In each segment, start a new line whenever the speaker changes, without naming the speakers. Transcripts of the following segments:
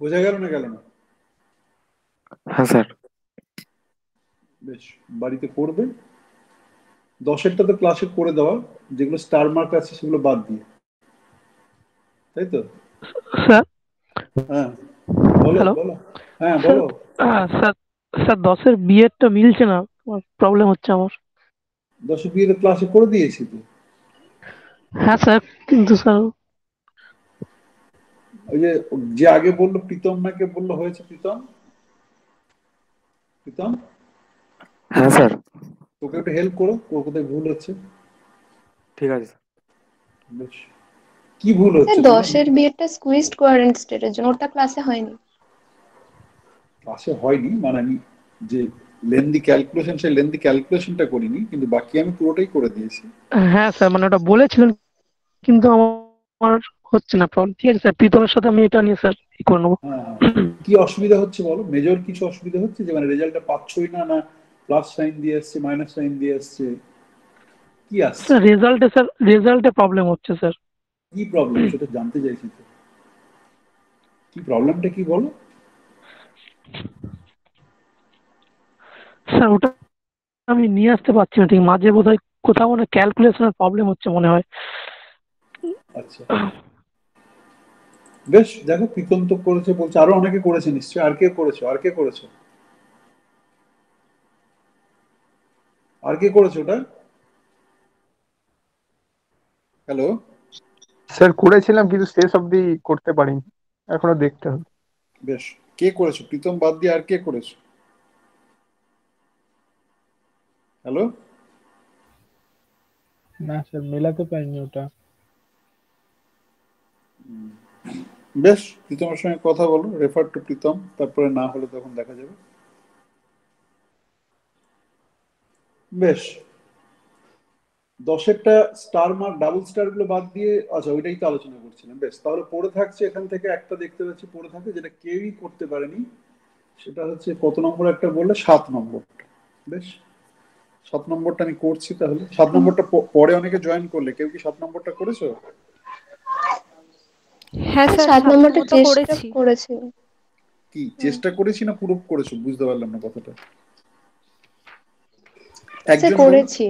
বোঝা গেল না? গেল না?
হ্যাঁ স্যার।
বেশ, বাড়িতে করবে। 10-এরটা তো ক্লাসে করে দেওয়া, যেগুলো স্টার মার্ক আছে সেগুলো বাদ দিয়ে, তাই তো?
স্যার।
হ্যাঁ, বলো
হ্যালো
বলো। হ্যাঁ
স্যার।
বলো।
স্যার, স্যার 10-এর বিয়েরটা মিলছে না, প্রবলেম হচ্ছে আমার।
10 বিয়ে তো ক্লাসে করে দিয়েছি তো।
হ্যাঁ স্যার, কিন্তু স্যার
ওই যে, যে আগে বললো প্রীতম নাকে বললো হয়েছে, প্রীতম। প্রীতম,
হ্যাঁ স্যার।
তোকে একটু হেল্প করো, ওর কোথায় ভুল হচ্ছে।
ঠিক আছে স্যার।
বেশ, কি ভুল
স্যার
হচ্ছে তোমার?
10-এর বিয়েটা স্কুইজড কোয়ারেন্ট স্টেটের জন্য, ওটা ক্লাসে হয়নি।
ক্লাসে হয়নি মানে আমি যে লেন্দি ক্যালকুলেশন, সেই লেন্দি ক্যালকুলেশনটা করিনি, কিন্তু বাকি আমি পুরোটাই করে দিয়েছি।
হ্যাঁ স্যার, মানে ওটা বলেছিলেন, কিন্তু আমার হচ্ছে না প্রবলেম। ঠিক আছে স্যার, প্রীতমের সাথে আমি এটা নিয়ে স্যার ই করে নেবো।
হ্যাঁ হ্যাঁ। কি অসুবিধা হচ্ছে বলো? মেজর কিছু অসুবিধা হচ্ছে যে মানে রেজাল্টটা পাচ্ছই না, না প্লাস সাইন দিয়ে আসছে, মাইনাস সাইন দিয়ে আসছে, কি আসছে?
স্যার রেজাল্টে প্রবলেম হচ্ছে স্যার।
কি প্রবলেম সেটা জানতে চাইছি তো। কি প্রবলেমটা কি বলো?
স্যার ওটা আমি নিয়ে আসতে পারছি না ঠিক, মাঝে বোধহয় কোথাও মানে ক্যালকুলেশনের প্রবলেম হচ্ছে মনে হয়।
আচ্ছা, বেশ, দেখো প্রীতম তো করেছে বলছে, আরো অনেকে করেছে নিশ্চয়ই। আর কে করেছো? আর কে করেছো? আর কে করেছো ওটা? হ্যালো?
স্যার করেছিলাম কিন্তু শেষ অবধি করতে পারিনি, এখনো দেখতে হবে।
বেশ, কে করেছো? প্রীতম বাদ দিয়ে আর কে করেছো? হ্যালো?
না স্যার, মেলাতে পারিনি ওটা।
বেশ, প্রীতমের সঙ্গে কথা বলো, রেফার টু প্রীতম, তারপরে না হলে তখন দেখা যাবে। বেশ, 10-এরটা স্টার মার্ক ডাবল স্টার গুলো বাদ দিয়ে, আচ্ছা ওইটাই তো আলোচনা করছিলাম। বেশ, তাহলে পড়ে থাকছে এখান থেকে একটা দেখতে পাচ্ছি পড়ে থাকে, যেটা কেউই করতে পারেনি। সেটা হচ্ছে কত নম্বর একটা বললে? 7 নম্বরটা। বেশ, 7 নম্বরটা আমি করছি তাহলে। 7 নম্বরটা পরে অনেকে জয়েন করলে, কেউ কি 7 নম্বরটা করেছো?
হ্যাঁ
স্যার
স্যার,
7 নম্বরটা
সাধ্যমতো
চেষ্টা
করেছি।
করেছি।
কি
হুম।
চেষ্টা করেছি না পুরো করেছো? বুঝতে পারলাম না কথাটা।
স্যার
একজন বল।
করেছি।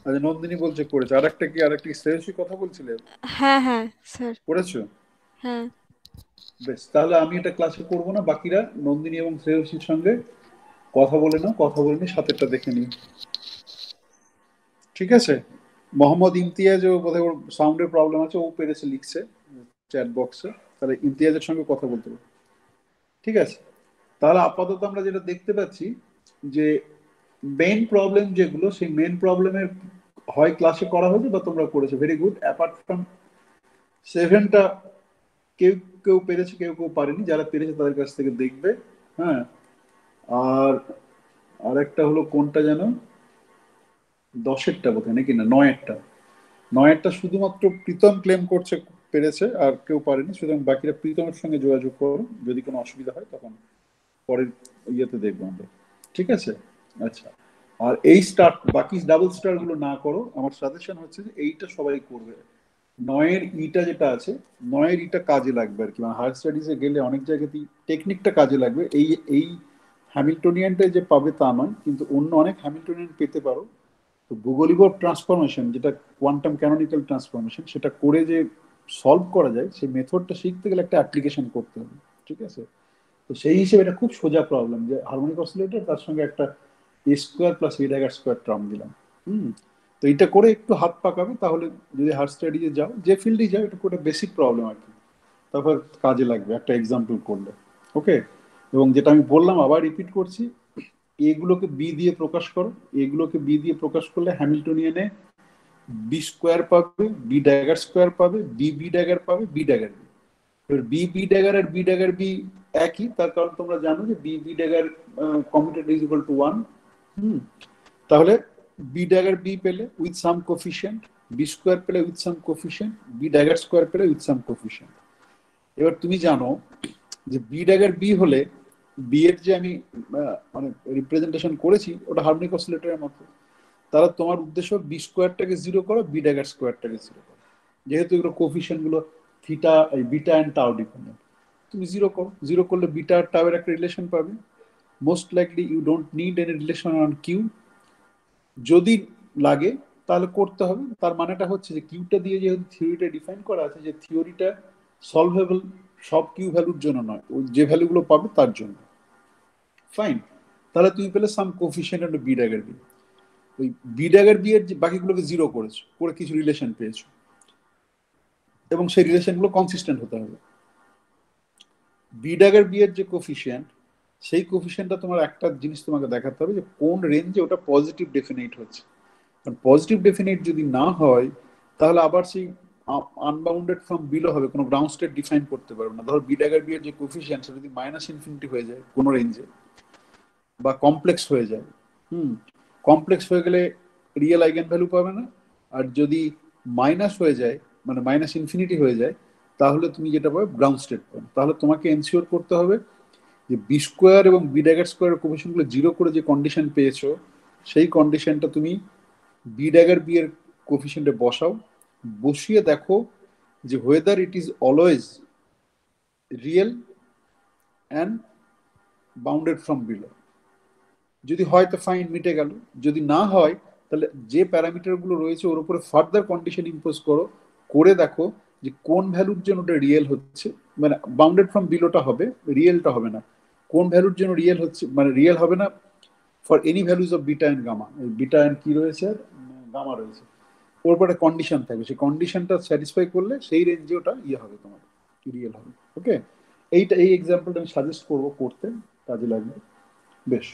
আচ্ছা, নন্দিনী বলছে করেছে। আর একটা কি, আর একটা শ্রেয়সী কথা বলছিলে,
হ্যাঁ হ্যাঁ স্যার।
করেছো?
হ্যাঁ।
বেশ, তাহলে আমি এটা ক্লাসে করবো না, বাকিরা নন্দিনী এবং শ্রেয়সীর সঙ্গে কথা বলে নাও, কথা বলে নিয়ে সাথেরটা দেখে নিও, ঠিক আছে? মোহাম্মদ ইমতিয়াজও বোধহয়, ওর সাউন্ডের প্রবলেম আছে, ও পেরেছে, লিখছে চ্যাট বক্সে। তাহলে ইমতিয়াজের সঙ্গে কথা বলতে হবে, ঠিক আছে? তাহলে আপাতত আমরা যেটা দেখতে পাচ্ছি যে মেইন প্রবলেম যেগুলো, সেই মেইন প্রবলেমের হয় ক্লাসে করা হয়েছে বা তোমরা করেছো, ভেরি গুড। অ্যাপার্ট ফ্রম 7টা কেউ কেউ পেরেছে, কেউ কেউ পারেনি। যারা পেরেছে তাদের কাছ থেকে দেখবে। হ্যাঁ, আর আরেকটা হলো কোনটা যেন, 10-এরটা বোধহয়, নাকি না 9-এরটা। 9-এরটা শুধুমাত্র প্রীতম ক্লেম করছে পেরেছে, আর কেউ পারেনি। সুতরাং বাকিরা প্রীতমের সঙ্গে যোগাযোগ করো, যদি কোনো অসুবিধা হয় তখন পরের ইয়েতে দেখবো আমরা, ঠিক আছে? আচ্ছা, আর এই স্টার, বাকি ডাবল স্টার গুলো না করো। আমার সাজেশন হচ্ছে যে এইটা সবাই করবে। 9-এর ইটা যেটা আছে, 9-এর ইটা কাজে লাগবে আর কি, মানে হায়ার স্টাডিজে গেলে অনেক জায়গাতেই টেকনিকটা কাজে লাগবে। এই এই হ্যামিল্টনিয়ানটা যে পাবে তা নয়, কিন্তু অন্য অনেক হ্যামিল্টনিয়ান পেতে পারো। তো ভূগোলিক ট্রান্সফরমেশন, যেটা কোয়ান্টাম ক্যানোনিক্যাল ট্রান্সফরমেশন, সেটা করে যে সলভ করা যায়, সেই মেথডটা শিখতে গেলে একটা অ্যাপ্লিকেশন করতে হবে, ঠিক আছে? তো সেই হিসেবে এটা খুব সোজা প্রবলেম, যে হারমোনিক অসিলেটর তার সঙ্গে একটা এ স্কোয়ার প্লাস এ ড্যাগার স্কোয়ার টার্ম দিলাম। হুম, তো এটা করে একটু হাত পাকাবে, তাহলে যদি হায়ার স্টাডিজে যাও, যে ফিল্ডে যাও, এটা করে বেসিক প্রবলেম আর কি, তারপর কাজে লাগবে একটা এক্সাম্পল করলে। ওকে, এবং যেটা আমি বললাম আবার রিপিট করছি, এগুলোকে বি দিয়ে প্রকাশ করো। এগুলোকে বি দিয়ে প্রকাশ করলে হ্যামিল্টনিয়ানে বি স্কোয়ার পাবে, বি ড্যাগার স্কোয়ার পাবে, বি বি ড্যাগার পাবে, বি ড্যাগার বি। এবার বি বি ড্যাগার আর বি ড্যাগার বি একই, তার কারণ তোমরা জানো যে B B dagger commuted is equal to 1। হুম, তাহলে বি ড্যাগার বি পেলে with some coefficient, B square পেলে with some coefficient, B dagger square পেলে উইথ সাম কোফিশিয়েন্ট। এবার তুমি জানো যে বি ড্যাগার বি হলে, বি এর যে আমি মানে রিপ্রেজেন্টেশন করেছি, ওটা হারমোনিক অসিলেটরের মতো। তাহলে তোমার উদ্দেশ্য বি স্কোয়ারটাকে জিরো করো, বি ড্যাগার স্কোয়ারটাকে জিরো করো, যেহেতু এগুলো কোফিশিয়েন্ট গুলো theta, beta and tau dependent. তুমি জিরো করো, জিরো করলে বিটা আর টাও এর একটা রিলেশন পাবে। Most likely you don't need any relation on Q, যদি লাগে তাহলে করতে হবে। তার মানেটা হচ্ছে যে কিউটা দিয়ে যেহেতু থিওরিটা ডিফাইন করা আছে, যে থিওরিটা সলভেবল সব কিউ ভ্যালুর জন্য নয়, ওই যে ভ্যালুগুলো পাবে তার জন্য। ফাইন, তাহলে তুমি পেলে some coefficient of B dagger B. ওই বি ড্যাগার বি এর বাকিগুলোকে জিরো করেছো, করে কিছু রিলেশন পেয়েছো, এবং সেই রিলেশনগুলো কনসিস্টেন্ট হতে হবে। বি ড্যাগার বি এর যে কোফিশিয়েন্ট, সেই কোফিশিয়েন্টটা তোমার একটা জিনিস তোমাকে দেখাতে হবে, যে কোন রেঞ্জে ওটা পজিটিভ ডেফিনেট হচ্ছে। কারণ পজিটিভ ডেফিনেট যদি না হয়, তাহলে আবার সেই আনবাউন্ডেড ফ্রম বিলো হবে, কোনো গ্রাউন্ড স্টেট ডিফাইন করতে পারবে না। ধরো বি ড্যাগার বি এর যে কোফিশিয়েন্ট সেটা যদি মাইনাস ইনফিনিটি হয়ে যায় কোনো রেঞ্জে, বা কমপ্লেক্স হয়ে যায়, কমপ্লেক্স হয়ে গেলে রিয়েল আইগেন ভ্যালু পাবে না। আর যদি মাইনাস হয়ে যায়, মানে মাইনাস ইনফিনিটি হয়ে যায়, তাহলে তুমি যেটা পাবে গ্রাউন্ড স্টেট পাবে। তাহলে তোমাকে এনশিওর করতে হবে যে বি স্কোয়ার এবং বি ড্যাগার স্কোয়ারের কোফিশিয়েন্টগুলো জিরো করে যে কন্ডিশন পেয়েছো, সেই কন্ডিশনটা তুমি বি ড্যাগার বি এর কোফিশিয়েন্টে বসাও। বসিয়ে দেখো যে whether it is always real and bounded from below. যদি হয় তো ফাইন, মিটে গেল। যদি না হয়, তাহলে যে প্যারামিটারগুলো রয়েছে ওর উপরে ফার্দার কন্ডিশন ইম্পোজ করো, করে দেখো যে কোন ভ্যালুর জন্য ওটা রিয়েল হচ্ছে, মানে বাউন্ডেড ফ্রম বিলোটা হবে, রিয়েলটা হবে না। কোন ভ্যালুর জন্য রিয়েল হচ্ছে, মানে রিয়েল হবে না for any values of beta and gamma. Beta and কি রয়েছে, গামা রয়েছে, ওর উপরে কন্ডিশন থাকবে। সেই কন্ডিশনটা স্যাটিসফাই করলে সেই রেঞ্জে ওটা ইয়ে হবে, তোমার রিয়েল হবে। ওকে, এই এক্সাম্পলটা আমি সাজেস্ট করবো করতে, কাজে লাগবে। বেশ,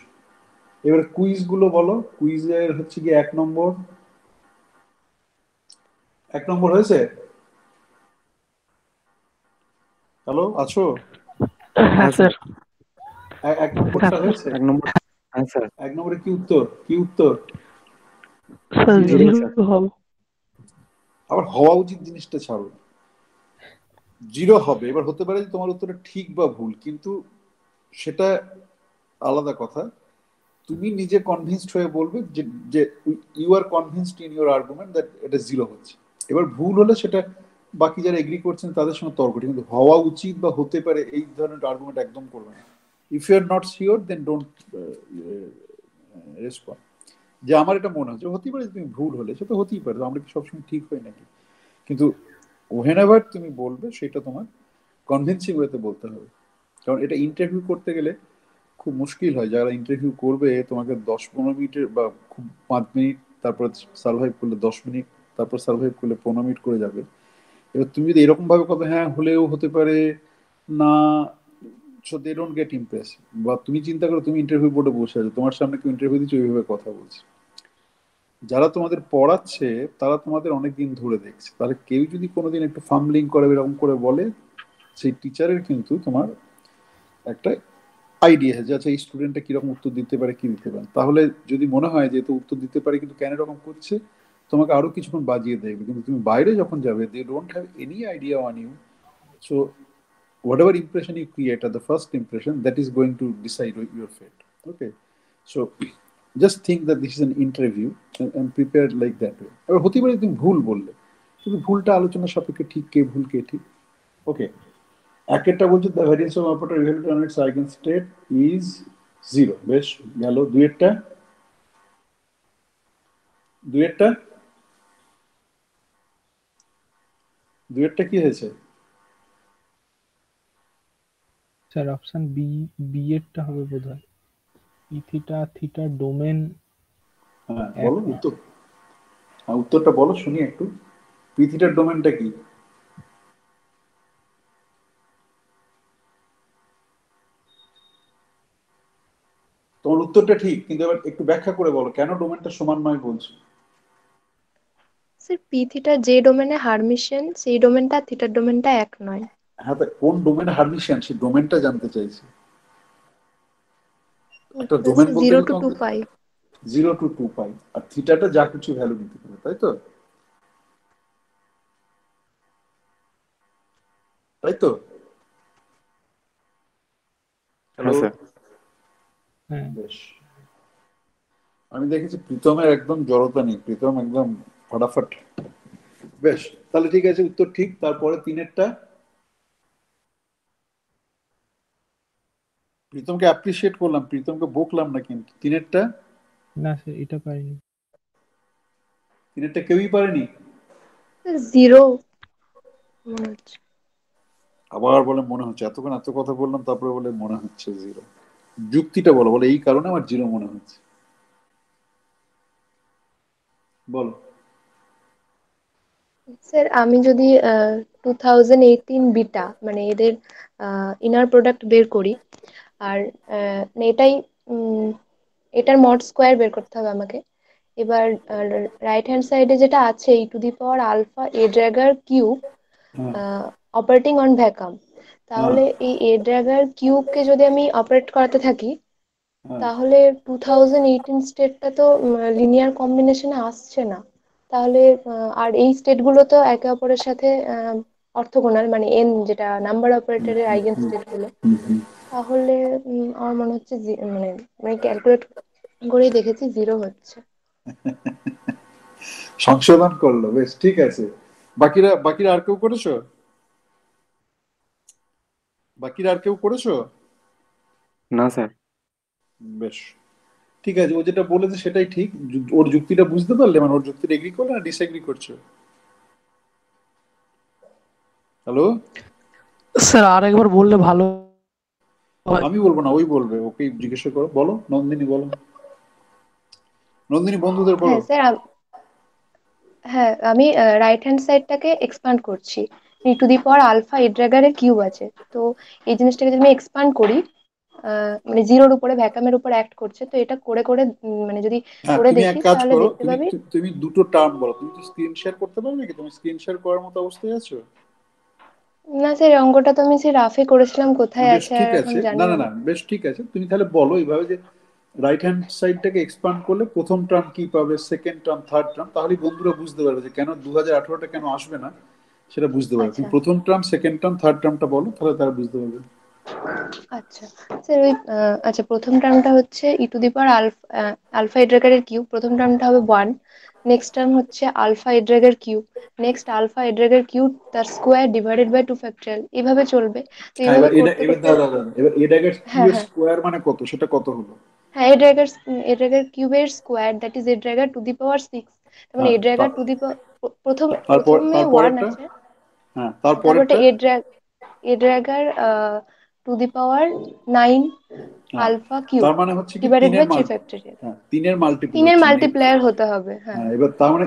এবার কুইজ গুলো বলো। কুইজের হচ্ছে কি এক নম্বর হয়েছে? হ্যালো, আছো?
হ্যাঁ
হ্যাঁ
স্যার।
এক নম্বরটা
হ্যাঁ
হয়েছে?
এক নম্বর। হ্যাঁ স্যার।
এক নম্বরে কি উত্তর? কি উত্তর?
Sir
zero
zero
sir.
হবে।
আবার হওয়া উচিত জিনিসটা ছাড়ো, জিরো হবে। এবার হতে পারে যে তোমার উত্তরটা ঠিক বা ভুল, কিন্তু সেটা আলাদা কথা। তুমি নিজে কনভিন্সড হয়ে বলবে যে যে you are convinced in your argument that এটা জিরো হচ্ছে। এবার ভুল হলে সেটা বাকি যারা এগ্রি করছেন তাদের সঙ্গে তর্ক, কিন্তু হওয়া উচিত বা হতে পারে এই ধরনের আর্গুমেন্ট একদম করবে না। If you are not sure then don't respond. যে আমার এটা মনে হচ্ছে, হতেই পারে তুমি ভুল হলে, সেটা হতেই পারে, আমরা কি সবসময় ঠিক হই নাকি? কিন্তু ওহেনেভার তুমি বলবে সেটা তোমার কনভিন্সিং ওয়েতে বলতে হবে। কারণ এটা ইন্টারভিউ করতে গেলে খুব মুশকিল হয়। যারা ইন্টারভিউ করবে তোমাকে 10-15 মিনিটের বা খুব 5 মিনিট, তারপর সার্ভাইভ করলে 10 মিনিট, তারপর সার্ভাইভ করলে 15 মিনিট করে যাবে। এবার তুমি যদি এরকম ভাবে কথা, হ্যাঁ হলেও হতে পারে না, so they don't get impress. বা তুমি চিন্তা করো তুমি ইন্টারভিউ বোর্ডে বসে আছো, তোমার সামনে কেউ ইন্টারভিউ দিচ্ছে, ওইভাবে কথা বলছে। যারা তোমাদের পড়াচ্ছে তারা তোমাদের অনেক দিন ধরে দেখছে, তাহলে কেউ যদি কোনোদিন একটু ফাম্বলিং করে এরকম করে বলে, সেই টিচারের কিন্তু তোমার একটা আইডিয়া আছে যে আচ্ছা এই স্টুডেন্টটা কিরকম উত্তর দিতে পারে, কি দিতে পারে। তাহলে যদি মনে হয় যে তো উত্তর দিতে পারে কিন্তু কেন এরকম করছে, তোমাকে আরো কিছুক্ষণ বাজিয়ে দেবে। কিন্তু তুমি বাইরে যখন যাবে, they don't have any idea on you. So whatever impression you create at the first impression, that is going to decide your fate. Okay, so just think that this is an interview, and prepare like that way. এবার হতে পারে তুমি ভুল বললে, কিন্তু ভুলটা আলোচনা সাপেক্ষে ঠিক, কে ভুল কে ঠিক। ওকে, একটা বলছে the variance of operator related on it's eigen state is zero. বেশ, গেল। দুইয়েরটা কি হয়েছে?
স্যার অপশন বি, বি এরটা হবে বোধহয়। ই থিটা থিটা ডোমেন।
হ্যাঁ বলো উত্তর, উত্তরটা বলো শুনি একটু। পি থিটার ডোমেনটা কি? তোমার উত্তরটা ঠিক, কিন্তু এবার একটু ব্যাখ্যা করে বলো কেন ডোমেনটা সমান নয় বলছো।
স্যার পি থিটা যে ডোমেনে হারমিশিয়ান সেই ডোমেনটা থিটার ডোমেনটা এক নয়।
হ্যাঁ, তা কোন ডোমেন হারমিশিয়ান সেই ডোমেনটা জানতে চাইছি। একটা ডোমেন বলতে
জিরো
গেলে
টু টু
তোমাকে
পাই।
0 to 2π, আর থিটাটা যা কিছু ভ্যালু নিতে পারে, তাই তো? তাই তো? হ্যালো,
হ্যাঁ স্যার।
হ্যাঁ
বেশ। আমি দেখেছি প্রীতমের একদম জড়তা নেই, প্রীতম একদম ফটাফট। বেশ, তাহলে ঠিক আছে, উত্তর ঠিক। তারপরে তিনেরটা প্রীতমকে অ্যাপ্রিসিয়েট করলাম, প্রীতমকে বকলাম না, কিন্তু তিনেরটা
না স্যার এটা পারিনি।
তিনেরটা কেউই পারেনি।
জিরো মনে হচ্ছে।
আবার বলে মনে হচ্ছে, এতক্ষণ এত কথা বললাম তারপরে বলে মনে হচ্ছে জিরো। যুক্তিটা বলো, বলে এই কারণে আমার জিরো মনে হচ্ছে, বলো।
স্যার আমি যদি 2018 বিটা মানে এদের ইনার প্রোডাক্ট বের করি, আর মানে এটাই উম, এটার মড স্কোয়ার বের করতে হবে আমাকে। এবার রাইট হ্যান্ড সাইডে যেটা আছে e⁻α এ ড্র্যাগার কিউব
হ্যাঁ,
অপারেটিং অন ভ্যাকাম,
হ্যাঁ,
তাহলে এই এ ড্র্যাগার কিউবকে যদি আমি অপারেট করাতে থাকি,
হ্যাঁ।
তাহলে 2018 স্টেটটা তো লিনিয়ার কম্বিনেশনে আসছে না। তাহলে আর এই স্টেটগুলো তো একে অপরের সাথে অর্থগোনাল, মানে এন যেটা নাম্বার অপারেটরের আইগেন স্টেট গুলো।
হুম, হুম।
তাহলে আমার মনে হচ্ছে মানে মানে ক্যালকুলেট করেই দেখেছি জিরো হচ্ছে।
সংশোধন করলো, বেশ ঠিক আছে। বাকিরা বাকিরা আর কেউ করেছো? বাকিরা আর কেউ করেছো?
না স্যার।
বেশ ঠিক আছে, ও যেটা বলেছে সেটাই ঠিক। ওর যুক্তিটা বুঝতে পারলে, মানে ওর যুক্তিটা এগ্রি করলে না ডিসএগ্রি করছো? হ্যালো?
স্যার আর একবার বললে ভালো হয়।
আমি বলবো না, ওই বলবে, ওকে জিজ্ঞাসা করো। বলো নন্দিনী, বলো নন্দিনী, বন্ধুদের বলো।
হ্যাঁ স্যার, হ্যাঁ আমি রাইট হ্যান্ড সাইডটাকে এক্সপান্ড করছি। e⁻α এ ড্র্যাগারের কিউব আছে, তো এই জিনিসটাকে যদি আমি এক্সপান্ড করি, মানে জিরোর উপরে ভ্যাকামের উপরে অ্যাক্ট করছে, তো এটা করে করে মানে যদি
হ্যাঁ,
করে
তুমি এক
দেখি
কাজ
তাহলে
করো,
দেখতে
তুমি
পাবি।
তুমি দুটো টার্ম বলো। তুমি তো স্ক্রিন শেয়ার করতে পারবে কি? তুমি স্ক্রিন শেয়ার করার মতো অবস্থায় আছো?
না স্যার, এই অঙ্কটা তো আমি সেই রাফে করেছিলাম, কোথায়
বেশ
আছে আর
ঠিক
এখন
আছে,
জানি
না
না।
না না, বেশ ঠিক আছে। তুমি তাহলে বলো এইভাবে যে রাইট হ্যান্ড সাইডটাকে এক্সপান্ড করলে প্রথম টার্ম কি পাবে, সেকেন্ড টার্ম, থার্ড টার্ম, তাহলেই বন্ধুরা বুঝতে পারবে যে কেন 2018টা কেন আসবে না, সেটা বুঝতে পারবে। তুমি
আচ্ছা
প্রথম টার্ম, সেকেন্ড টার্ম, থার্ড টার্মটা বলো, তাহলে তারা বুঝতে পারবে।
আচ্ছা স্যার, ওই আচ্ছা প্রথম টার্মটা হচ্ছে আলফা এড্রাগারের কিউব, প্রথম টার্মটা হবে 1। নেক্সট টার্ম হচ্ছে alpha a dagger cube, next alpha a dagger cube তার স্কোয়ার ডিভাইডেড বাই 2 ফ্যাক্টরিয়াল, এভাবে চলবে। তো
হ্যাঁ,
এইভাবে
এবার এটা
করতে
এবার
করতে,
দাদা দাদা এবার এ ড্যাগের কিউ
হ্যাঁ
এর
হ্যাঁ
স্কোয়ার মানে কত, সেটা কত হলো?
হ্যাঁ, এড্রাগার কিউবের স্কোয়ার দ্যাট ইজ এড্রাগার 6। তার মানে
হ্যাঁ,
এড্রাগার
তারপর
প্রথমে 1
তারপরেরটা।
আছে।
হ্যাঁ,
তারপরটা
তারপরেরটা।
এড্রাগার টু দি পাওয়ার 9
হ্যাঁ,
আলফা কিউব
তার মানে হচ্ছে কি
ডিভাইডেড
তিনের
বাই থ্রি
মাল্টি,
ফ্যাক্টরিয়াল।
হ্যাঁ তিনের মাল্টিপল
তিনের
হচ্ছে মানে
মাল্টিপ্লায়ার হতে হবে, হ্যাঁ।
হ্যাঁ, এবার তার মানে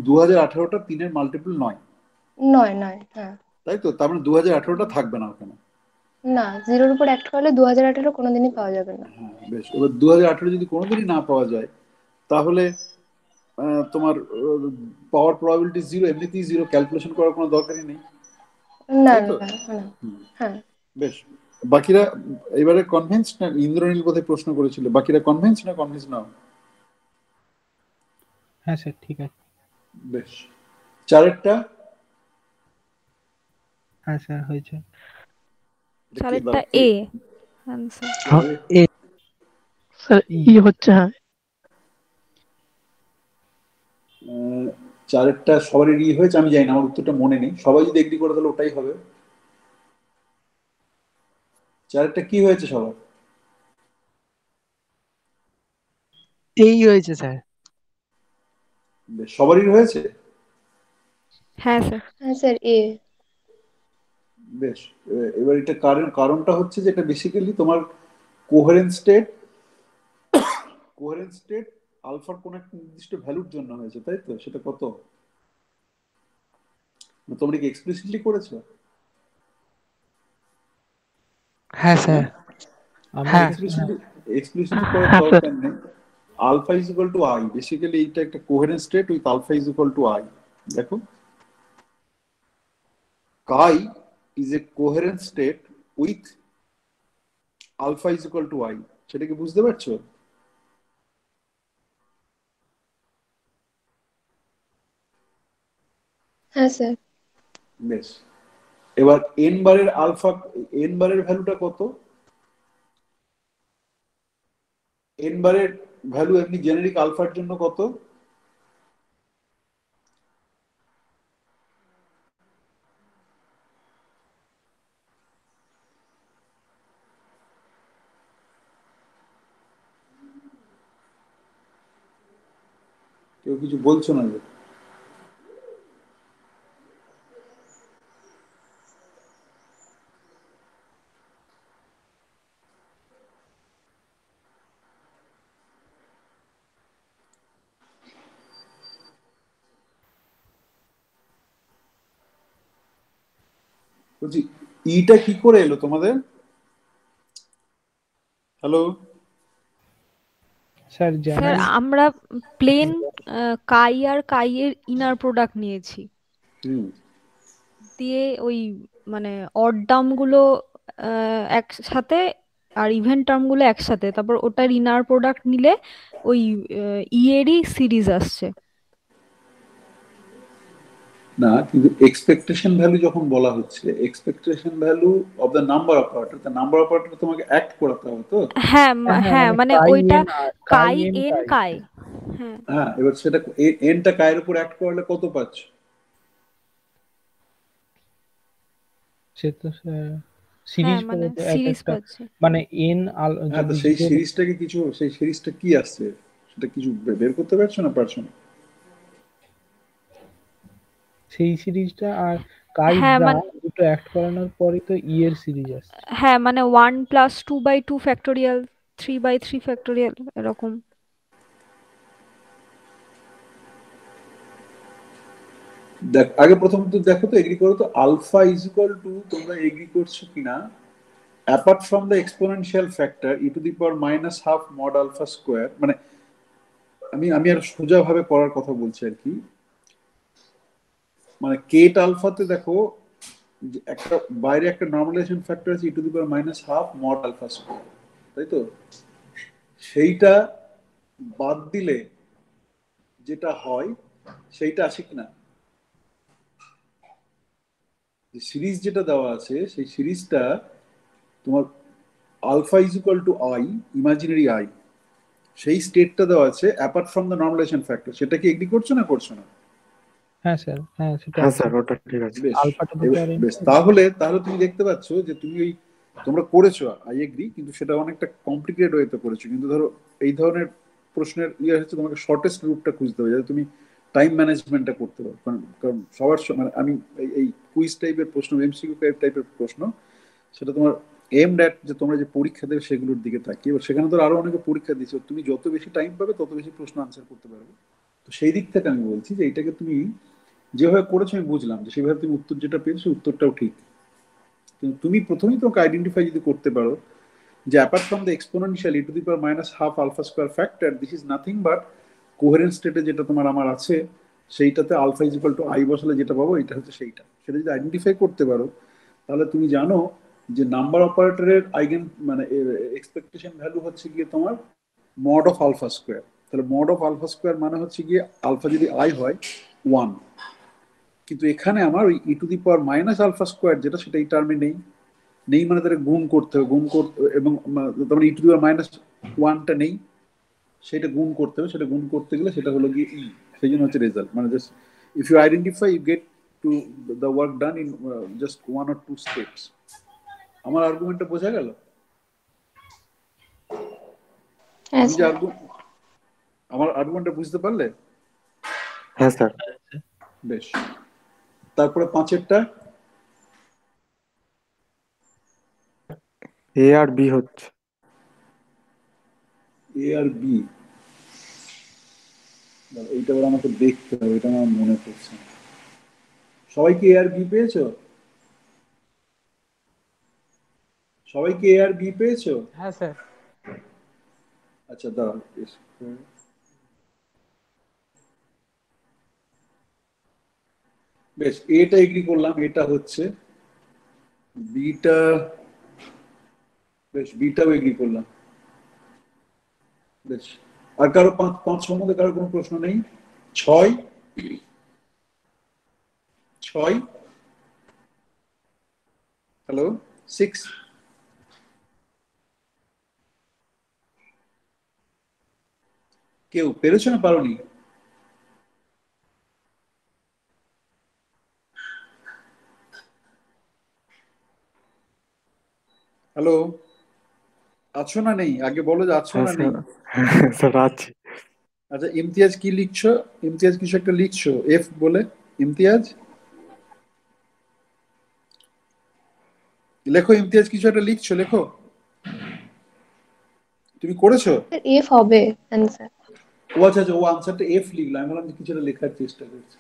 2018টা তিনের মাল্টিপল নয়,
নয় নয়, হ্যাঁ।
তাই তো? তার মানে 2018টা থাকবে না ওখানে।
না, জিরোর উপর অ্যাক্ট করলে 2018 কোনোদিনই পাওয়া যাবে না।
হ্যাঁ, বেশ। এবার 2018 যদি কোনোদিনই না পাওয়া যায়, তাহলে তোমার পাওয়ার প্রবাবিলিটি জিরো, এমনিতেই জিরো, ক্যালকুলেশন করার কোনো দরকারই নেই,
না
তাই তো?
না না,
হুম,
হ্যাঁ।
বেশ। বাকিরা এবারে কনভিন্স না? ইন্দ্রনীল বোধহয় প্রশ্ন করেছিল, বাকিরা কনভিন্স না কনভিন্স না?
হ্যাঁ স্যার ঠিক আছে।
বেশ। চারেরটা,
হ্যাঁ স্যার হয়েছে।
এটা কে
চারেরটা
দাঁড়া কে?
এ আনসার।
কে
হ্যাঁ,
রে?
এ স্যার
ই
ই হচ্ছে, হ্যাঁ।
আহ, চারেরটা সবারই হয়েছে, আমি জানি না, আমার উত্তরটা মনে নেই। সবাই যদি এগ্রি করে তাহলে ওটাই হবে। চারেরটা কি হয়েছে সবার?
এই হয়েছে স্যার।
বেশ, সবারই হয়েছে।
হ্যাঁ স্যার।
হ্যাঁ স্যার,
বেশ। এবার এটা কারণটা হচ্ছে যে এটা বেসিক্যালি তোমার কোহেরেন্ট স্টেট, কোহেরেন্ট স্টেট আলফার কোন একটা নির্দিষ্ট ভ্যালুর জন্য হয়েছে, তাই তো? সেটা কত, তোমরা কি এক্সপ্লিসিটলি করেছো?
হ্যাঁ
হ্যাঁ,
স্যার।
আমরা
হ্যাঁ
এক্সপ্লিসিটলি এক্সপ্লিসিটলি করার
হ্যাঁ স্যার।
দরকার নেই। Alpha is equal to I, basically এইটা একটা coherent state with alpha is equal to I. দেখো, chi is a coherent state with alpha is equal to I. সেটা কি বুঝতে পারছো?
হ্যাঁ স্যার।
বেশ। এবার এন বারের আলফা, এন বারের ভ্যালুটা কত? এন বারের ভ্যালু এমনি জেনারিক আলফার জন্য কত? কেউ কিছু বলছো না যে? বলছি ইটা কি করে এলো তোমাদের? হ্যালো
স্যার
স্যার
জানাই
আমরা প্লেন কাই আর কাই এর ইনার প্রোডাক্ট নিয়েছি,
হুম
দিয়ে ওই মানে অড টার্ম গুলো একসাথে আর ইভেন টার্ম গুলো একসাথে, তারপর ওটার ইনার প্রোডাক্ট নিলে ওই ই এরই সিরিজ আসছে।
না, কিন্তু এক্সপেকটেশন ভ্যালু যখন বলা হচ্ছে, expectation value of the number operator, the number operator তোমাকে অ্যাক্ট করাতে হবে তো।
হ্যাঁ
হ্যাঁ হ্যাঁ,
হ্যাঁ,
মানে
মানে
কাই
ওইটা
এন কাই
কাই
এন
এন
কাই।
কাই। হ্যাঁ
হ্যাঁ, এবার সেটা এনটা কায়ের উপর অ্যাক্ট করলে কত পাচ্ছ?
সে তো সিরিজ
হ্যাঁ, মানে
পাবে তো এক
সিরিজ
একটা,
পাচ্ছে।
মানে এন
হ্যাঁ, তো
যদি
সেই
জিরো,
সিরিজটাকে কিছু, সেই সিরিজটা কি আসছে সেটা কিছু বের করতে পারছো না? পারছো না?
সেই সিরিজটা আর কাই
হ্যাঁ
ব্রা
মানে,
দুটো অ্যাক্ট করানোর পরই তো ই এর সিরিজ আসছে।
হ্যাঁ মানে 1 + 2/2 ফ্যাক্টোরিয়াল, 3/3 ফ্যাক্টোরিয়াল এরকম।
দেখ, আগে প্রথমত দেখো তো, এগ্রি করো তো, আলফা ইজ ইকুয়াল টু, তোমরা এগ্রি করছো কিনা, apart from the exponential factor e⁻⁻½ mod alpha square, মানে আমি আমি আর সোজা ভাবে করার কথা বলছি আর কি। মানে কেট আলফাতে দেখো যে একটা বাইরে একটা নর্মালাইজেশন ফ্যাক্টর আছে e⁻⁻½ mod আলফা স্কোয়ার, তাই তো? সেইটা বাদ দিলে যেটা হয় সেইটা আছে কিনা, যে সিরিজ যেটা দেওয়া আছে সেই সিরিজটা তোমার alpha is equal to I, imaginary I, সেই স্টেটটা দেওয়া আছে apart from the normalization factor. সেটা কি এগ্রি করছো না করছো না?
হ্যাঁ স্যার, হ্যাঁ সেটা
হ্যাঁ
আছে।
স্যার, ওটা ঠিক আছে।
বেশ,
alpha to the power N.
বেশ, তাহলে তাহলে তুমি দেখতে পাচ্ছ যে তুমি ওই, তোমরা করেছো, আই এগ্রি, কিন্তু সেটা অনেকটা কমপ্লিকেটেড ওয়েতে করেছো। কিন্তু ধরো এই ধরনের প্রশ্নের ইয়ে হচ্ছে তোমাকে শর্টেস্ট রুটটা খুঁজতে হবে যাতে তুমি টাইম ম্যানেজমেন্টটা করতে পারো। কারণ কারণ সবার মানে আমি এই কুইজ টাইপের প্রশ্ন, এমসিকিউ টাইপের প্রশ্ন, সেটা তোমার এম ড্যাট যে তোমরা যে পরীক্ষা দেবে সেগুলোর দিকে তাকিয়ে, এবার সেখানে তো আরো অনেকে পরীক্ষা দিচ্ছে, তুমি যত বেশি টাইম পাবে তত বেশি প্রশ্ন আনসার করতে পারবে। তো সেই দিক থেকে আমি বলছি যে এইটাকে তুমি যেভাবে করেছো আমি বুঝলাম যে সেভাবে তুমি উত্তর যেটা পেয়েছো উত্তরটাও ঠিক, কিন্তু তুমি প্রথমেই তোমাকে আইডেন্টিফাই যদি করতে পারো যে apart from the exponential e⁻⁻½ alpha square factor, this is nothing but coherent স্টেটে যেটা তোমার আমার আছে সেইটাতে alpha is equal to I বসালে যেটা পাবো এটা হচ্ছে সেইটা, সেটা যদি আইডেন্টিফাই করতে পারো তাহলে তুমি জানো যে নাম্বার অপারেটরের আইগেন মানে এক্সপেকটেশন ভ্যালু হচ্ছে গিয়ে তোমার মড অফ আলফা স্কোয়ার। তাহলে মড অফ আলফা স্কোয়ার মানে হচ্ছে গিয়ে আলফা যদি আই হয় 1, কিন্তু এখানে আমার ওই e⁻⁻² স্কোয়ার যেটা, সেটা এই টার্মে নেই। নেই মানে তাদের গুণ করতে হবে, গুণ করতে, এবং তার মানে e⁻⁻1টা নেই, সেটা গুণ করতে হবে, সেটা গুণ করতে গেলে সেটা হলো গিয়ে ই, সেই জন্য হচ্ছে রেজাল্ট। মানে just if you identify you get to the work done in just 1 or 2 steps. আমার আর্গুমেন্টটা বোঝা গেল?
হ্যাঁ
আমি যে
স্যার।
আমার আর্গুমেন্টটা বুঝতে পারলে?
হ্যাঁ স্যার।
বেশ, তারপরে 5এরটা
এ আর বি হচ্ছে।
এ আর বি, এইটা ওরা আমাকে দেখতে হবে, এটা আমার মনে পড়ছে না। সবাই কি এ আর বি পেয়েছো? সবাই কি এ আর বি পেয়েছো?
হ্যাঁ স্যার।
আচ্ছা দাঁড়াও, বেশ, এটা এগ্রি করলাম, এটা হচ্ছে বিটা, বেশ বিটাও এগ্রি করলাম। বেশ, আর কারো পাঁচ সম্বন্ধে কারো কোনো প্রশ্ন নেই? 6, 6, হ্যালো, 6, কেউ পেরেছো না পারোনি? হ্যালো, আছো না নেই? আগে বলো যে আছো
হ্যাঁ
না নেই।
স্যার, হ্যাঁ স্যার আছি।
আচ্ছা ইমতিয়াজ কি লিখছো? ইমতিয়াজ কিছু একটা লিখছো এফ বলে। ইমতিয়াজ লেখো, ইমতিয়াজ কিছু একটা লিখছো, লেখো। তুমি করেছো?
এফ হবে অ্যান্সার।
ও আচ্ছা আচ্ছা, ও আনসারটা এফ লিখলো, আমি বললাম যে কিছু একটা লেখার চেষ্টা করছে।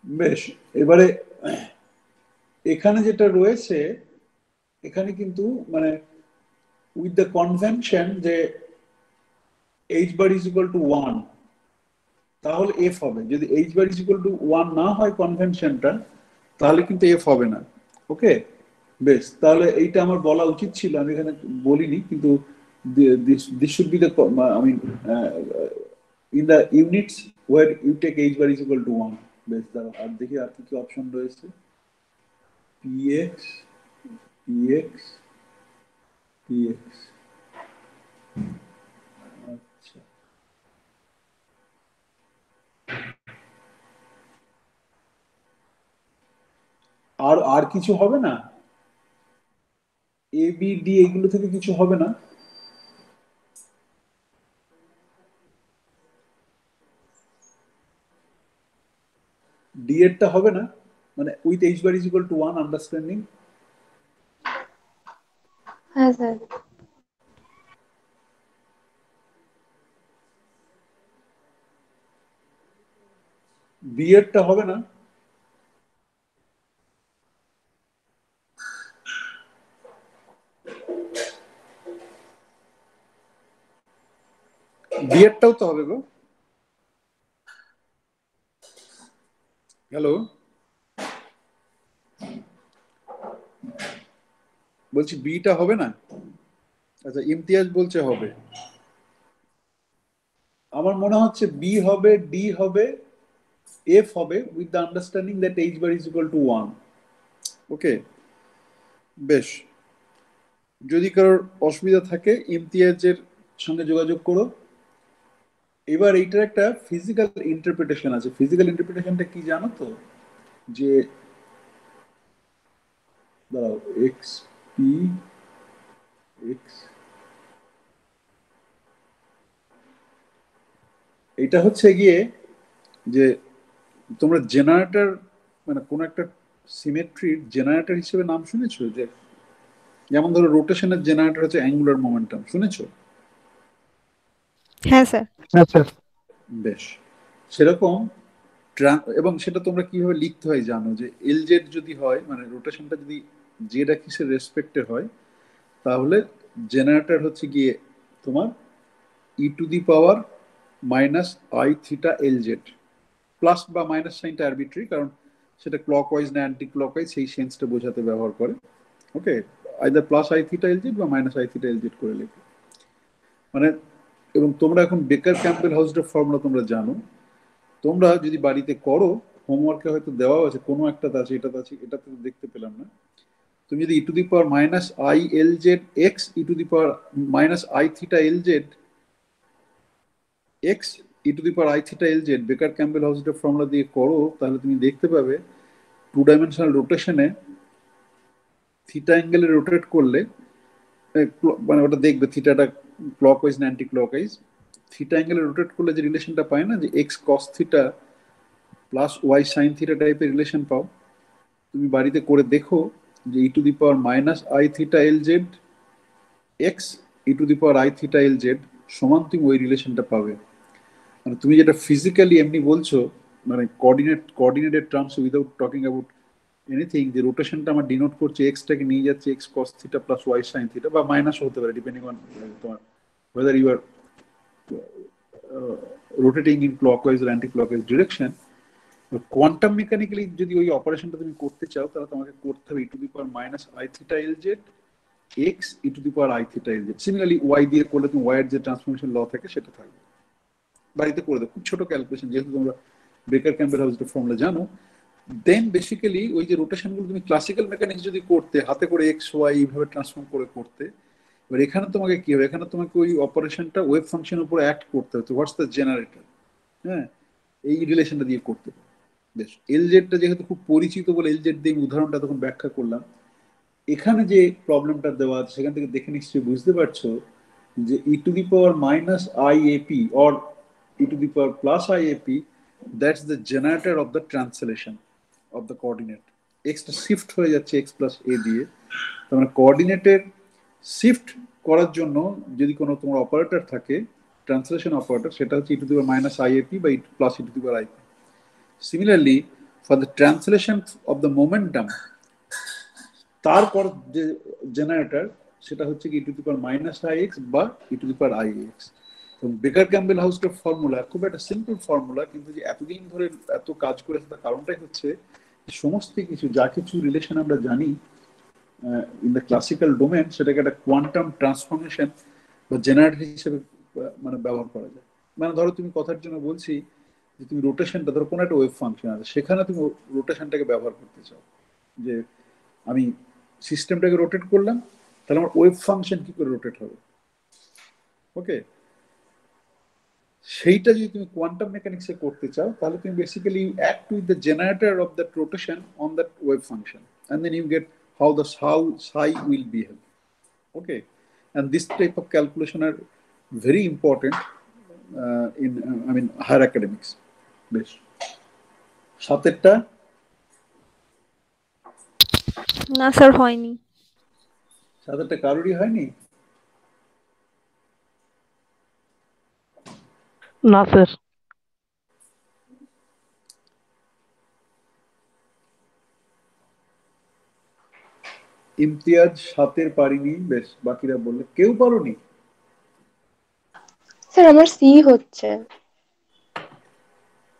বেশ, এবারে এখানে যেটা রয়েছে, এখানে কিন্তু মানে উইথ দ্য কনভেনশন যে H bar is equal to 1, তাহলে এফ হবে। যদি H bar is equal to 1 না হয় কনভেনশনটা, তাহলে কিন্তু এফ হবে না। ওকে, বেশ, তাহলে এইটা আমার বলা উচিত ছিল, আমি এখানে বলিনি, কিন্তু this should be the, I mean in the units where you take H bar is equal to 1। বেশ, দাঁড়াও আর দেখি আর কি কি অপশন রয়েছে। পিএক্স, পিএক্স, পিএক্স, আচ্ছা, আর আর কিছু হবে না? এ বি ডি এগুলো থেকে কিছু হবে না? ডি এরটা হবে না, মানে with H bar is equal to 1 understanding?
হ্যাঁ স্যার।
বি এরটা হবে না? বি এরটাও তো হবে গো। হ্যালো, বলছি বিটা হবে না? আচ্ছা, ইমতিয়াজ বলছে হবে। আমার মনে হচ্ছে বি হবে, ডি হবে, এফ হবে with the understanding that H bar is equal to 1। ওকে, বেশ, যদি কারোর অসুবিধা থাকে ইমতিয়াজের সঙ্গে যোগাযোগ করো। এবার এইটার একটা ফিজিক্যাল ইন্টারপ্রিটেশন আছে। ফিজিক্যাল ইন্টারপ্রিটেশনটা কি জানো তো? যে দাঁড়াও, এক্স পি এক্স, এটা হচ্ছে গিয়ে যে তোমরা জেনারেটর, মানে কোন একটা সিমেট্রির জেনারেটর হিসেবে নাম শুনেছো? যে যেমন ধরো রোটেশনের জেনারেটর হচ্ছে অ্যাঙ্গুলার মোমেন্টাম, শুনেছো?
হ্যাঁ স্যার।
হ্যাঁ স্যার।
বেশ, সেরকম এবং সেটা তোমরা কিভাবে লিখতে হয় জানো, যে এল জেড যদি হয়, মানে রোটেশনটা যদি জেড অ্যাক্সিসের রেসপেক্টে হয়, তাহলে জেনারেটর হচ্ছে গিয়ে তোমার E to the power minus I theta L Z. Plus বা মাইনাস সাইনটা আরবিট্রারি, কারণ সেটা ক্লকওয়াইজ না অ্যান্টি ক্লকওয়াইজ সেই সেন্সটা বোঝাতে ব্যবহার করে। Okay, either plus I theta L Z বা minus I theta L Z করে লেখো। মানে, এবং তোমরা এখন বেকার ক্যাম্পবেল হাউসডফ ফর্মুলা তোমরা জানো। তোমরা যদি বাড়িতে করো, হোমওয়ার্কে হয়তো দেওয়া আছে, কোনো একটা আছে, এটাতে আছে, এটাতে দেখতে পেলাম না। তুমি যদি E to the power minus I L Z X E to the power minus I theta L Z X E to the power I theta L Z Baker Campbell Hausdorff formula দিয়ে করো, তাহলে তুমি দেখতে পাবে two dimensional রোটেশনে theta অ্যাঙ্গেলে rotate করলে, মানে ওটা দেখবে থিটাটা ক্লকওয়াইজ না অ্যান্টি ক্লকওয়াইজ। থিটা অ্যাঙ্গেলে রোটেট করলে যে রিলেশনটা পায় না, যে X cos theta plus Y sine theta টাইপের রিলেশন পাও, তুমি বাড়িতে করে দেখো যে E to the power minus I theta L Z X E to the power I theta L Z সমান তুমি ওই রিলেশনটা পাবে। মানে তুমি যেটা ফিজিক্যালি এমনি বলছো, মানে coordinated terms without talking about anything, যে রোটেশনটা আমার ডিনোট করছে এক্সটাকে নিয়ে যাচ্ছে X cos theta plus Y sine theta, বা মাইনাস হতে পারে ডিপেন্ডিং অন তোমার whether you are rotating in clockwise or anti-clockwise direction. Quantum mechanically যদি ওই অপারেশনটা তুমি করতে চাও, তাহলে তোমাকে করতে হবে E to the power minus I theta L Z X E to the power I theta L Z. Similarly Y দিয়ে করলে তুমি ওয়াই এর যে ট্রান্সফরমেশন ল থাকে সেটা থাকবে। বাড়িতে করে দাও, খুব ছোট ক্যালকুলেশন, যেহেতু তোমরা বেকার ক্যাম্পবেল হাউসডফ ফর্মুলা জানো। দেন বেসিক্যালি ওই যে রোটেশনগুলো তুমি ক্লাসিক্যাল মেকানিক্স যদি করতে, হাতে করে এক্স ওয়াই এইভাবে ট্রান্সফর্ম করে করতে, এবার এখানে তোমাকে কি হবে, এখানে তোমাকে ওই অপারেশনটা ওয়েভ ফাংশনের উপর অ্যাক্ট করতে হতো, হোয়াটস দ্য জেনারেটর, হ্যাঁ, এই রিলেশনটা দিয়ে করতে। বেশ, এল জেডটা যেহেতু খুব পরিচিত বলে এল জেড দিয়ে উদাহরণটা তখন ব্যাখ্যা করলাম। এখানে যে প্রবলেমটা দেওয়া আছে সেখান থেকে দেখে নিশ্চয়ই বুঝতে পারছো যে e to the power minus iap or e to the power plus iap, that's the generator of the translation of the coordinate. x টা শিফট হয়ে যাচ্ছে x plus a দিয়ে, তার মানে কোঅর্ডিনেটের শিফট করার জন্য যদি কোনো তোমার অপারেটর থাকে, ট্রান্সলেশন অপারেটর, সেটা হচ্ছে e to the power minus iap বা plus e to the power ip. Similarly, for the translation of the momentum, তারপর যে জেনারেটর সেটা হচ্ছে কি e to the power minus ix বা e to the power ix. এবং বেকার Campbell হাউসের ফর্মুলা খুব একটা সিম্পল ফর্মুলা, কিন্তু যে এতদিন ধরে এত কাজ করেছে তার কারণটাই হচ্ছে সমস্ত কিছু যা কিছু রিলেশন আমরা জানি ইন দ্য ক্লাসিক্যাল ডোমেন, সেটাকে একটা কোয়ান্টাম ট্রান্সফরমেশন বা জেনারেটর হিসেবে মানে ব্যবহার করা যায়। মানে ধরো তুমি কথার জন্য বলছি যে তুমি রোটেশনটা, ধরো কোনো একটা ওয়েভ ফাংশন আছে, সেখানে তুমি রোটেশনটাকে ব্যবহার করতে চাও, যে আমি সিস্টেমটাকে রোটেট করলাম, তাহলে আমার ওয়েভ ফাংশন কি করে রোটেট হবে, ওকে? সেইটা যদি তুমি কোয়ান্টাম মেকানিক্সে করতে চাও, তাহলে তুমি basically you act with the generator of that rotation on that wave function, and then you get how the psi will behave, okay? And this type of calculation are very important in I mean higher academics. বেশ, সাতেরটা
না sir হয়নি।
সাতেরটা কারোরই হয়নি?
না sir.
Imtiaz সাতের পারিনি, বেশ, বাকিরা বললে কেউ পারোনি?
স্যার আমার সি হচ্ছে।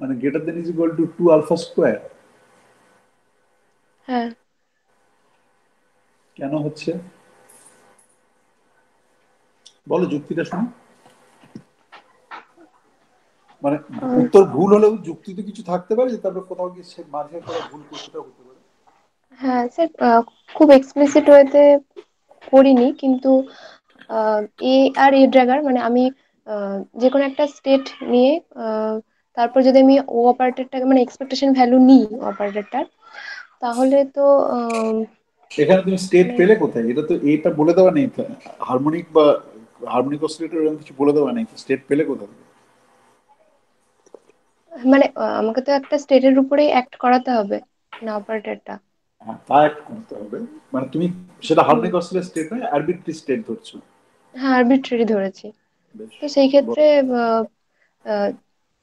মানে greater than is equal to 2 alpha square?
হ্যাঁ।
কেন হচ্ছে বলো, যুক্তিটা শুনি। মানে উত্তর ভুল হলেও যুক্তি তো কিছু থাকতে পারে, যে তারপর কোথাও গিয়ে সে মাঝে কোনো ভুল করছে, সেটা হতে পারে।
হ্যাঁ স্যার, খুব এক্সপ্লিসিট ওয়েতে করিনি, কিন্তু এ আর এ ড্রাগার মানে আমি যে কোনো একটা স্টেট নিয়ে তারপর যদি আমি ও অপারেটরটাকে মানে এক্সপেকটেশন ভ্যালু নিই অপারেটরটার, তাহলে তো
এখানে তুমি স্টেট
মানে
পেলে কোথায়? এটা তো এটা বলে দেওয়া নেই, হারমোনিক বা হারমোনিক অসিলেটর এরকম কিছু বলে দেওয়া নেই, স্টেট পেলে কোথায়?
মানে আমাকে তো একটা স্টেটের উপরেই অ্যাক্ট করাতে হবে না অপারেটরটা।
হ্যাঁ, তা অ্যাড করতে হবে। মানে তুমি সেটা হারমোনিক অসিলেটর স্টেট নয়, আরবিট্রারি স্টেট ধরছো।
হ্যাঁ আরবিট্রারি ধরেছি।
বেশ,
তো সেই ক্ষেত্রে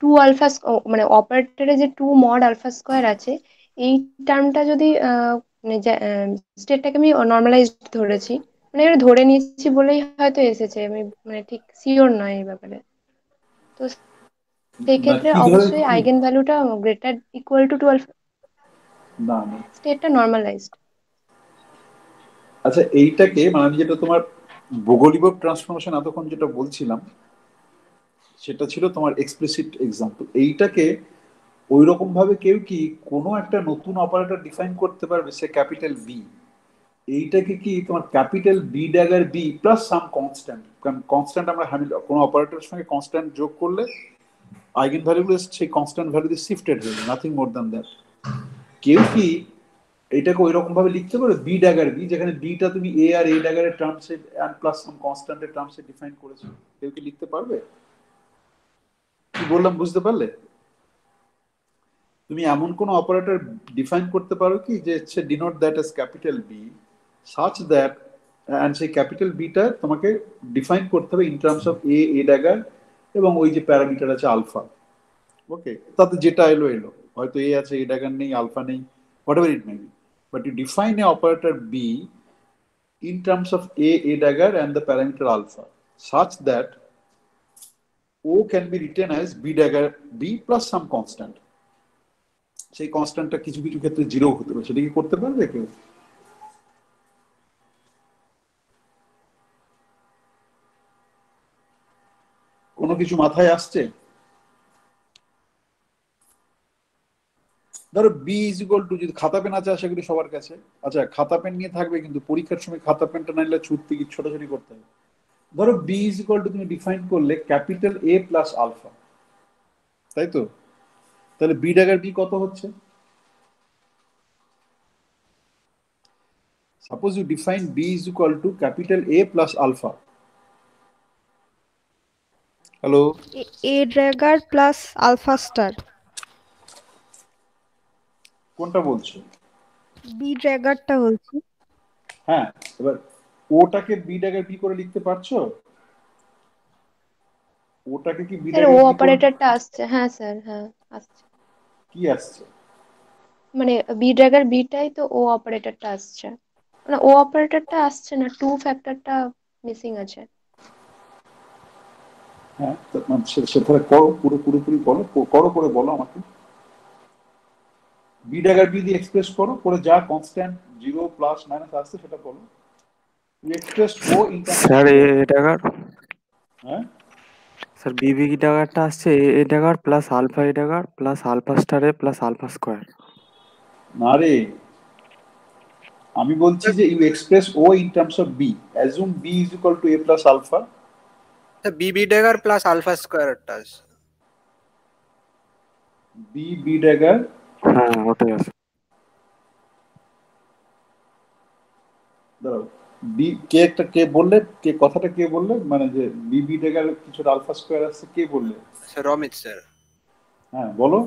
2 আলফা মানে অপারেটরে যে 2 মড আলফা স্কোয়ার আছে, এই টার্মটা যদি মানে স্টেটটাকে আমি নর্মালাইজড ধরেছি, মানে এটা ধরে নিয়েছি বলেই হয়তো এসেছে, আমি মানে ঠিক সিওর নয় এই ব্যাপারে। তো সেই
না
ক্ষেত্রে
কি ধরে
অবশ্যই
কি?
আইগেন ভ্যালুটা গ্রেটার ইকুয়াল টু 2 আলফা,
না না,
স্টেটটা নর্মালাইজড।
আচ্ছা এইটাকে মানে আমি যেটা তোমার ভৌগোলিক ট্রান্সফরমেশন এতক্ষণ যেটা বলছিলাম, সেটা ছিল তোমার এক্সপ্লিসিট এক্সাম্পল। এইটাকে ওই রকম ভাবে কেউ কি কোনো একটা নতুন অপারেটর ডিফাইন করতে পারবে, সে ক্যাপিটাল বি, এইটাকে কি তোমার capital B dagger B plus some constant, কারণ কনস্ট্যান্ট আমরা কোনো অপারেটরের সঙ্গে কনস্ট্যান্ট যোগ করলে আইগেন ভ্যালুগুলো সেই কনস্ট্যান্ট ভ্যালু দিয়ে শিফটেড হয়ে যায়, নাথিং মোর দ্যান দ্যাট। কেউ কি এটাকে ওই রকম ভাবে লিখতে পারো বি ড্যাগার বি, যেখানে বিটা তুমি এ আর এ ড্যাগারের টার্মসে এন্ড প্লাস সাম কনস্ট্যান্টের টার্মসে ডিফাইন করেছো? কেউ কি লিখতে পারবে? কি বললাম বুঝতে পারলে? তুমি এমন কোন অপারেটর ডিফাইন করতে পারো কি যে হচ্ছে denote that S capital B such that, and সেই ক্যাপিটাল বিটা তোমাকে ডিফাইন করতে হবে in terms of A A dagger এবং ওই যে প্যারামিটার আছে আলফা, ওকে? তাতে যেটা এলো এলো, হয়তো এ আছে এ ড্যাগার নেই আলফা নেই, whatever it may be, but you define a operator b in terms of a dagger and the parameter alpha such that o can be written as b dagger b plus some constant. সেই কনস্ট্যান্টটা কিছু কিছু ক্ষেত্রে zero হতে পারে, সেটা কি করতে পারবে কেউ? কোনো কিছু মাথায় আসছে? ধরো বি ইজ ইকুয়াল টু, যদি খাতা পেন আছে আশা করি সবার কাছে, আচ্ছা খাতা পেন নিয়ে থাকবে, কিন্তু পরীক্ষার সময় খাতা পেনটা না নিলে ছুটতে কি ছোটাছুটি করতে হবে। ধরো বি ইজ ইকুয়াল টু তুমি ডিফাইন করলে ক্যাপিটাল এ প্লাস আলফা, তাই তো? তাহলে বি ড্যাগার বি কত হচ্ছে? Suppose you define B is equal to capital A plus alpha. Hello?
A dagger plus alpha star,
কোনটা বলছো?
বি ড্যাগারটা বলছি।
হ্যাঁ, এবার ওটাকে বি ড্যাগার বি করে লিখতে পারছো? ওটাকে কি বি
স্যার ও
ড্যাগার বি করে
অপারেটরটা আসছে, হ্যাঁ স্যার, হ্যাঁ আসছে।
কি আসছে?
মানে বি ড্যাগার বিটাই তো ও অপারেটরটা আসছে, মানে ও অপারেটরটা আসছে না, টু ফ্যাক্টরটা মিসিং আছে।
হ্যাঁ, মানে সেটা করো, পুরোপুরি বলো, করো করে বলো আমাকে। বি ড্যাগার বি দিয়ে এক্সপ্রেস করো, করে যা কনস্ট্যান্ট 0 প্লাস মাইনাস আসছে সেটা বলো। You expressed O in terms
sir
of
A
O.
Dagger,
হ্যাঁ,
স্যার বিবি ডাগারটা আসছে A dagger plus alpha A dagger plus alpha star A plus alpha square.
না রে, আমি বলছি যে you express O in terms of B, assume B is equal to A plus alpha.
B dagger plus alpha স্কোয়ারটা আছে।
B dagger,
হ্যাঁ ওটাই আছে।
দাঁড়াও, বি কে বললে, কে কথাটা কে বললে, মানে যে বি ড্যাগার কিছু আলফা স্কোয়ার আসছে কে বললে?
Sir Ramit sir.
হ্যাঁ বলো।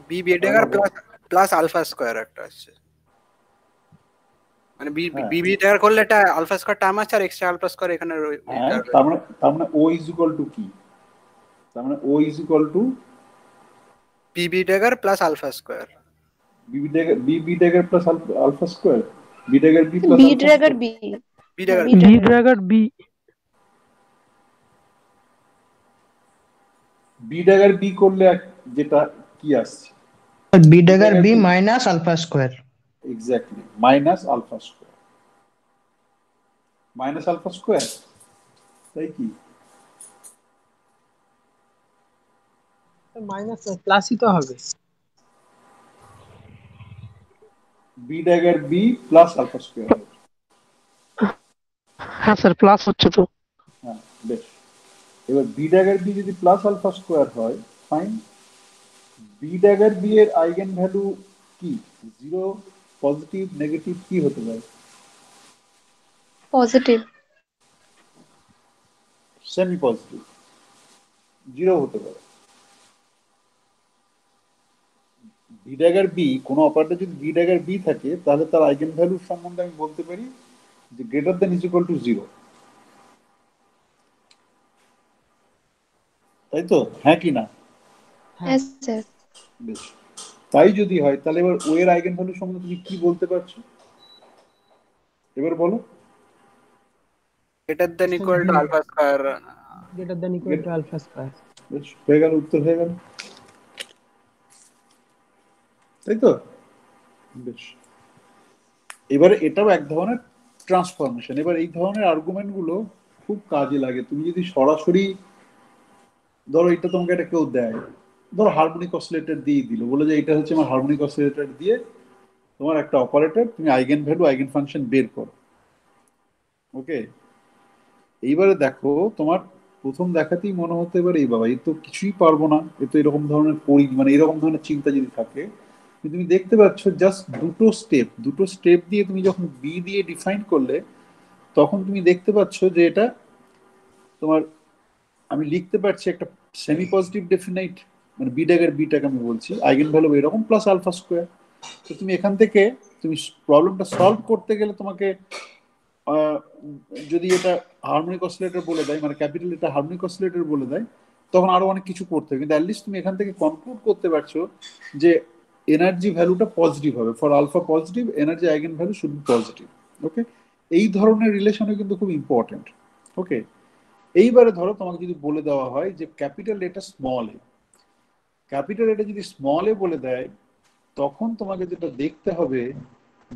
B dagger plus alpha square একটা আছে, মানে
হ্যাঁ,
বি ড্যাগার করলে এটা আলফা স্কোয়ার টার্ম আছে আর এক্সট্রা আলফা স্কোয়ার এখানে
হ্যাঁ, তার মানে ও ইজ ইকুয়াল টু কি? তার মানে O is equal to
B dagger plus alpha square.
B dagger plus alpha square, B dagger B plus
B
alpha
dagger
square.
B,
B dagger
B dagger B,
B dagger B করলে যেটা কি আসছে?
B dagger B minus alpha square.
Exactly, minus alpha square, minus alpha square, তাই কি?
Minus প্লাসই তো হবে।
B dagger B plus alpha square.
হ্যাঁ স্যার প্লাস হচ্ছে তো।
হ্যাঁ বেশ, এবার বি ড্যাগার বি যদি প্লাস আলফা স্কোয়ার হয়, ফাইন। বি ড্যাগার বি এর আইগেন ভ্যালু কি? 0, পজিটিভ, নেগেটিভ, কি হতে পারে?
পজিটিভ।
সেমি পজিটিভ, 0 হতে পারে। বি ড্যাগার বি, কোনো অপারেটর যদি বি ড্যাগার বি থাকে তাহলে তার আইগেন ভ্যালুর সম্বন্ধে আমি বলতে পারি যে greater than is equal to 0, তাই তো? হ্যাঁ কি না?
হ্যাঁ স্যার।
বেশ, তাই যদি হয় তাহলে এবার ও এর আইগেন ভ্যালু সম্বন্ধে তুমি কি বলতে পারছো এবার বলো?
Greater than equal to alpha square.
Greater than equal to alpha square.
বেশ, হয়ে গেল, উত্তর হয়ে গেল, তাই তো? বেশ, এবারে এটাও এক ধরনের ট্রান্সফরমেশন। এবার এই ধরনের আর্গুমেন্ট গুলো খুব কাজে লাগে। তুমি যদি সরাসরি ধরো এটা তোমাকে একটা কেউ দেয়, ধরো হারমোনিক অসিলেটর দিয়ে দিল, বলে যে এটা হচ্ছে আমার হারমোনিক অসিলেটর দিয়ে তোমার একটা অপারেটর, তুমি আইগেন ভ্যালু আইগেন ফাংশন বের করো। ওকে, এইবারে দেখো তোমার প্রথম দেখাতেই মনে হতে পারে এই বাবা, এই তো কিছুই পারবো না, এ তো এরকম ধরনের মানে এরকম ধরনের চিন্তা যদি থাকে, তুমি দেখতে পাচ্ছ জাস্ট দুটো স্টেপ দিয়ে তুমি যখন বি দিয়ে ডিফাইন করলে, তখন তুমি দেখতে পাচ্ছ যে এটা তোমার, আমি লিখতে পারছি একটা সেমি পজিটিভ ডেফিনাইট, মানে বি ড্যাগার বিটাকে আমি বলছি আইগেন ভ্যালু এরকম প্লাস আলফা স্কোয়ার। তো তুমি এখান থেকে তুমি প্রবলেমটা সলভ করতে গেলে তোমাকে যদি এটা হারমোনিক অসিলেটর বলে দেয়, মানে ক্যাপিটাল এটা হারমোনিক অসিলেটর বলে দেয়, তখন আরো অনেক কিছু করতে হবে, কিন্তু অ্যাটলিস্ট তুমি এখান থেকে কনক্লুড করতে পারছো যে এনার্জি ভ্যালুটা পজিটিভ হবে। For alpha positive, energy eigen value should be positive. Okay, এই ধরনের রিলেশনও কিন্তু খুব ইম্পর্টেন্ট। ওকে, এইবারে ধরো তোমাকে যদি বলে দেওয়া হয় যে ক্যাপিটাল এটা স্মল এ, ক্যাপিটাল এটা যদি স্মল এ বলে দেয়, তখন তোমাকে যেটা দেখতে হবে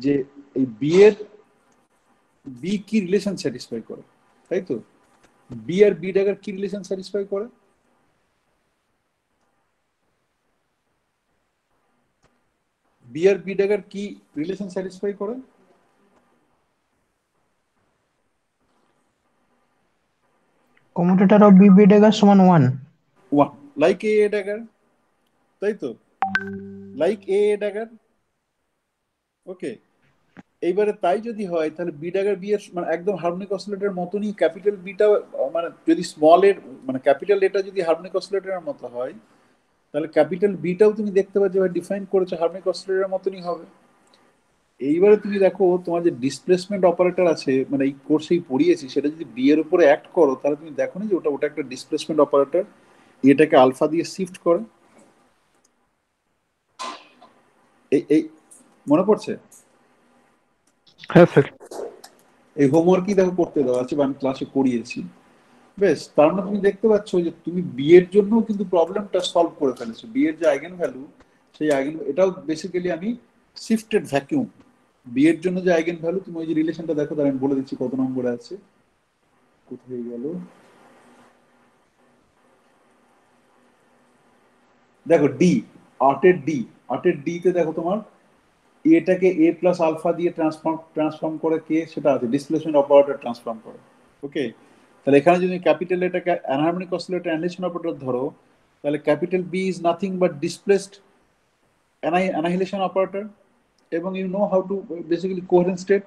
যে এই বি এর বি কি রিলেশন স্যাটিসফাই করে, তাই তো? বি আর বি ড্যাগার কি রিলেশন স্যাটিসফাই করে? বি আর বি ড্যাগার কি রিলেশন স্যাটিসফাই করে?
কমিউটেটর অফ বি ড্যাগার সমান 1।
লাইক এ ড্যাগার, তাই তো? Like a dagger. ওকে, এইবারে তাই যদি হয় তাহলে বি ড্যাগার বি এর মানে একদম হারমোনিক অসিলেটরের মতনই ক্যাপিটাল বিটা, মানে যদি স্মল এর মানে ক্যাপিটাল এটা যদি হারমোনিক অসিলেটরের মতো হয় তাহলে ক্যাপিটাল বিটাও তুমি দেখতে পাচ্ছ যেভাবে ডিফাইন করেছো হারমোনিক অসিলেটরের মতনই হবে। এইবারে তুমি দেখো তোমার যে ডিসপ্লেসমেন্ট অপারেটর আছে, মানে এই কোর্সেই পড়িয়েছি, সেটা যদি বি এর উপরে অ্যাক্ট করো তাহলে তুমি দেখো না যে ওটা ওটা একটা ডিসপ্লেসমেন্ট অপারেটর, এটাকে আলফা দিয়ে শিফট করে। এই এই মনে পড়ছে?
হ্যাঁ স্যার।
এই হোমওয়ার্কই দেখো করতে দেওয়া আছে বা আমি ক্লাসে করিয়েছি। বেশ, তার মানে তুমি দেখতে পাচ্ছ যে তুমি বি এর জন্য কিন্তু প্রবলেমটা সলভ করে ফেলেছো। বি এর যে আইগেন ভ্যালু, সেই আইগেন এটাও বেসিক্যালি আমি শিফটেড ভ্যাকিউম। বি এর জন্য যে আইগেন ভ্যালু, তুমি ওই যে রিলেশনটা দেখো, তার আমি বলে দিচ্ছি কত নম্বরে আছে, কোথায় গেল, দেখো ডি, আটের ডি তে দেখো তোমার এটাকে এ প্লাস আলফা দিয়ে ট্রান্সফর্ম করে কে, সেটা আছে ডিসপ্লেসমেন্ট অপারেটর ট্রান্সফর্ম করে। ওকে, তাহলে এখানে যদি ক্যাপিটাল এটাকে অ্যানহারমোনিক অসিলেটর অ্যানিলেশন অপারেটর ধরো, তাহলে capital B is nothing but displaced annihilation operator, এবং you know how to basically coherent state.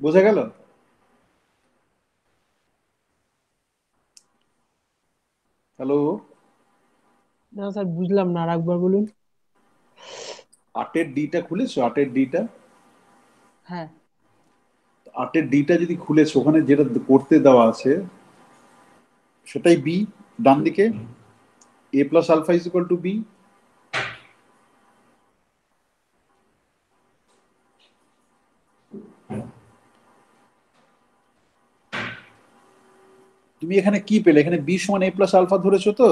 বোঝা গেল? হ্যালো,
না স্যার বুঝলাম না, আর একবার বলুন।
আটের ডিটা খুলেছো? আটের ডিটা,
হ্যাঁ
আটের ডিটা যদি খুলেছো, ওখানে যেটা করতে দেওয়া আছে সেটাই বি, ডান দিকে A plus alpha is equal to B. তুমি এখানে কি পেলে? এখানে বি সমান এ প্লাস আলফা ধরেছো তো?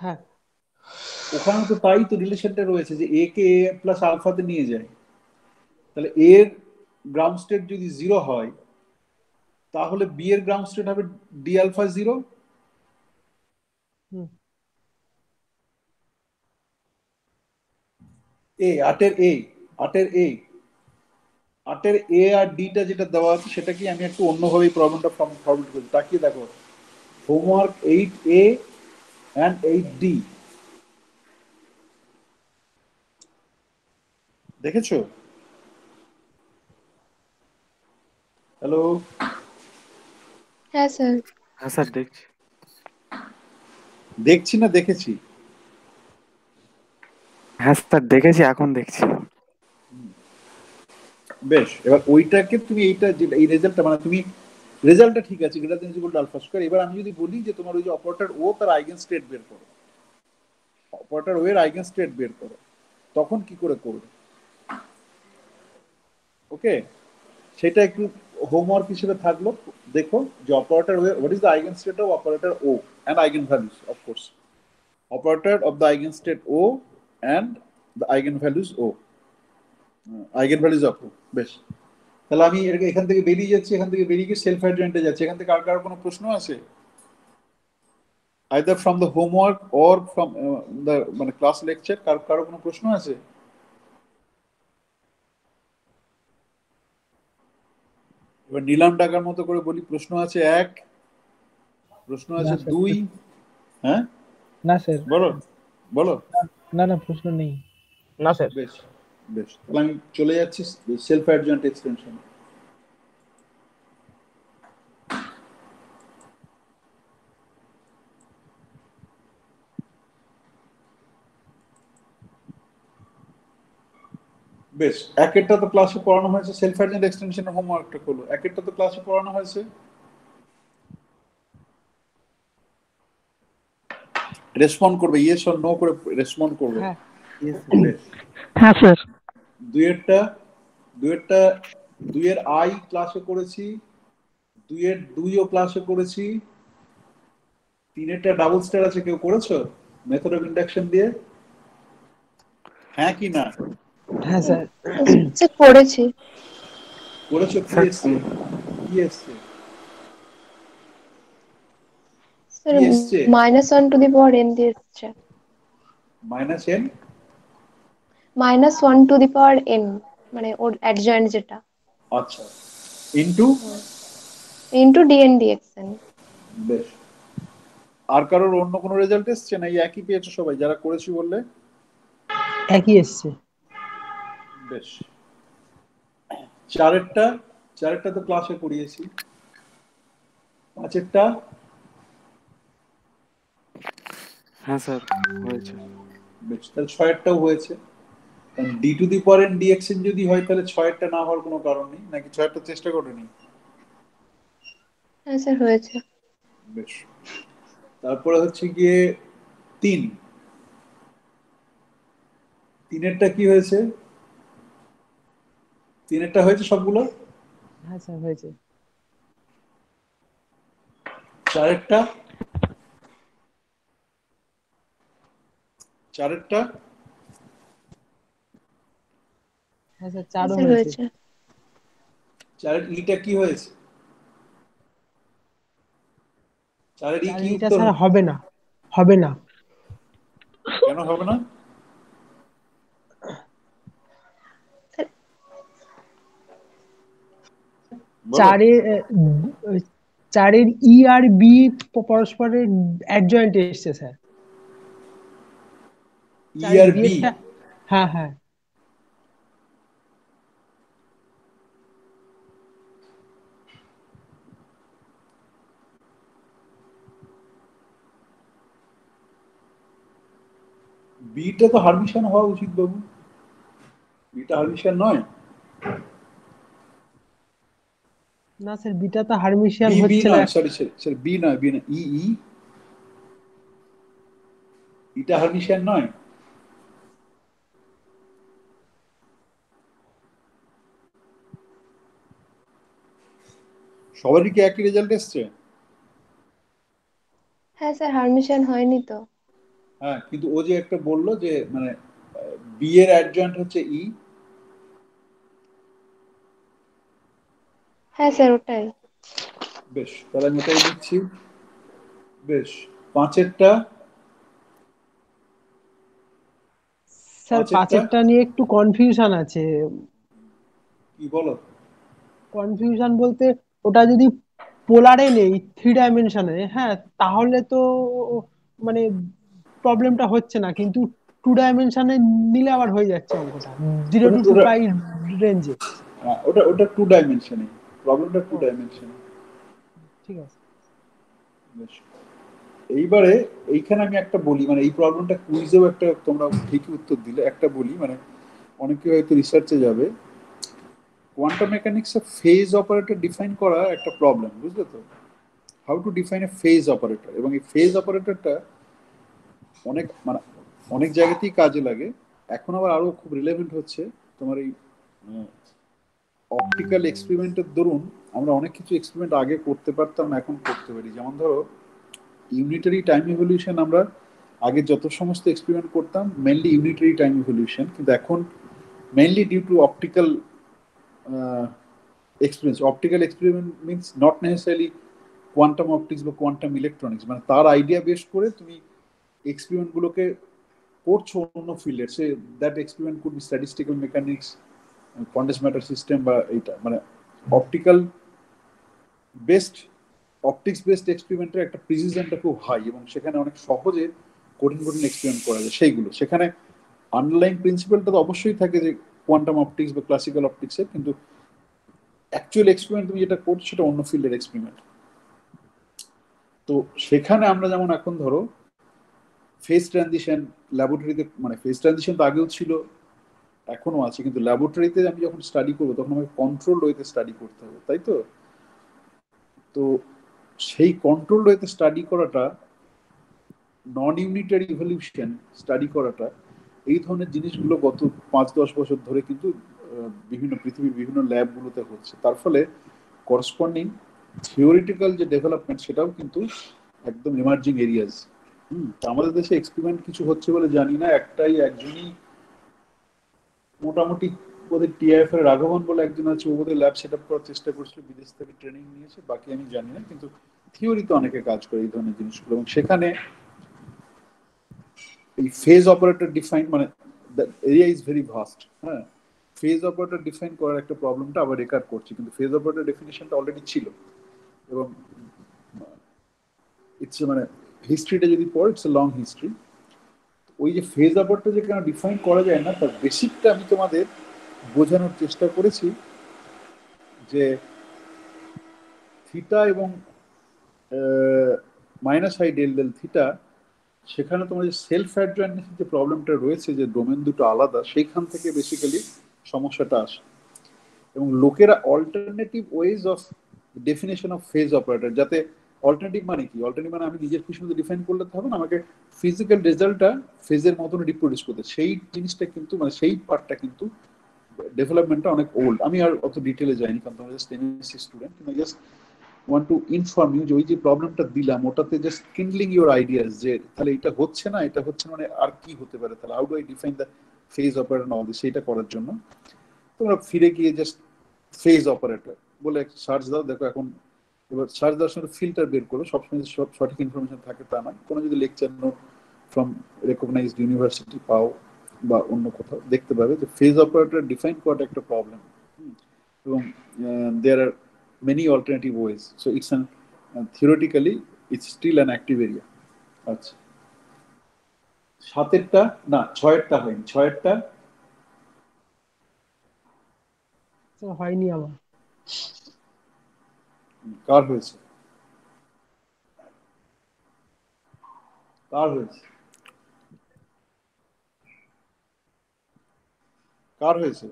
হ্যাঁ
ওখানে তো তাই তো রিলেশনটা রয়েছে যে এ কে এ প্লাস আলফাতে নিয়ে যায়। তাহলে এর গ্রাউন্ড স্টেট যদি জিরো হয় তাহলে বি এর গ্রাউন্ড স্টেট হবে ডি আলফা জিরো।
হুম
এ আটের এ আটের এ আটের এ আর ডিটা যেটা দেওয়া আছে সেটা কি আমি একটু অন্যভাবে প্রবলেমটা ফরমেট করি। তাকিয়ে দেখো, হোমওয়ার্ক 8A and 8D দেখেছো? হ্যালো,
হ্যাঁ স্যার।
হ্যাঁ স্যার দেখছি।
দেখছি না দেখেছি?
হ্যাঁ স্যার দেখেছি, এখন দেখছি।
বেশ, এবার ওইটাকে তুমি এইটা যেটা এই রেজাল্টটা মানে তুমি রেজাল্টটা ঠিক আছে, greater than equal to alpha square. এবার আমি যদি বলি যে তোমার ওই যে অপারেটর ও তার আইগেন স্টেট বের করো, অপারেটর ও এর আইগেন স্টেট বের করো, তখন কি করে করবে? ওকে, সেটা একটু হোমওয়ার্ক হিসেবে থাকলো। দেখো যে operator way, what is the eigen state of operator O and eigen values, of course operator of the eigen state O and the eigen values O, eigen values of O. বেশ, তাহলে আমি এখান থেকে বেরিয়ে যাচ্ছি, এখান থেকে বেরিয়ে গিয়ে সেলফ অ্যাডজয়েন্টে যাচ্ছি। এখান থেকে আর কারো কোনো প্রশ্ন আছে? Either from the homework or from the মানে ক্লাস লেকচার, কারো কোনো প্রশ্ন আছে? এবার নিলাম ডাকার মতো করে বলি, প্রশ্ন আছে এক, প্রশ্ন আছে
না স্যার,
দুই, হ্যাঁ
না স্যার,
বলো বলো।
না না প্রশ্ন নেই।
না স্যার।
বেশ বেশ, তাহলে আমি চলে যাচ্ছি সেলফ অ্যাডজয়েন্ট এক্সটেনশন। বেশ, একেরটা তো ক্লাসে পড়ানো হয়েছে, সেলফ অ্যাডজয়েন্ট এক্সটেনশনের হোমওয়ার্কটা করলো। একেরটা তো ক্লাসে পড়ানো হয়েছে, রেসপন্ড করবে, ইয়েস অর নো করে রেসপন্ড করবে।
হ্যাঁ
বেশ,
হ্যাঁ স্যার।
দুইয়েরটা দুইয়েরটা দুইয়ের আই ক্লাসে করেছি, দুইয়ের দুইও ক্লাসে করেছি, তিনেরটা ডাবল স্টার আছে, কেউ করেছো মেথড অফ ইন্ডাকশন দিয়ে? হ্যাঁ কি না?
হ্যাঁ স্যার।
স্যার করেছি।
করেছো? কি
স্যার
এসছে? কি এসছে?
স্যার
কি এসছে?
-1 দিয়ে এসছে।
-n
-1 মানে ওর অ্যাডজয়েন্ট যেটা,
আচ্ছা, ইনটু।
Into dn/dxn।
বেশ, আর কারোর অন্য কোনো রেজাল্ট এসছে না? এই একই পেয়েছো সবাই যারা করেছি বললে?
একই এসছে।
বেশ, চারেরটা তো ক্লাসে করিয়েছি, পাঁচেরটা
হ্যাঁ স্যার হয়েছে।
বেশ, তাহলে ছয়েরটাও হয়েছে। D to the power N DX N যদি হয় তাহলে ছয়েরটা না হওয়ার কোনো কারণ নেই, নাকি ছয়েরটা চেষ্টা করেনি?
হ্যাঁ স্যার হয়েছে।
বেশ, তারপরে হচ্ছে গিয়ে তিনেরটা কি হয়েছে? তিনেরটা হয়েছে সবগুলো?
হ্যাঁ স্যার হয়েছে।
চারেরটা
হ্যাঁ স্যার
হ্যাঁ
চারও
স্যার
হয়েছে।
হয়েছে।
চারের ইটা কি হয়েছে? চারের ই
চার
কি
এটা
উত্তর?
স্যার হবে না, হবে না।
কেন হবে না?
স্যার
বলো।
চারের ই আর বি পরস্পরের অ্যাডজয়েন্ট এসছে স্যার।
ই
চারের
আর
বি
বি?
এরটা, হ্যাঁ হ্যাঁ
বিটা তো হারমিশন হওয়া উচিত বাবু, বিটা হারমিশন নয়?
না স্যার বিটা তো হারমিশিয়ান
বি বি
হচ্ছে না।
নয়, সরি সরি সরি, বি নয়, বি নয়, ই ই, ইটা হারমিশন নয়? সবারই কি একই রেজাল্ট এসছে?
হ্যাঁ স্যার হারমিশন হয়নি তো।
হ্যাঁ, কিন্তু ও যে একটা বললো যে মানে বি এর অ্যাডজয়েন্ট হচ্ছে ই।
হ্যাঁ স্যার ওটাই।
বেশ, তাহলে আমি ওটাই দিচ্ছি। বেশ, পাঁচেরটা
স্যার পাঁচেরটা নিয়ে একটু কনফিউশন আছে।
কি বলো?
কনফিউশন বলতে ওটা যদি পোলারে নেই, 3 ডাইমেনশনে, হ্যাঁ তাহলে তো মানে প্রবলেমটা হচ্ছে না, কিন্তু 2 ডাইমেনশনে নিলে আবার হয়ে যাচ্ছে অঙ্কটা 0 to 2 পাই রেঞ্জে।
ওটা ওটা 2 ডাইমেনশনে, প্রবলেমটা 2 ডাইমেনশনে।
ঠিক আছে।
বেশ, এইবারে এইখানে আমি একটা বলি, মানে এই প্রবলেমটা কুইজেও একটা তোমরা ঠিকই উত্তর দিলে, একটা বলি মানে অনেকে হয়তো রিসার্চে যাবে। কোয়ান্টাম মেকানিক্সে ফেজ অপারেটর ডিফাইন করা একটা প্রবলেম, বুঝলে তো? How to define a phase operator, এবং এই ফেজ অপারেটরটা অনেক মানে অনেক জায়গাতেই কাজে লাগে। এখন আবার আরো খুব রিলেভেন্ট হচ্ছে তোমার এই অপটিক্যাল এক্সপেরিমেন্টের দরুন আমরা অনেক কিছু এক্সপেরিমেন্ট আগে করতে পারতাম, এখন করতে পারি। যেমন ধরো ইউনিটারি টাইম ইভলিউশন, আমরা আগে যত সমস্ত এক্সপেরিমেন্ট করতাম মেনলি ইউনিটারি টাইম ইভলিউশন, কিন্তু এখন mainly due to optical experience. Optical experiment means not necessarily quantum optics বা কোয়ান্টাম ইলেকট্রনিক্স, মানে তার আইডিয়া বেস করে তুমি এক্সপেরিমেন্টগুলোকে করছো অন্য ফিল্ডের। Say that experiment could be statistical mechanics, quantum matter system, বা এইটা মানে অপটিক্যাল বেসড, অপটিক্স বেসড এক্সপেরিমেন্টের একটা প্রিসিশনটা খুব হাই, এবং সেখানে অনেক সহজে কঠিন কঠিন এক্সপেরিমেন্ট করা যায়। সেইগুলো সেখানে আন্ডারলাইন প্রিন্সিপালটা তো অবশ্যই থাকে যে কোয়ান্টাম অপটিক্স বা ক্লাসিক্যাল অপটিক্সের, কিন্তু অ্যাকচুয়াল এক্সপেরিমেন্ট তুমি যেটা করছো সেটা অন্য ফিল্ডের এক্সপেরিমেন্ট। তো সেখানে আমরা যেমন এখন ধরো ফেজ ট্রানজিশন ল্যাবরেটরিতে, মানে ফেজ ট্রানজিশন তো আগেও ছিল, এখনো আছে, কিন্তু ল্যাবরেটরিতে আমি যখন স্টাডি করবো তখন আমাকে কন্ট্রোল ওয়েতে স্টাডি করতে হবে, তাই তো? তো সেই কন্ট্রোল ওয়েতে স্টাডি করাটা, নন ইউনিটারি ইভলিউশন স্টাডি করাটা, এই ধরনের জিনিসগুলো গত 5-10 বছর ধরে কিন্তু বিভিন্ন পৃথিবীর বিভিন্ন ল্যাবগুলোতে হচ্ছে। তার ফলে করসপন্ডিং থিওরিটিক্যাল যে ডেভেলপমেন্ট সেটাও কিন্তু একদম এমার্জিং এরিয়াজ। আমাদের দেশে এক্সপেরিমেন্ট কিছু হচ্ছে বলে জানি না, একজনই মোটামুটি ওদের টিআইএফ এর রাঘবন বলে একজন আছে, ওদের ল্যাব সেট আপ করার চেষ্টা করছিল, বিদেশ থেকে ট্রেনিং নিয়েছে, বাকি আমি জানি না, কিন্তু থিওরিতে অনেকে কাজ করে এই ধরনের জিনিসগুলো। এবং সেখানে এই ফেজ অপারেটর ডিফাইন, মানে এরিয়া ইজ ভেরি ভাস্ট। হ্যাঁ, ফেজ অপারেটর ডিফাইন করার একটা প্রবলেমটা আবার রেকার করছে, কিন্তু ফেজ অপারেটর ডেফিনিশনটা অলরেডি ছিল, এবং ইটস মানে হিস্ট্রিটা যদি পড়ো ইটস এ লং হিস্ট্রি। ওই যে ফেজ অপারেটর যে কেন ডিফাইন করা যায় না, তার বেসিকটা আমি তোমাদের বোঝানোর চেষ্টা করেছি যে থিটা এবং minus I del del theta, সেখানে তোমার যে সেলফ অ্যাডজয়েন্টের যে প্রবলেমটা রয়েছে, যে ডোমেন দুটো আলাদা, সেইখান থেকে বেসিক্যালি সমস্যাটা আসে। এবং লোকেরা alternative ways of definition of phase operator, যাতে অল্টারনেটিভ মানে কি, অল্টারনেটিভ মানে আমি নিজের খুশি মতো ডিফাইন করলে হবে না, আমাকে ফিজিক্যাল রেজাল্টটা ফেজের মতন রিপ্রোডিউস করতে, সেই জিনিসটা কিন্তু মানে সেই পার্টটা কিন্তু ডেভেলপমেন্টটা অনেক ওল্ড। আমি আর অত ডিটেলে যাইনি কারণ তোমরা জাস্ট এমএসসি স্টুডেন্ট, কিন্তু just want to inform you যে ওই যে প্রবলেমটা দিলাম ওটাতে জাস্ট কিন্ডলিং ইউর আইডিয়াস, যে তাহলে এটা হচ্ছে না, এটা হচ্ছে মানে আর কি হতে পারে, তাহলে how do I define the phase operator all this, সেইটা করার জন্য তোমরা ফিরে গিয়ে জাস্ট ফেজ অপারেটর বলে সার্চ দাও, দেখো এখন এবার সার্চ দেওয়ার সময় ফিল্টার বের করো, সবসময় সব সঠিক ইনফরমেশন থাকে তা নয়, কোনো যদি lecture note from recognized university পাও বা অন্য কোথাও, দেখতে পাবে যে ফেজ অপারেটর ডিফাইন করাটা একটা প্রবলেম, এবং there are many alternative ways, so it's an theoretically it's still an active area. আচ্ছা, সাতেরটা না ছয়েরটা হয়নি, ছয়েরটা
হয়নি আমার।
কার হয়েছে? কার হয়েছে? কার হয়েছে?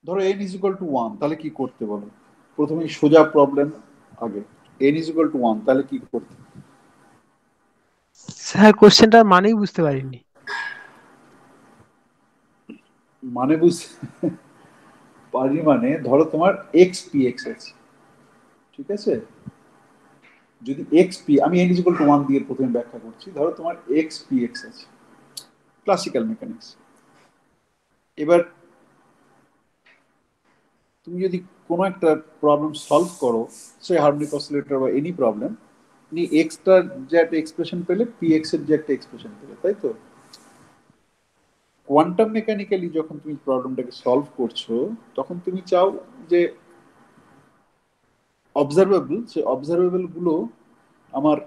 ধরো n is equal to 1, তাহলে কি করতে বলো? প্রথমে সোজা প্রবলেম আগে, n is equal to 1 তাহলে কি করতে?
স্যার কোশ্চেনটার মানেই বুঝতে পারিনি।
মানে বুঝতে পারি মানে, ধরো তোমার xpx আছে, ঠিক আছে? যদি xp, আমি n is equal to 1 দিয়ে প্রথমে ব্যাখ্যা করছি, ধরো তোমার xpx আছে, ক্লাসিক্যাল মেকানিক্স। এবার তুমি যদি কোনো একটা প্রবলেম সলভ করো, সে হার্মোনিক অসিলেটর বা এনি প্রবলেম, তুমি এক্সটার যে একটা এক্সপ্রেশন পেলে, পিএক্স এর যে একটা এক্সপ্রেশন পেলে, তাই তো? কোয়ান্টাম মেকানিক্যালি যখন তুমি প্রবলেমটাকে সলভ করছো, তখন তুমি চাও যে অবজারভেবল, সে অবজারভেবল গুলো আমার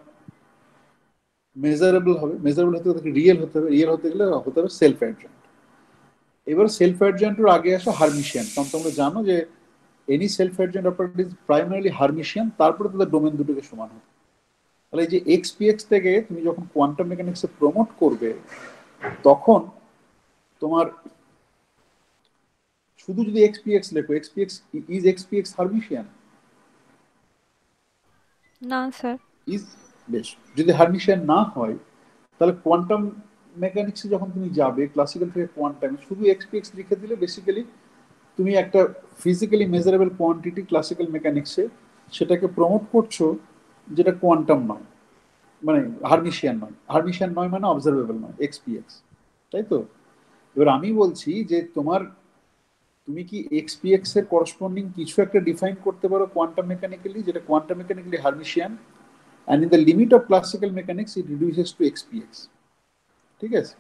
মেজারেবল হবে, মেজারেবল হতে হতে রিয়েল হতে হবে, রিয়েল হতে গেলে হতে হবে সেলফ অ্যাডজয়েন্ট। এবার সেলফ অ্যাডজয়েন্টের আগে আসে হারমিশিয়ান, কারণ তোমরা জানো যে any self adjoint operator is primarily Hermitian, তারপরে তাদের ডোমেন দুটোকে সমান হবে। তাহলে এই যে এক্সপিএক্স থেকে তুমি যখন কোয়ান্টাম মেকানিক্সে প্রমোট করবে, তখন তোমার শুধু যদি এক্সপিএক্স লেখো, এক্সপিএক্স হারমিশিয়ান?
না স্যার।
ইজ, বেশ, যদি হারমিশিয়ান না হয়, তাহলে কোয়ান্টাম মেকানিক্সে যখন তুমি যাবে, ক্লাসিক্যাল থেকে কোয়ান্টামে শুধু এক্সপিএক্স লিখে দিলে বেসিক্যালি তুমি একটা ফিজিক্যালি মেজারেবল কোয়ান্টিটি ক্লাসিক্যাল মেকানিক্সে সেটাকে প্রমোট করছো, যেটা কোয়ান্টাম নয়, মানে হারমিশিয়ান নয়। হারমিশিয়ান নয় মানে অবজারভেবল নয়, এক্সপিএক্স, তাই তো? এবার আমি বলছি যে তুমি কি এক্সপিএক্স এর করসপন্ডিং কিছু একটা ডিফাইন করতে পারো কোয়ান্টাম মেকানিক্যালি, যেটা quantum mechanically Hermitian, and in the limit of classical mechanics it reduces to xpx, ঠিক আছে?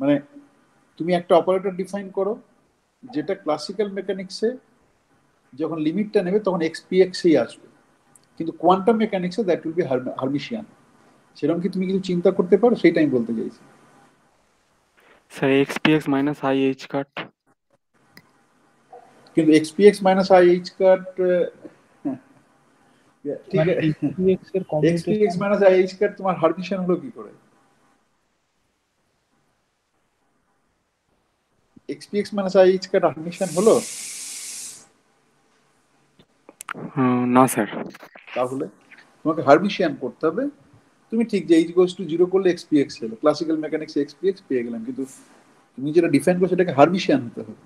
মানে তুমি একটা অপারেটর ডিফাইন করো যেটা ক্লাসিক্যাল মেকানিক্সে যখন লিমিটটা নেবে তখন xpx-ই আসবে, কিন্তু কোয়ান্টাম মেকানিক্সে দ্যাট উইল বি হারমিশিয়ান। সেরকম কি তুমি কিছু চিন্তা করতে পারো? সেইটা আমি বলতে চাইছি।
Sir xpx minus I H cut,
কিন্তু xpx minus I H cut, ঠিক আছে,
xpx এর
xpx minus I H cut তোমার হারমিশিয়ান হলো কি করে? xpx minus I H cut Hermitian হলো
না স্যার।
তাহলে তোমাকে হারমিশিয়ান করতে হবে। তুমি ঠিক যে এইচ গোস টু 0 করলে xpx হলো, ক্লাসিক্যাল মেকানিক্স xpx পেয়ে গেলাম, কিন্তু তুমি যেটা ডিফাইন করছো সেটাকে হারমিশিয়ান হতে হবে।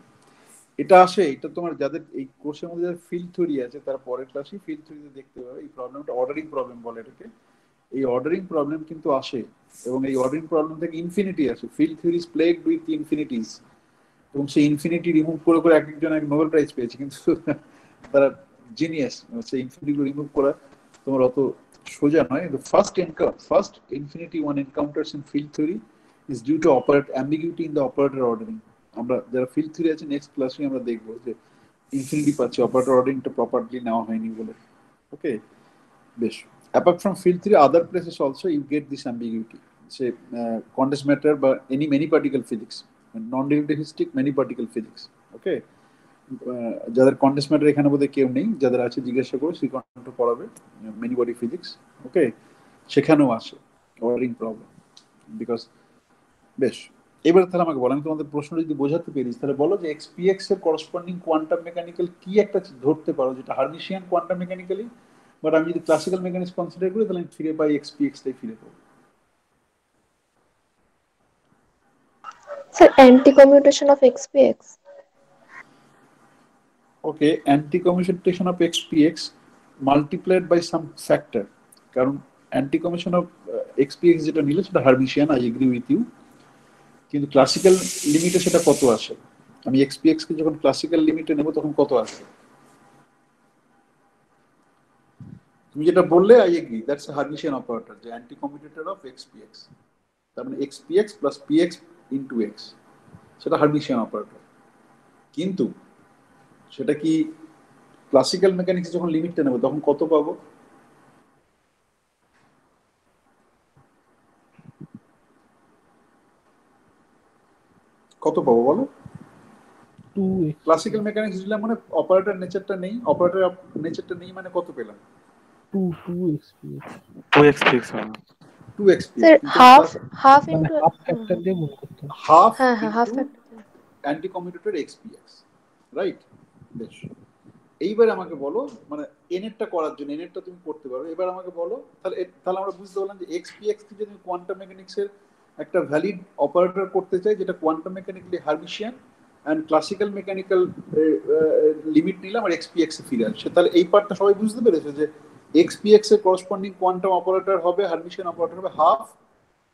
এটা আসে, এটা তোমার যাদের এই কোর্সের মধ্যে যাদের ফিল্ড থিওরি আছে তারা পরের ক্লাসে ফিল্ড থিওরিতে দেখতে পাবে। এই প্রবলেমটা অর্ডারিং প্রবলেম বলে এটাকে। এই অর্ডারিং প্রবলেম কিন্তু আসে, এবং এই অর্ডারিং প্রবলেম থেকে ইনফিনিটি আসে। ফিল্ড থিওরি ইজ প্লেগড উইথ ইনফিনিটিস, এবং সেই ইনফিনিটি রিমুভ করে করে এক একজন এক নোবেল প্রাইজ পেয়েছে, কিন্তু তারা জিনিয়াস। সেই ইনফিনিটিগুলো রিমুভ করা তোমার অত সোজা নয়। The first infinity one encounters in field theory is due to ambiguity in the operator ordering. আমরা যারা ফিল্ড থিওরি আছে নেক্সট ক্লাসে আমরা দেখবো যে ইনফিনিটি পাচ্ছি অপারেটর অর্ডারিংটা প্রপারলি নেওয়া হয়নি বলে। ওকে, বেশ। Apart from field theory, other places also you get this ambiguity. Say condense matter বা মেনি পার্টিকেল ফিজিক্স, নন রিলেটিভিস্টিক মেনি পার্টিকেল ফিজিক্স। ওকে, যাদের কন্ডেন্স ম্যাটার এখানে বোধহয় কেউ নেই, যাদের আছে জিজ্ঞাসা করো, শ্রীকণ্ঠ পড়াবে মেনি বডি ফিজিক্স। ওকে, সেখানেও আসে ওয়ারিং প্রবলেম বিকজ। বেশ, এবার তাহলে আমাকে বলো, আমি তোমাদের প্রশ্ন যদি বোঝাতে পেরেছি তাহলে বলো যে এক্সপিএক্স এর করসপন্ডিং কোয়ান্টাম মেকানিক্যাল কি একটা ধরতে পারো যেটা হার্মিশিয়ান কোয়ান্টাম মেকানিক্যালি, বাট আমি যদি ক্লাসিক্যাল মেকানিক্স কনসিডার করি তাহলে আমি ফিরে পাই এক্সপিএক্স টাই ফিরে পাবো।
Sir anti commutation of XPX.
Okay, anti commutation of XPX multiplied by some factor, কারণ অ্যান্টি কমিউটেশন অফ এক্সপিএক্স যেটা নিলে সেটা Hermitian, I agree with you, কিন্তু ক্লাসিক্যাল লিমিটে সেটা কত আসে? আমি এক্সপিএক্স কে যখন ক্লাসিক্যাল লিমিটে নেব তখন কত আসে? তুমি যেটা বললে I agree, that's a Hermitian operator, যে অ্যান্টি কমিউটেটর অফ এক্সপিএক্স, তার মানে এক্সপিএক্স প্লাস পিএক্স ইনটু এক্স, সেটা হার্মিশিয়ান অপারেটর। কিন্তু সেটা কি ক্লাসিক্যাল মেকানিক্স যখন লিমিটটা নেব তখন কত পাবো? কত পাবো বলো?
2x
ক্লাসিক্যাল মেকানিক্স দিলাম মানে অপারেটর নেচারটা নেই, অপারেটর নেচারটা নেই মানে কত পেলাম?
2xpx হবে।
2x
স্যার হাফ
মানে
ইনটু
হাফ ফ্যাক্টর দিয়ে গুণ করতে হবে।
হাফ
হ্যাঁ half factor.
Anti commutator XPX, right? বেশ, এইবার আমাকে বলো, মানে এনএরটা করার জন্য, এনএরটা তুমি করতে পারো, এবার আমাকে বলো তাহলে তাহলে আমরা বুঝতে পারলাম যে এক্সপিএক্স কে যদি কোয়ান্টাম মেকানিক্সের একটা ভ্যালিড অপারেটর করতে চাই যেটা quantum mechanically Hermitian and classical mechanical limit নিলাম আর এক্সপিএক্স এ ফিরে আসছে, তাহলে এই পার্টটা সবাই বুঝতে পেরেছে যে এক্সপিএক্স এর করসপন্ডিং কোয়ান্টাম অপারেটর হবে, হার্মিশিয়ান অপারেটর হবে হাফ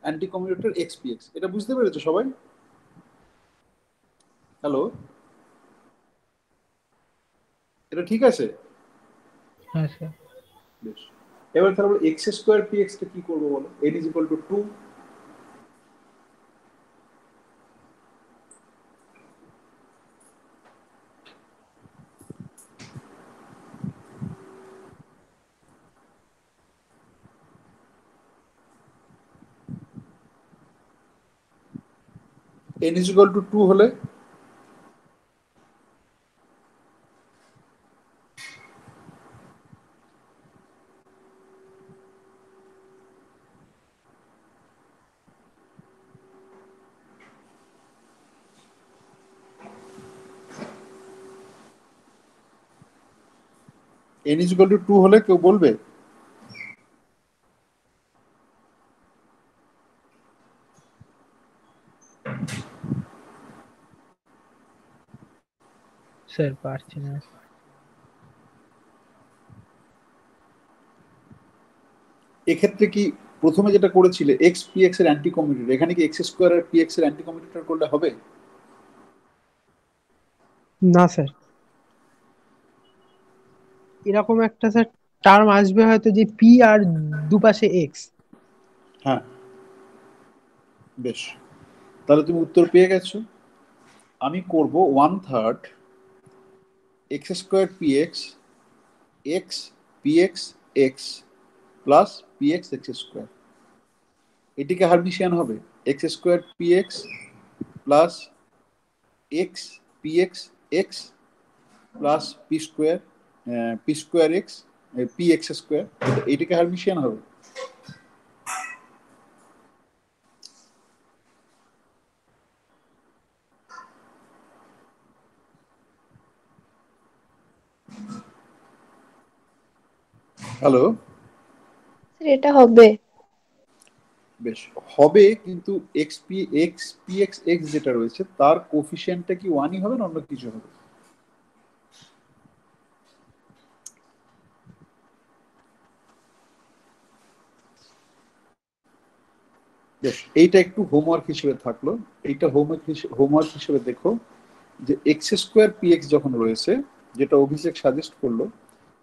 অ্যান্টি কমিউটেটর এক্সপিএক্স। এটা বুঝতে পেরেছো সবাই? হ্যালো, এটা ঠিক আছে?
হ্যাঁ স্যার।
বেশ, এবার তাহলে এক্স স্কোয়ার পি এক্স টা কি করবো বলো? n is equal to 2। n is equal to 2 হলে n ইজ ইকুয়াল টু 2 হলে কেউ বলবে?
স্যার পারছি না।
এক্ষেত্রে কি প্রথমে যেটা করেছিলে এক্স পি এক্স এর অ্যান্টি কমিউটেটর, এখানে কি এক্স স্কোয়ার আর পি এক্স এর অ্যান্টি কমিউটেটর করলে হবে?
না স্যার, এরকম একটা স্যার টার্ম আসবে হয়তো যে পি আর দুপাশে এক্স।
হ্যাঁ, বেশ, তাহলে তুমি উত্তর পেয়ে গেছো। আমি করব 1/3 x square P x x P x x plus P x x square, এটিকে হার্মিশিয়ান হবে x square P x plus x P x x plus P square x P x square, এটিকে হার্মিশিয়ান হবে। Hello,
এটা হবে।
বেশ, হবে, কিন্তু x P x x যেটা রয়েছে তার কোফিশিয়েন্টটা কি 1ই হবে না অন্য কিছু হবে? বেশ, এইটা একটু হোমওয়ার্ক হিসেবে থাকলো। এইটা হোমওয়ার্ক হিসেবে দেখো যে এক্স স্কোয়ার পি এক্স যখন রয়েছে, যেটা অভিষেক সাজেস্ট করলো,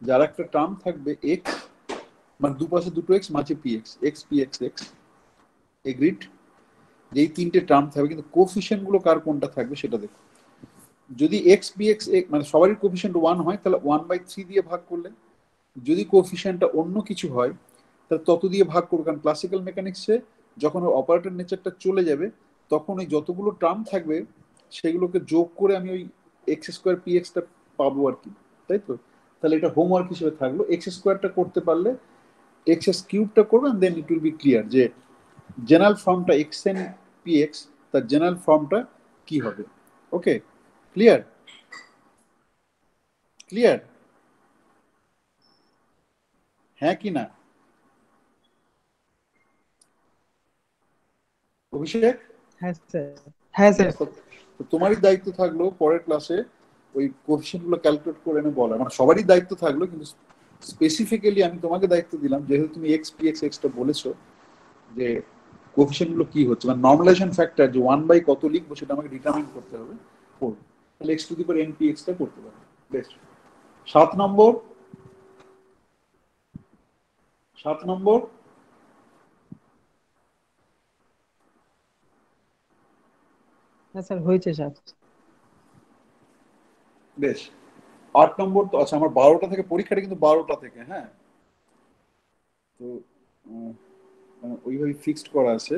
যার একটা টার্ম থাকবে এক্স মানে দুপাশে দুটো এক্স মাঝে P x x P x x, agreed, যেই তিনটে টার্ম থাকবে, কিন্তু কোফিশিয়েন্ট গুলো কার কোনটা থাকবে সেটা দেখো। যদি এক্স পি এক্স মানে সবারই কোফিশিয়েন্ট 1 হয় তাহলে 1/3 দিয়ে ভাগ করলে, যদি কোফিশিয়েন্টটা অন্য কিছু হয় তাহলে তত দিয়ে ভাগ করবে, কারণ ক্লাসিক্যাল মেকানিক্সে যখন অপারেটর নেচারটা চলে যাবে তখন ওই যতগুলো টার্ম থাকবে সেগুলোকে যোগ করে আমি ওই এক্স স্কোয়ার পি এক্সটা পাবো আর কি, তাই তো? তাহলে এটা হোমওয়ার্ক হিসেবে থাকলো, এক্স স্কোয়ারটা করতে পারলে এক্স এস কিউবটা করবেন, দেন ইট উইল বি ক্লিয়ার যে জেনারেল ফর্মটা এক্স এন পি এক্স, তার জেনারেল ফর্মটা কি হবে। ওকে, ক্লিয়ার? ক্লিয়ার? হ্যাঁ কি না অভিষেক?
হ্যাঁ স্যার, হ্যাঁ স্যার।
তো তোমারই দায়িত্ব থাকলো পরের ক্লাসে ওই কোএফিসিয়েন্ট গুলো ক্যালকুলেট করে এনে বলা, মানে সবারই দায়িত্ব থাকলো, কিন্তু স্পেসিফিক্যালি আমি তোমাকে দায়িত্ব দিলাম যেহেতু তুমি এক্স পি এক্স এক্সটা বলেছো যে কোএফিসিয়েন্ট গুলো কি হচ্ছে, মানে নর্মালাইজেশন ফ্যাক্টর যে 1/, কত লিখবো সেটা আমাকে ডিটারমাইন করতে হবে, করবো। তাহলে x two the power N P extra করতে পারবে। বেশ, 7 নম্বর।
হ্যাঁ স্যার, হয়েছে স্যার।
বেশ, 8 নম্বর তো আচ্ছা, আমার 12টা থেকে পরীক্ষাটা, কিন্তু 12টা থেকে, হ্যাঁ। তো মানে ওইভাবে ফিক্সড করা আছে।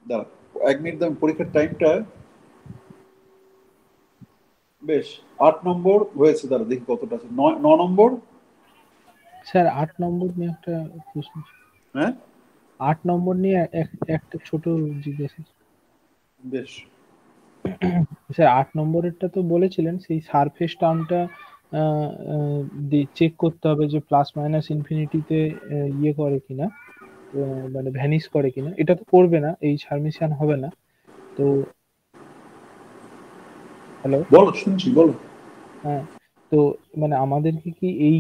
দাঁড়া 1 মিনিট দাম, পরীক্ষার টাইমটা। বেশ, 8 নম্বর হয়েছে, দাঁড়া দেখি কতটা আছে। 9 নম্বর।
স্যার 8 নম্বর নিয়ে একটা প্রশ্ন।
হ্যাঁ,
8 নম্বর নিয়ে একটা ছোট জিজ্ঞাসা।
বেশ।
স্যার 8 নম্বরেরটা তো বলেছিলেন সেই সারফেস টার্মটা চেক করতে হবে যে প্লাস মাইনাস ইনফিনিটিতে ইয়ে করে কিনা, মানে ভ্যানিশ করে কিনা। এটা তো করবে না, এই সারমিশন হবে না তো। হ্যালো,
বলো, শুনছি, বলো।
হ্যাঁ, তো মানে আমাদেরকে কি এই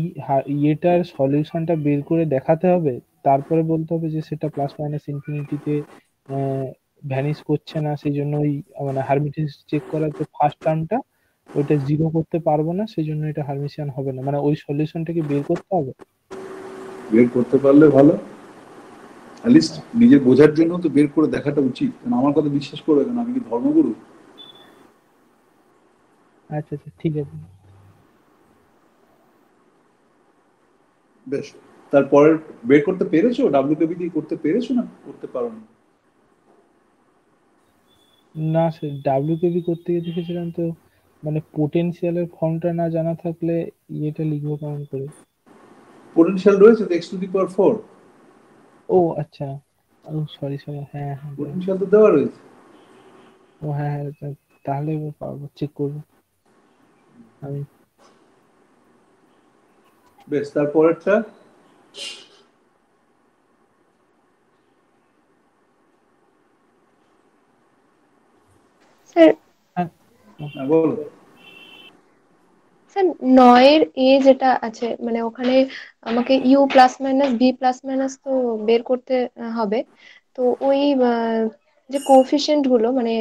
ইয়েটার সলিউশনটা বের করে দেখাতে হবে, তারপরে বলতে হবে যে সেটা প্লাস মাইনাস ইনফিনিটিতে ভ্যানিশ করছে না, সেই জন্য ওই মানে হারমিটিজ চেক করার যে ফার্স্ট টার্মটা ওইটা জিরো করতে পারবো না, সেই জন্য এটা হারমিশিয়ান হবে না, মানে ওই সলিউশনটাকে বের করতে হবে।
বের করতে পারলে ভালো, অ্যাটলিস্ট নিজের বোঝার জন্য তো বের করে দেখাটা উচিত। কারণ আমার কথা বিশ্বাস করবে কেন, আমি কি ধর্মগুরু?
আচ্ছা আচ্ছা, ঠিক আছে।
বেশ, তারপরে বের করতে পেরেছো? ডাব্লিউকেবি দিয়ে করতে পেরেছো না করতে পারো না?
না স্যার, ডাব্লিউকেবি করতে গিয়ে দেখেছিলাম তো, মানে পোটেনশিয়ালের ফর্মটা না জানা থাকলে ইয়েটা লিখবো কেমন করে।
পোটেনশিয়াল রয়েছে তো এক্স টু দি পাওয়ার 4,
ও আচ্ছা, ও সরি সরি, হ্যাঁ হ্যাঁ,
পোটেনশিয়াল তো দেওয়া রয়েছে।
ও হ্যাঁ হ্যাঁ, তাহলে পারবো, চেক করবো আমি।
বেশ, তারপরেরটা।
স্যার
হ্যাঁ,
বলো।
স্যার 9-এর এ যেটা আছে, মানে ওখানে আমাকে U plus minus V plus minus তো বের করতে হবে। তো ওই যে কোফিশিয়েন্ট গুলো, মানে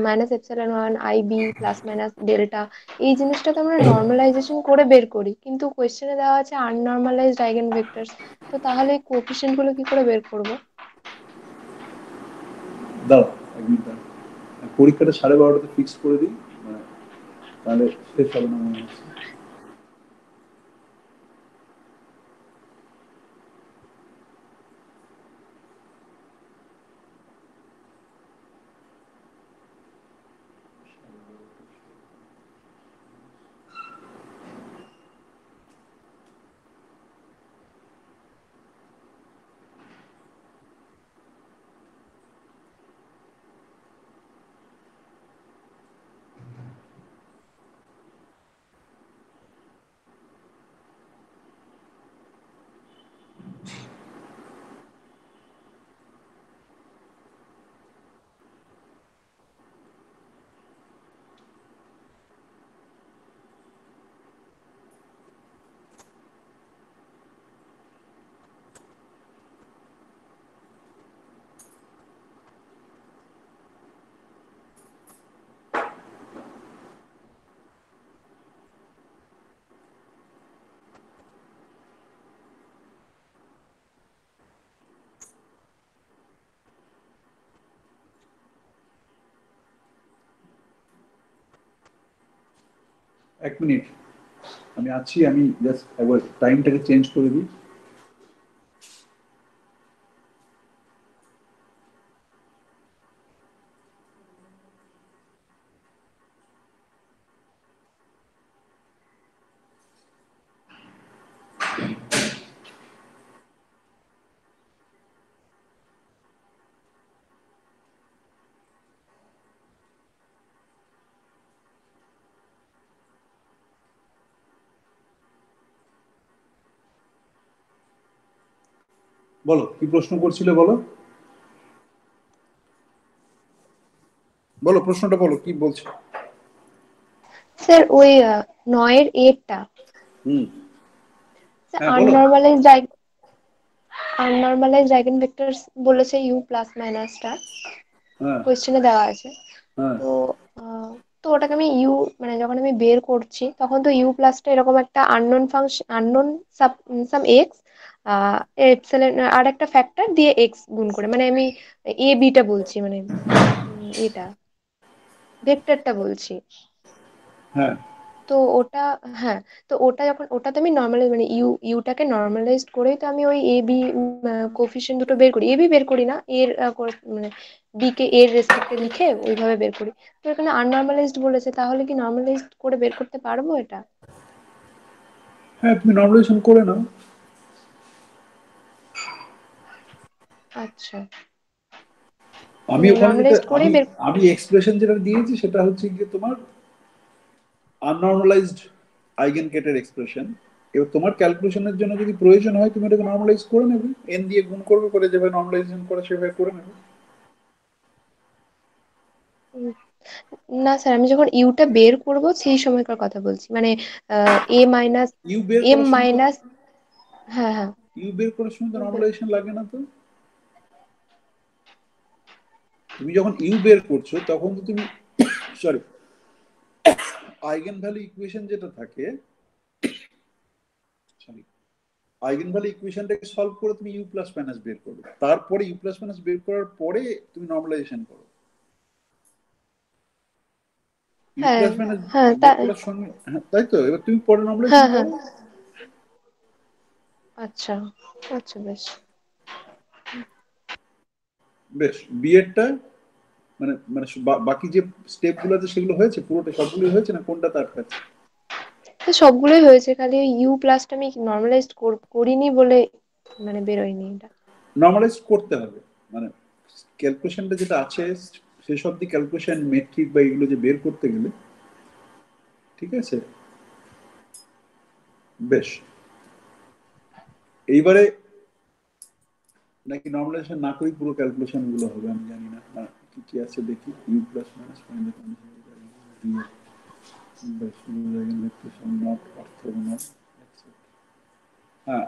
minus epsilon one, I B plus minus delta, এই জিনিসটা তো আমরা নর্মালাইজেশন করে বের করি, কিন্তু কোয়েশ্চেনে দেওয়া আছে আননর্মালাইজড আইগেন ভেক্টরস। তো তাহলে এই কোফিশিয়েন্ট গুলো কি করে বের করব?
দাও 1 মিনিট দাও, পরীক্ষাটা 12:30তে ফিক্স করে দিই, মানে তাহলে শেষ হবে না মনে হচ্ছে। এক মিনিট, আমি আছি, আমি জাস্ট একবার টাইমটাকে চেঞ্জ করে দিই। বলো কি প্রশ্ন করছিলে, বলো বলো প্রশ্নটা বলো, কি বলছো?
স্যার ওই 9 এর 8টা
হুম, হ্যাঁ বলো।
আননর্মালাইজড আইগেনভেক্টরস বলেছে ইউ প্লাস মাইনাসটা
হ্যাঁ
কোয়েশ্চেনে দেওয়া আছে।
হ্যাঁ
তো আহ, তো ওটাকে আমি ইউ মানে যখন আমি বের করছি তখন তো ইউ প্লাসটা এরকম একটা আননোন ফাংশন, আননোন সাম এক্স এপসিলন আর একটা ফ্যাক্টর দিয়ে এক্স গুণ করে, মানে আমি এ বিটা বলছি, মানে এটা ভেক্টরটা বলছি।
হ্যাঁ
তো ওটা, হ্যাঁ, তো ওটা যখন ওটাতে আমি নর্মালাইজ মানে ইউটাকে নর্মালাইজড করেই তো আমি ওই এ বি কোফিশিয়েন্ট দুটো বের করি, এ বি বের করি না, এর মানে বি কে এর রেসপেক্টে লিখে ওইভাবে বের করি। তো এখানে আননর্মালাইজড বলেছে, তাহলে কি নর্মালাইজড করে বের করতে পারবো এটা?
হ্যাঁ, তুমি নর্মালাইজেশন করে নাও।
আচ্ছা,
আমি
মানে
ওখানে যেটা
নর্মালাইজড
আমি
করেই বের।
আমি এক্সপ্রেশন যেটা দিয়েছি সেটা হচ্ছে গিয়ে তোমার আননর্মালাইজড আইগেনকেটের এক্সপ্রেশন। এবার তোমার ক্যালকুলেশনের জন্য যদি প্রয়োজন হয় তুমি এটাকে নর্মালাইজ করে নেবে, এন দিয়ে গুণ করবে, করে যেভাবে নর্মালাইজেশন করে সেভাবে করে নেবে।
উম, না স্যার, আমি যখন ইউটা বের করব সেই সময়কার কথা বলছি, মানে এ মাইনাস
ইউ বের
এম
করার সময় তো
মাইনাস, হ্যাঁ হ্যাঁ,
ইউ বের করার সময় তো
ইউ বের,
নর্মালাইজেশন লাগে না তো। তুমি যখন ইউ বের করছো তখন তো তুমি সরি আইগেন ভ্যালু ইকুয়েশন যেটা থাকে, সরি আইগেন ভ্যালু ইকুয়েশনটাকে সলভ করে তুমি ইউ প্লাস মাইনাস বের করবে, তারপরে ইউ প্লাস মাইনাস বের করার পরে তুমি নর্মালাইজেশন করো। ইউ
হ্যাঁ
প্লাস মাইনাস
হ্যাঁ
বের করার সঙ্গে, হ্যাঁ তাই তো, এবার তুমি পরে নর্মালাইজেশন
হ্যাঁ হ্যাঁ,
করো।
আচ্ছা আচ্ছা, বেশ।
বেশ, বি এরটা মানে মানে বাকি যে স্টেপ গুলো আছে সেগুলো হয়েছে, পুরোটা সবগুলোই হয়েছে না কোনটা তার কাছে?
তো সবগুলোই হয়েছে, খালি ওই ইউ প্লাসটা আমি নর্মালাইজড করিনি বলে মানে বেরোয়নি এটা।
নর্মালাইজ করতে হবে, মানে ক্যালকুলেশনটা যেটা আছে সেসব দিয়ে ক্যালকুলেশন মেট্রিক বা এগুলো যে বের করতে গেলে, ঠিক আছে। বেশ, এইবারে নাকি নর্মালাইজেশন না করেই পুরো ক্যালকুলেশন গুলো হবে, আমি জানি না। কি কি আছে দেখি, U plus minus not orthogonal. হ্যাঁ,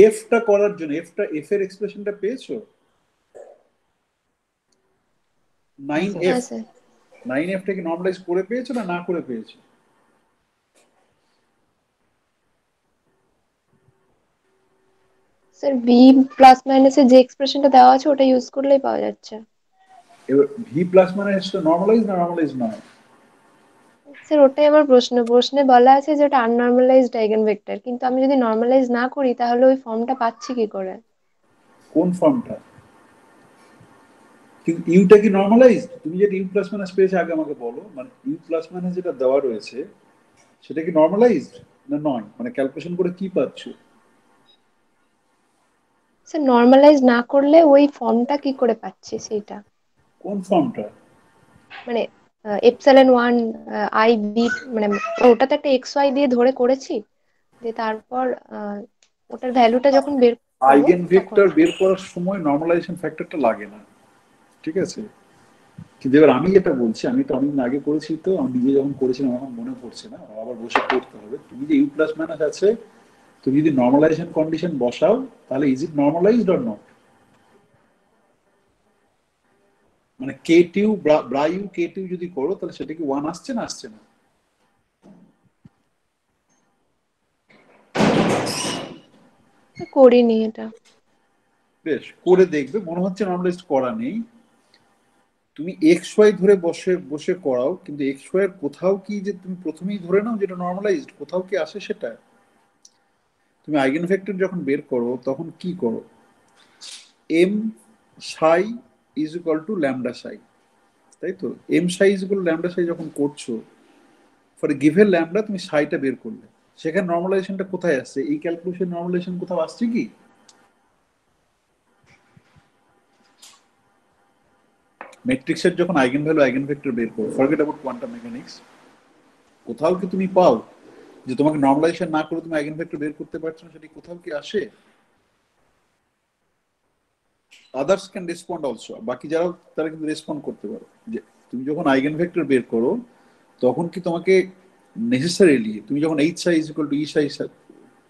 এফটা করার জন্য এফ এর এক্সপ্রেশনটা পেয়েছো? 9f,
হ্যাঁ স্যার।
9f টাকে নর্মালাইজ করে পেয়েছো না না করে পেয়েছো?
স্যার বি প্লাস মাইনাসে যে এক্সপ্রেশনটা দেওয়া আছে ওটা ইউজ করলেই পাওয়া যাচ্ছে।
এবার ভি প্লাস মানে নর্মালাইজ না নর্মালাইজ নয়?
স্যার ওটাই আমার প্রশ্নে বলা আছে যে ওটা আননর্মালাইজড আইগেনভেক্টর, কিন্তু আমি যদি নর্মালাইজ না করি তাহলে ওই ফর্মটা পাচ্ছি কি করে?
কোন ফর্মটা? কিন্তু ইউটা কি নর্মালাইজড? তুমি যেটা ইউ প্লাস মাইনাস পেয়েছো আগে আমাকে বলো, মানে ইউ প্লাস মাইনাস যেটা দেওয়া রয়েছে সেটা কি নর্মালাইজড না নয়, মানে ক্যালকুলেশন করে কি পাচ্ছো?
স্যার নর্মালাইজ না করলে ওই ফর্মটা কি করে পাচ্ছি সেইটা,
কোন ফর্মটা?
মানে এপসাইলন ওয়ান আই বি, মানে ওটাতে একটা এক্স ওয়াই দিয়ে ধরে করেছি, দিয়ে তারপর ওটার ভ্যালুটা যখন বের করব
আইগেন
তখন।
ভেক্টর বের করার সময় নর্মালাইজেশন ফ্যাক্টরটা লাগে না, ঠিক আছে। কিন্তু এবার আমি যেটা বলছি, আমি তো অনেকদিন আগে করেছি, তো আমি নিজে যখন করেছিলাম এখন মনে পড়ছে না, আবার বসে করতে হবে। তুমি যে ইউ প্লাস মাইনাস আছে, তুমি যদি নর্মালাইজেশন কন্ডিশন বসাও তাহলে is it normalised or not? মানে কে টিউ ব্রাইউ কে টিউ যদি করো তাহলে সেটা কি ওয়ান আসছে না আসছে না?
করিনি এটা।
বেশ, করে দেখবে, মনে হচ্ছে নর্মালাইজড করা নেই। তুমি এক্স ওয়াই ধরে বসে বসে করাও, কিন্তু এক্স ওয়াই এর কোথাও কি যে তুমি প্রথমেই ধরে নাও যেটা নর্মালাইজড, কোথাও কি আসে সেটা? তুমি আইগেন ভেক্টর যখন বের করো তখন কি করো? M Sai is equal two lambda সাই, তাই তো? M Sai is equal lambda সাই যখন করছো, ফর গিভেন ল্যামডা তুমি সাইটা বের করলে, সেখানে নর্মালাইজেশনটা কোথায় আসছে? এই ক্যালকুলেশন নর্মালাইজেশন কোথাও আসছে কি? ম্যাট্রিক্সের যখন আইগেন ভ্যালু আইগেন ভেক্টর বের করো, ফরগেট অ্যাবাউট কোয়ান্টাম মেকানিক্স, কোথাও কি তুমি পাও যে তোমাকে নর্মালাইজেশন না করে তুমি আইগেন ভেক্টর বের করতে পারছো না? সেটি কোথাও কি আসে? আদার্স ক্যান রেসপন্ড অলসো, বাকি যারা তারা কিন্তু রেসপন্ড করতে পারে যে তুমি যখন আইগেন ভেক্টর বের করো তখন কি তোমাকে নেসেসারিলি তুমি যখন H Sai is equal two ই সাই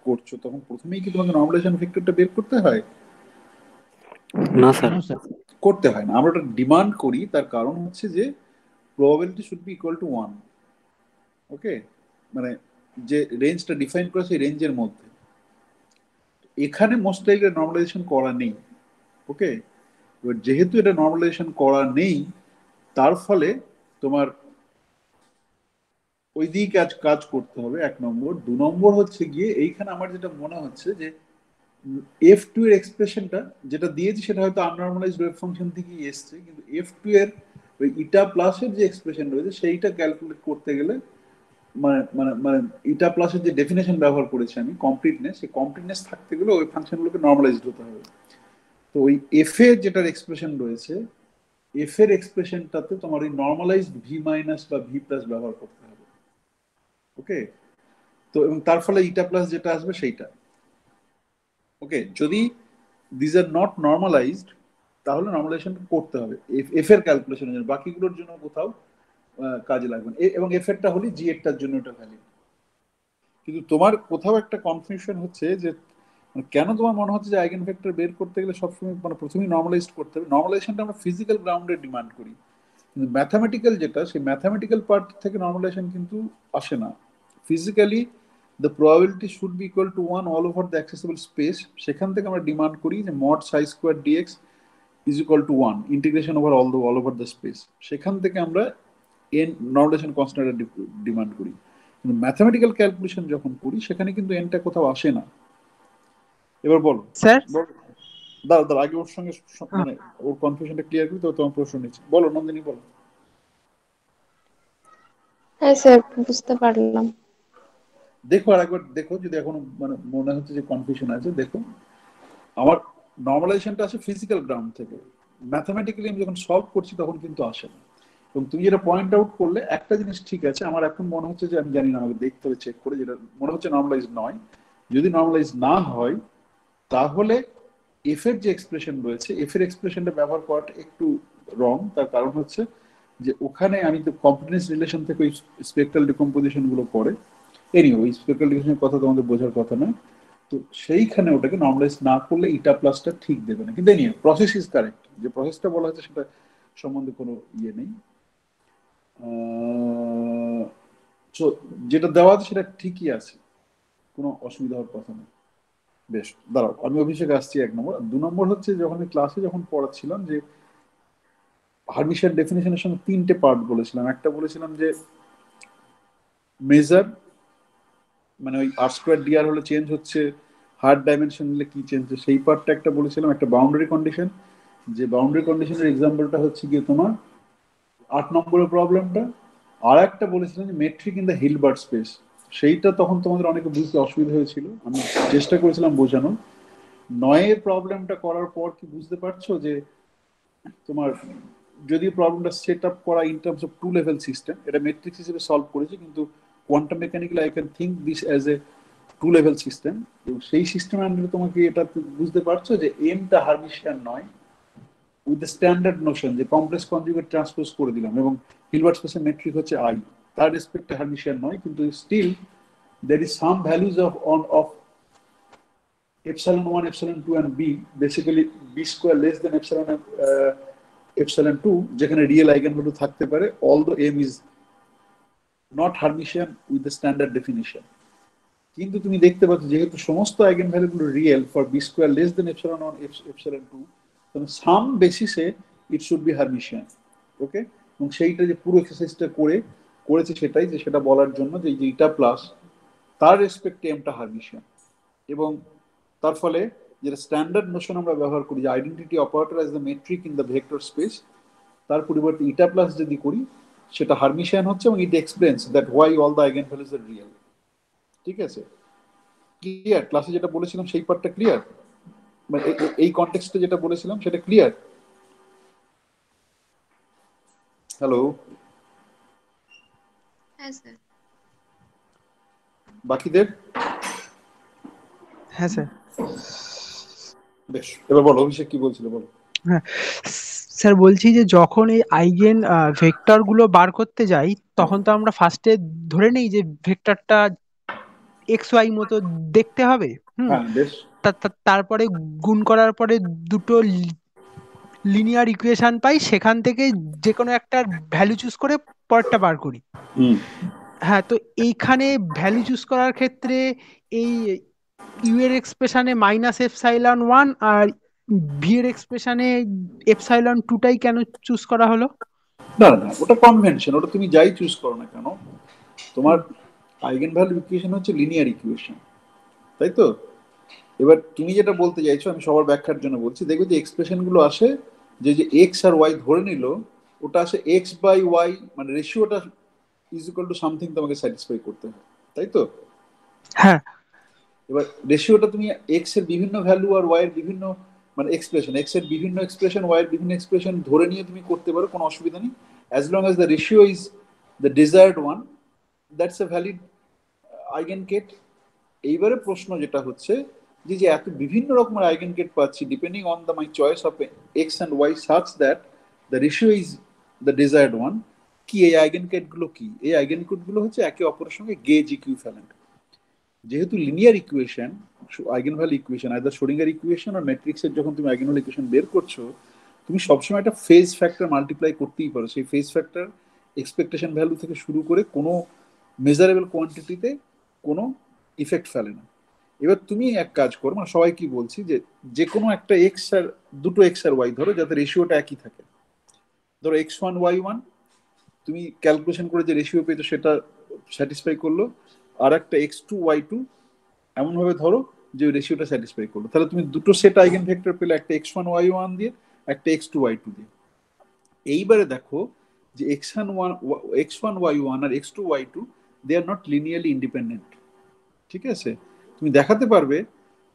করছো তখন প্রথমেই কি তোমাকে নর্মালাইজেশন ভেক্টরটা বের করতে হয়?
না স্যার।
করতে হয় না। আমরা ওটা ডিমান্ড করি, তার কারণ হচ্ছে যে probability should be equal to 1। ওকে, মানে যে রেঞ্জটা ডিফাইন করা সেই রেঞ্জের মধ্যে। এখানে মোস্ট লাইকলি নর্মালাইজেশন করা নেই। ওকে, এবার যেহেতু এটা নর্মালাইজেশন করা নেই, তার ফলে তোমার ওই দিকে কাজ করতে হবে, 1 নম্বর। 2 নম্বর হচ্ছে গিয়ে এইখানে আমার যেটা মনে হচ্ছে যে F2 এর এক্সপ্রেশনটা যেটা দিয়েছি সেটা হয়তো আননর্মালাইজড ওয়েভ ফাংশন থেকেই এসছে, কিন্তু F2 এর ওই ইটা প্লাসের যে এক্সপ্রেশন রয়েছে সেইটা ক্যালকুলেট করতে গেলে মানে মানে মানে ইটা প্লাসের যে ডেফিনেশন ব্যবহার করেছি আমি কমপ্লিটনেস, সেই কমপ্লিটনেস থাকতে গেলে ওই ফাংশনগুলোকে নর্মালাইজড হতে হবে। তো ওই এফ এর যেটার এক্সপ্রেশন রয়েছে, এফ এর এক্সপ্রেশনটাতে তোমার ওই নর্মালাইজড ভি মাইনাস বা ভি প্লাস ব্যবহার করতে হবে। ওকে, তো এবং তার ফলে ইটা প্লাস যেটা আসবে সেইটা। ওকে, যদি দিজ আর নট নর্মালাইজড তাহলে নর্মালাইজেশন করতে হবে এফ এর ক্যালকুলেশনের জন্য, বাকিগুলোর জন্য কোথাও কাজে লাগবে না। এবং এফ এরটা হলে জি এরটার জন্য এটা ভ্যালিড। কিন্তু তোমার কোথাও একটা কনফিউশন হচ্ছে যে কেন তোমার মনে হচ্ছে যে আইগেন ভেক্টর বের করতে গেলে সবসময় মানে প্রথমেই নর্মালাইজড করতে হবে? নর্মালাইজেশনটা আমরা ফিজিক্যাল গ্রাউন্ডে ডিমান্ড করি, কিন্তু ম্যাথামেটিক্যাল যেটা, সেই ম্যাথামেটিক্যাল পার্ট থেকে নর্মালাইজেশন কিন্তু আসে না। Physically the probability should be equal to 1 all over the accessible space, সেখান থেকে আমরা ডিমান্ড করি যে mod psi square dx is equal to 1 integration over all over the space, সেখান থেকে আমরা n নর্মালাইজেশন কনস্ট্যান্ট ডিমান্ড করি। কিন্তু ম্যাথমেটিক্যাল ক্যালকুলেশন যখন করি সেখানে কিন্তু nটা কোথাও আসে না। এবার বলো
স্যার।
দাঁড়া আগে ওর সঙ্গে মানে ওর কনফিউশনটা ক্লিয়ার করি, তো তোমার প্রশ্ন নিচ্ছি। বলো নন্দিনী, বলো।
হ্যাঁ স্যার, বুঝতে পারলাম।
দেখো আর একবার দেখো, যদি এখনো মানে মনে হচ্ছে যে কনফিউশন আছে, দেখো আমার নর্মালাইজেশনটা আসে ফিজিক্যাল গ্রাউন্ড থেকে, ম্যাথমেটিক্যালি আমি যখন সলভ করছি তখন কিন্তু আসে না। এবং তুমি যেটা পয়েন্ট আউট করলে একটা জিনিস ঠিক আছে, আমার এখন মনে হচ্ছে যে আমি জানি না, আমাকে দেখতে হবে চেক করে, যেটা মনে হচ্ছে নর্মালাইজ নয়। যদি নর্মালাইজ না হয় তাহলে এফ এর যে এক্সপ্রেশন রয়েছে, এফ এর এক্সপ্রেশনটা ব্যবহার করাটা একটু রং। তার কারণ হচ্ছে যে ওখানে আমি তো কম্পিটেন্স রিলেশন থেকে ওই স্পেকট্রাল ডিকম্পোজিশন গুলো পড়ে, এনিও ওই স্পেকট্রাল ডিকম্পোজিশনের কথা তোমাদের বোঝার কথা না, তো সেইখানে ওটাকে নর্মালাইজ না করলে ইটা প্লাসটা ঠিক দেবে না। কিন্তু এনিও প্রসেস ইজ কারেক্ট, যে প্রসেসটা বলা হচ্ছে সেটা সম্বন্ধে কোনো ইয়ে নেই। যেটা দেওয়া আছে সেটা ঠিকই আছে, কোনো অসুবিধা হওয়ার কথা নেই। বেশ, দাঁড়াও আমি অভিষেক আসছি 1 নম্বর। 2 নম্বর হচ্ছে যখন ক্লাসে যখন পড়াচ্ছিলাম যে হার্মিশিয়ান ডেফিনেশনের সঙ্গে 3টে পার্ট বলেছিলাম। একটা বলেছিলাম যে মেজার, মানে ওই আর স্কোয়ার ডিআর হলে চেঞ্জ হচ্ছে, হার্ড ডাইমেনশন নিলে কি চেঞ্জ হচ্ছে সেই পার্টটা একটা বলেছিলাম। একটা বাউন্ডারি কন্ডিশন, যে বাউন্ডারি কন্ডিশনের এক্সাম্পলটা হচ্ছে গিয়ে তোমার 8 নম্বরের প্রবলেমটা। আর একটা বলেছিলাম যে metric in the Hilbert space, সেইটা তখন তোমাদের অনেকে বুঝতে অসুবিধা হয়েছিল, আমি চেষ্টা করেছিলাম বোঝানো। 9 প্রবলেমটা করার পর কি বুঝতে পারছো যে তোমার যদি প্রবলেমটা সেট আপ করা in terms of 2 level system, এটা ম্যাট্রিক্স হিসেবে সলভ করেছি, কিন্তু quantum mechanically I can think this as a 2 level system. এবং সেই সিস্টেমের আন্ডারে তোমাকে এটা বুঝতে পারছো যে এমটা হার্মিশিয়ান নয়, উইথ দ্য স্ট্যান্ডার্ড নোশন যে কমপ্লেক্স কনজুগেট ট্রান্সপোজ করে দিলাম, এবং হিলবার্ট স্পেসের মেট্রিক হচ্ছে আই, তার রেসপেক্টে হার্মিশিয়ান নয়, কিন্তু still there is some values of epsilon 1, epsilon 2 and b, basically b square less than epsilon 2, যেখানে রিয়েল আইগেনভ্যালু থাকতে পারে, although m is not Hermitian with the standard definition। কিন্তু তুমি দেখতে পাচ্ছ যেহেতু সমস্ত আইগেনভ্যালুগুলো real for B square less than epsilon 1, epsilon 2, তাহলে সাম বেসিসে it should be Hermitian. Okay, এবং সেইটা যে পুরো এক্সারসাইজটা করেছে সেটাই, যে সেটা বলার জন্য যে ইটা প্লাস তার রেসপেক্টে এমটা হার্মিশিয়ান। এবং তার ফলে যেটা স্ট্যান্ডার্ড নোশন আমরা ব্যবহার করি যে identity operator as the metric in the vector space, তার পরিবর্তে ইটা প্লাস যদি করি সেটা হার্মিশিয়ান হচ্ছে, এবং it explains that why all the eigen values are real. ঠিক আছে, ক্লিয়ার? ক্লাসে যেটা বলেছিলাম সেই পার্টটা ক্লিয়ার, মানে এই কনটেক্সটে যেটা বলেছিলাম সেটা ক্লিয়ার? হ্যালো,
হ্যাঁ স্যার।
বাকিদের?
হ্যাঁ স্যার।
বেশ, এবার বলো অভিষেক কি বলছিল, বলো।
হ্যাঁ স্যার, বলছি যে যখন এই আইগেন ভেক্টর গুলো বার করতে যাই, তখন তো আমরা ফার্স্টে ধরে নিই যে ভেক্টরটা এক্স ওয়াই মতো দেখতে হবে।
হ্যাঁ বেশ,
তারপরে গুণ করার পরে দুটো লিনিয়ার ইকুয়েশন পাই, সেখান থেকে যে কোনো একটা ভ্যালু চুজ করে পরেরটা বার করি।
হুম,
হ্যাঁ, তো এইখানে ভ্যালু চুজ করার ক্ষেত্রে এই ইউ এর এক্সপ্রেশনে মাইনাস এপসাইলন 1 আর ভি এর এক্সপ্রেশনে এপসাইলন 2টাই কেন চুজ করা হলো?
না না, ওটা কনভেনশন, ওটা তুমি যাই চুজ করো না কেন, তোমার আইগেন ভ্যালু ইকুয়েশন হচ্ছে লিনিয়ার ইকুয়েশন, তাই তো? এবার তুমি যেটা বলতে চাইছো আমি সবার ব্যাখ্যার জন্য বলছি, দেখবে যে এক্সপ্রেশন গুলো আসে যে যে এক্স আর ওয়াই ধরে নিল, ওটা আসে এক্স বাই ওয়াই, মানে রেশিওটা ইজ ইকুয়াল টু সামথিং তোমাকে স্যাটিসফাই করতে হয়, তাই তো?
হ্যাঁ।
এবার রেশিওটা তুমি এক্স এর বিভিন্ন ভ্যালু আর ওয়াই এর বিভিন্ন, মানে এক্সপ্রেশন, এক্স এর বিভিন্ন এক্সপ্রেশন, ওয়াই এর বিভিন্ন এক্সপ্রেশন ধরে নিয়ে তুমি করতে পারো, কোনো অসুবিধা নেই, as long as the ratio is the desired one, that's a valid eigenket. এইবারে প্রশ্ন যেটা হচ্ছে যে যে এত বিভিন্ন রকমের আইগেনকেট পাচ্ছি depending on the my choice of X and Y such that the ratio is the desired one, কি এই আইগেনকেট গুলো কি? এই আইগেনকেট গুলো হচ্ছে একে অপরের সঙ্গে গেজ ইকুইভ্যালেন্ট। যেহেতু linear equation, eigen value equation either Schrodinger equation আর ম্যাট্রিক্সের যখন তুমি আইগেন ভ্যালু ইকুয়েশন বের করছো, তুমি সবসময় একটা ফেজ ফ্যাক্টর মাল্টিপ্লাই করতেই পারো। সেই ফেজ ফ্যাক্টর এক্সপেকটেশন ভ্যালু থেকে শুরু করে কোনো মেজারেবল কোয়ান্টিটিতে কোনো ইফেক্ট ফেলে না। এবার তুমি এক কাজ করো, মানে সবাই কি বলছি, যে যে কোনো একটা এক্স আর দুটো এক্স আর ওয়াই ধরো যাতে রেশিওটা একই থাকে, ধরো x1 y1, তুমি ক্যালকুলেশন করে যে রেশিও পেয়েছো সেটা স্যাটিসফাই করলো, আর একটা x2 y2 এমনভাবে ধরো যে রেশিওটা স্যাটিসফাই করলো, তাহলে তুমি দুটো সেট আইগেন ভেক্টর পেলে, একটা x1 y1 দিয়ে, একটা x2 y2 দিয়ে। এইবারে দেখো যে x1 y1 আর x2 y2 they are not linearly independent, ঠিক আছে? তুমি দেখাতে পারবে,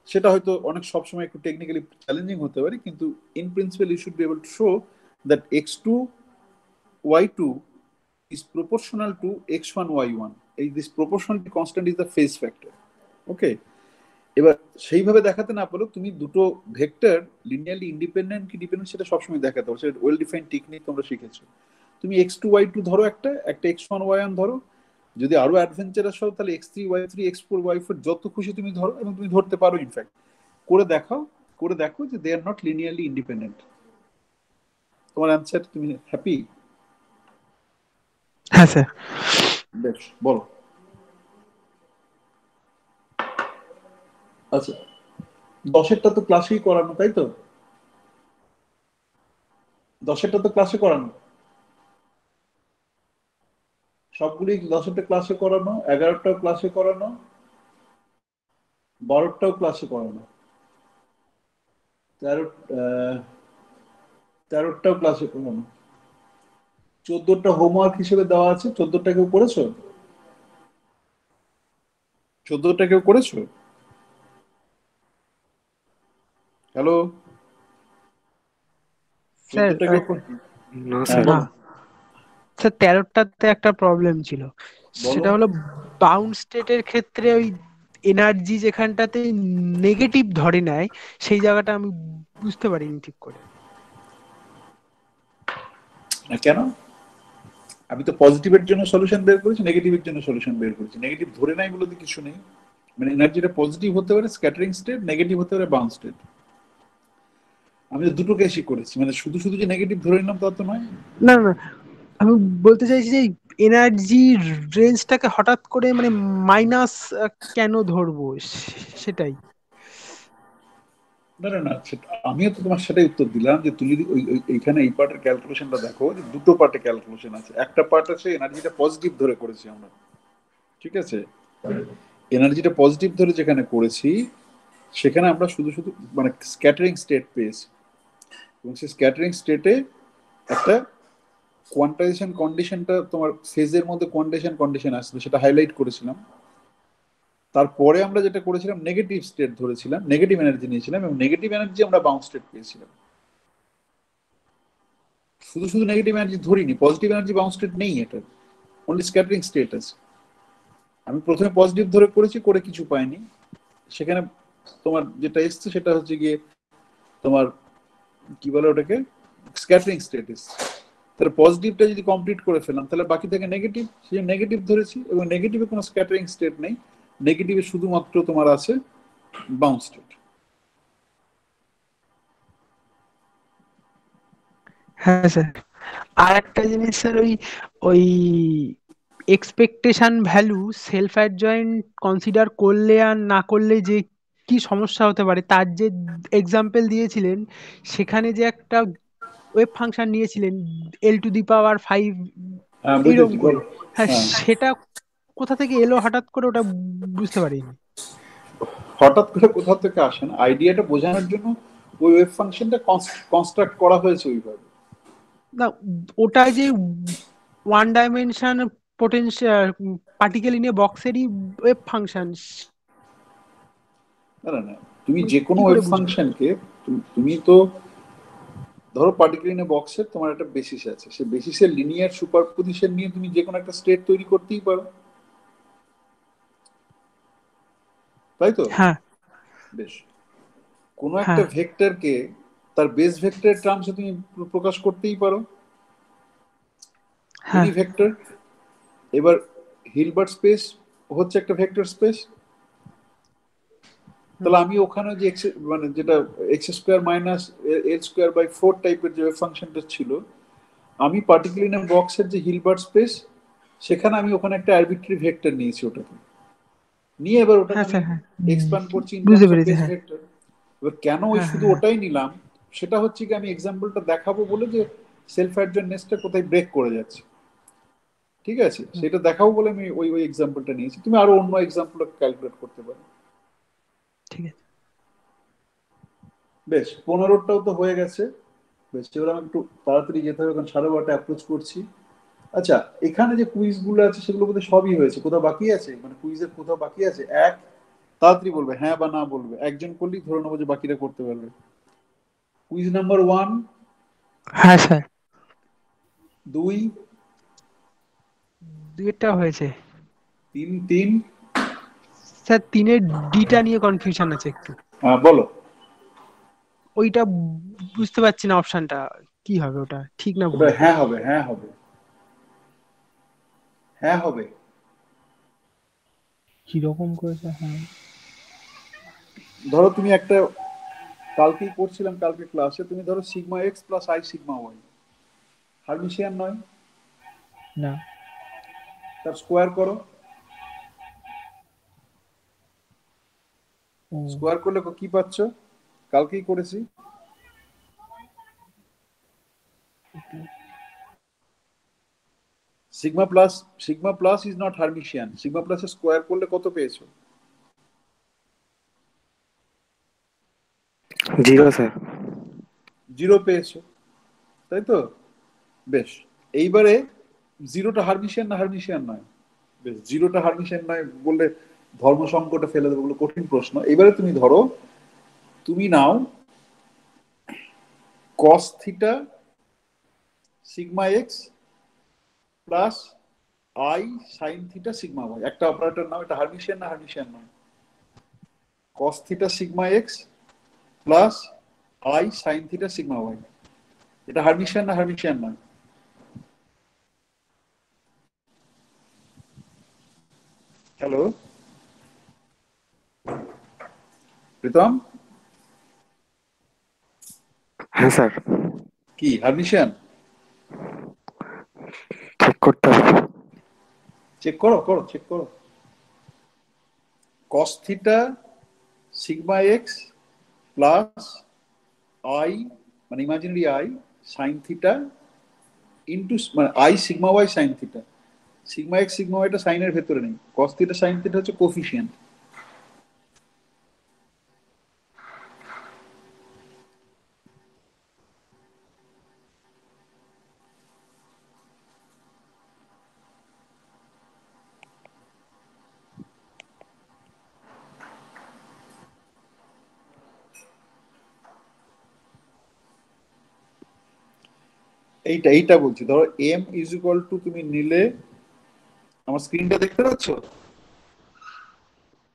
সেটা হয়তো অনেক সবসময় একটু টেকনিক্যালি চ্যালেঞ্জিং হতে পারে, কিন্তু in principle you should be able to show that x2 y2 is proportional to x1 y1. This proportionality constant is the phase factor. Okay, এবার সেইভাবে দেখাতে না পারো তুমি দুটো ভেক্টর লিনিয়ারলি ইন্ডিপেন্ডেন্ট কি ডিপেন্ডেন্ট সেটা সবসময় দেখাতে হবে, সেটা ওয়েল ডিফাইন্ড টেকনিক তোমরা শিখেছো। তুমি x2 y2 ধরো, একটা x1 y1 ধরো, যদি আরো অ্যাডভেঞ্চারাস হও তাহলে x3 y3 x4 y4 যত খুশি তুমি ধরো, এবং তুমি ধরতে পারো ইনফ্যাক্ট, করে দেখো যে দে আর নট লিনিয়ারলি ইন্ডিপেন্ডেন্ট। তোমার অ্যান্সার, তুমি হ্যাপি?
হ্যাঁ স্যার।
বেশ, বলো। আচ্ছা, 10-এরটা তো ক্লাসেই করানো, তাই তো? 10-এরটা তো ক্লাসে করানো, সবগুলি 10-এরটা ক্লাসে করানো, 11টাও ক্লাসে করানো, 12টাও ক্লাসে করানো, 13টাও ক্লাসে করানো, 14টা হোমওয়ার্ক হিসেবে দেওয়া আছে। 14টা কেউ করেছো? 14টা কেউ করেছো? হ্যালো,
স্যার
14টা কেউ
না
হ্যাঁ
স্যার,
বলো।
স্যার 13টাতে একটা প্রবলেম ছিল,
বলো।
সেটা হলো বাউন্ড স্টেটের ক্ষেত্রে ওই এনার্জি যেখানটাতে নেগেটিভ ধরে নেয় সেই জায়গাটা আমি বুঝতে পারিনি ঠিক করে।
না কেন? আমি তো পজিটিভের জন্য সলিউশন বের করেছি, নেগেটিভের জন্য সলিউশন বের করেছি। নেগেটিভ ধরে নাই বলে তো কিছু নেই, মানে এনার্জিটা পজিটিভ হতে পারে স্ক্যাটারিং স্টেট, নেগেটিভ হতে পারে বাউন্ড স্টেট। আমি তো দুটো কেসই করেছি, মানে শুধু শুধু যে নেগেটিভ ধরে নিলাম তা তো নয়।
না না, আমি বলতে চাইছি যে এনার্জি রেঞ্জটাকে হঠাৎ করে মানে মাইনাস কেন ধরবো সেটাই।
না না না, আমিও তো তোমার সেটাই উত্তর দিলাম যে তুমি যদি এইখানে এই পার্টের ক্যালকুলেশনটা দেখো, যে দুটো পার্টে ক্যালকুলেশন আছে। একটা পার্ট আছে এনার্জিটা পজিটিভ ধরে করেছি আমরা, ঠিক আছে? এনার্জিটা পজিটিভ ধরে যেখানে করেছি সেখানে আমরা শুধু শুধু মানে স্ক্যাটারিং স্টেট পেয়েছি, এবং সেই স্ক্যাটারিং স্টেটে একটা কোয়ান্টাইজেশন কন্ডিশনটা তোমার ফেজের মধ্যে কোয়ান্টাইজেশন কন্ডিশন আসছে, সেটা হাইলাইট করেছিলাম। তারপরে আমরা যেটা করেছিলাম নেগেটিভ স্টেট ধরেছিলাম, নেগেটিভ এনার্জি নিয়েছিলাম এবং নেগেটিভ এনার্জি আমরা বাউন্স স্টেট পেয়েছিলাম। শুধু শুধু নেগেটিভ এনার্জি ধরিনি, পজিটিভ এনার্জি বাউন্স স্টেট নেই, এটা অনলি স্ক্যাটারিং স্টেট আছে। আমি প্রথমে পজিটিভ ধরে করেছি, করে কিছু পাইনি, সেখানে তোমার যেটা এসছে সেটা হচ্ছে গিয়ে তোমার কি বলে ওটাকে স্ক্যাটারিং স্টেট এসছে। তাহলে পজিটিভটা যদি কমপ্লিট করে ফেলাম তাহলে বাকি থেকে নেগেটিভ, সেই নেগেটিভ ধরেছি এবং নেগেটিভে কোনো স্ক্যাটারিং স্টেট নেই, নেগেটিভে শুধুমাত্র তোমার আছে বাউন্স স্টেট।
হ্যাঁ স্যার, আর একটা জিনিস স্যার, ওই ওই expectation value self adjoint consider করলে আর না করলে যে কি সমস্যা হতে পারে, তার যে এক্সাম্পল দিয়েছিলেন, সেখানে যে একটা ওয়েব ফাংশন নিয়েছিলেন L⁵
হ্যাঁ
এইরকম
বুঝেছি,
করে,
বলো।
হ্যাঁ
হ্যাঁ,
সেটা কোথা থেকে এলো হঠাৎ করে, ওটা বুঝতে পারিনি।
হঠাৎ করে কোথাও থেকে আসে না, আইডিয়াটা বোঝানোর জন্য ওই ওয়েব ফাংশনটা কনস্ট্রাক্ট করা হয়েছে ওইভাবে।
না, ওটা যে one dimension potential particle in a বক্সেরই ওয়েব ফাংশন,
না না না, তুমি যে কোনো
কি করে
ওয়েব
বুঝবো?
ফাংশনকে তুমি তো ধরো পার্টিকুলার ইন এ বক্সের তোমার একটা বেসিস আছে, সেই বেসিসের লিনিয়ার সুপারপজিশন নিয়ে তুমি যে কোনো একটা স্টেট তৈরি করতেই পারো, তাই তো?
হ্যাঁ
বেশ, কোনো একটা
হ্যাঁ
ভেক্টরকে তার বেস ভেক্টরের টার্মসে তুমি প্রকাশ করতেই পারো,
হ্যাঁ
এনি ভেক্টর। এবার হিলবার্ট স্পেস হচ্ছে একটা ভেক্টর স্পেস, তাহলে আমি ওখানে যে মানে যেটা x² - L²/4 টাইপের যে ফাংশনটা ছিল, আমি পার্টিকুলার ইন বক্সের যে হিলবার্ট স্পেস, সেখানে আমি ওখানে একটা আরবিট্রারি ভেক্টর নিয়েছি, ওটাকে নিয়ে এবার ওটাকে
হ্যাঁ
আমি
স্যার, হ্যাঁ
এক্সপ্যান্ড করছি ইন
বুঝতে
টার্মস অফ
পেরেছি,
বেস
হ্যাঁ
ভেক্টর। এবার কেন ওই
হ্যাঁ
শুধু
হ্যাঁ
ওটাই নিলাম, সেটা হচ্ছে কি আমি এক্সাম্পলটা দেখাবো বলে যে সেলফ অ্যাডজয়েন্টনেসটা কোথায় ব্রেক করে যাচ্ছে, ঠিক আছে,
হুম,
সেটা দেখাবো বলে আমি ওই ওই এক্সাম্পলটা নিয়েছি। তুমি আরো অন্য এক্সাম্পল ক্যালকুলেট করতে পারো।
ঠিক আছে।
বেশ, 15টাও তো হয়ে গেছে। বেশ, এবার আমি একটু তাড়াতাড়ি যেতে হবে কারণ 12:30 অ্যাপ্রোচ করছি। আচ্ছা, এখানে যে কুইজ গুলো আছে সেগুলো বোধহয় সবই হয়েছে, কোথাও বাকি আছে, মানে কুইজের কোথাও বাকি আছে? এক, তাড়াতাড়ি বলবে হ্যাঁ বা না বলবে, একজন করলেই ধরে নেবো যে বাকিরা করতে পারবে। কুইজ নাম্বার 1,
হ্যাঁ স্যার,
2,
দুইটা হয়েছে
3।
স্যার, তিনের ডিটা নিয়ে কনফিউশন আছে একটু,
হ্যাঁ বলো।
ওইটা বুঝতে পারছি না অপশনটা কি হবে, ওটা ঠিক না
ওটা
ভুল?
হ্যাঁ হবে, হ্যাঁ হবে, হ্যাঁ হবে।
কিরকম করেছে? হ্যাঁ,
ধরো তুমি একটা, কালকেই করছিলাম কালকে ক্লাসে, তুমি ধরো σx+i∑y হার্মিশিয়ান নয়,
না,
তার স্কোয়ার করো,
ও
স্কোয়ার করলে কি পাচ্ছ? কালকেই করেছি। Sigma plus is not Hermitian, sigma plus square করলে কত পেয়েছো?
0 স্যার।
0 পেয়েছো, তাই তো? বেশ, এইবারে জিরোটা হার্মিশিয়ান না হার্মিশিয়ান নয়? বেশ, জিরোটা হার্মিশিয়ান নয় বললে ধর্ম সংকটে ফেলে দেবো, বলে কঠিন প্রশ্ন। এবারে তুমি ধরো, তুমি নাও cos theta sigma X plus I sine theta sigma Y, একটা অপারেটর নাও, এটা হার্মিশিয়ান না হার্মিশিয়ান নয়? cos theta sigma X plus I sine theta sigma Y, এটা হার্মিশিয়ান না হার্মিশিয়ান নয়? হ্যালো প্রীতম,
হ্যাঁ স্যার,
কি হার্মিশিয়ান?
চেক করতে হবে।
চেক করো, চেক করো। cos theta sigma X plus I, মানে imaginary I sine theta into, মানে I sigma Y sine theta, sigma X sigma ওয়াইটা সাইনের ভেতরে নেই, cos থিটা সাইন থিটা হচ্ছে কোফিশিয়েন্ট। এইটা বলছি, ধরো এম ইজ ইকুয়াল টু, তুমি নিলে, আমার স্ক্রিনটা দেখতে পাচ্ছ?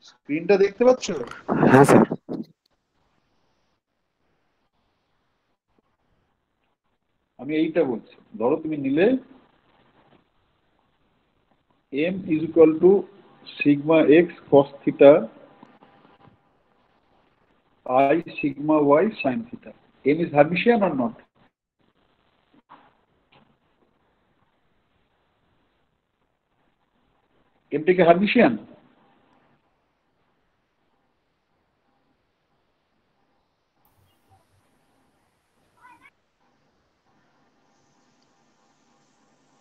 স্ক্রিনটা দেখতে পাচ্ছ?
হ্যাঁ স্যার।
আমি এইটা বলছি, ধরো তুমি নিলে M is equal to sigma X cos theta I sigma y sin theta. M is Hermitian or not? M টা কি Hermitian?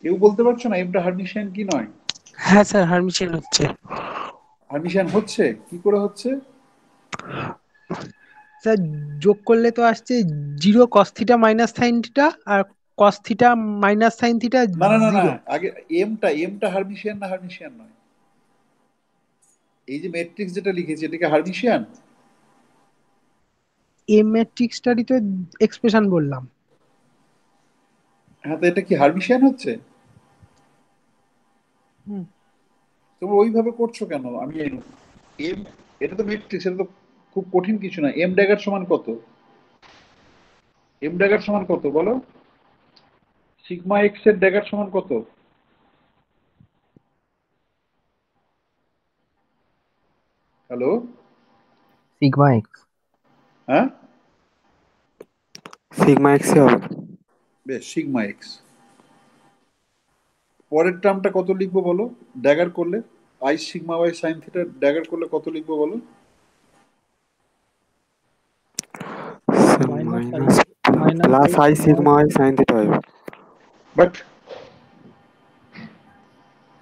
কেউ বলতে পারছো না এমটা হার্মিশিয়ান কি নয়?
হ্যাঁ স্যার, হার্মিশিয়ান হচ্ছে।
হার্মিশিয়ান হচ্ছে, কি করে হচ্ছে?
স্যার যোগ করলে তো আসছে 0 cos theta minus sine theta, আর cos theta minus sine theta
না না না না,
0।
আগে এমটা হার্মিশিয়ান না হার্মিশিয়ান নয়? এই যে ম্যাট্রিক্স যেটা লিখেছি এটা কি হার্মিশিয়ান?
এম ম্যাট্রিক্সটারই তো এক্সপ্রেশন বললাম।
হ্যাঁ, তো এটা কি হার্মিশিয়ান হচ্ছে?
হুম।
তোমরা ওইভাবে করছো কেন? আমি এম, এটা তো ম্যাট্রিক্স, এটা তো খুব কঠিন কিছু না। এম ড্যাগার সমান কত? এম ড্যাগার সমান কত বলো? সিগমা এক্স এর ড্যাগার সমান কত? হ্যালো?
Sigma x.
হ্যাঁ,
সিগমা এক্সই হবে।
বেশ, সিগমা এক্স। পরের টার্মটা কত লিখবো বলো ড্যাগার করলে? I sigma Y sine theta dagger করলে কত লিখবো বলো?
Sir
minus I
minus
minus
plus I sigma Y sine theta হবে।
বাট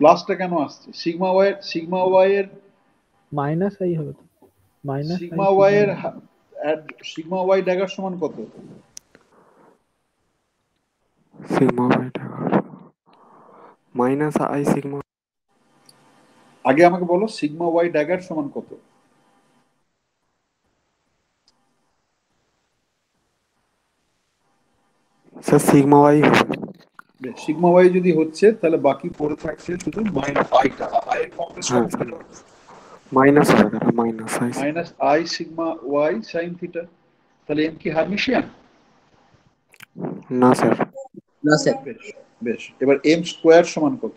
প্লাসটা কেন আসছে? সিগমা ওয়াই এর
মাইনাস আই হবে তো, মাইনাস আই
সিগমা ওয়াই এর সিগমা ওয়াই ড্যাগার সমান কত?
Sigma Y dagger minus I sigma.
আগে আমাকে বলো সিগমা ওয়াই ড্যাগার সমান কত?
স্যার সিগমা ওয়াই হবে।
বেশ, সিগমা ওয়াই যদি হচ্ছে তাহলে বাকি পড়ে থাকছে শুধু মাইনাস আইটা। আই এর কমপ্লেক্স
হ্যাঁ স্যার, মাইনাস হবে দাদা, minus I.
Minus I sigma Y sine theta. তাহলে এম কি হার্মিশিয়ান?
না স্যার।
না স্যার।
বেশ বেশ, এবার এম স্কোয়ার সমান কত?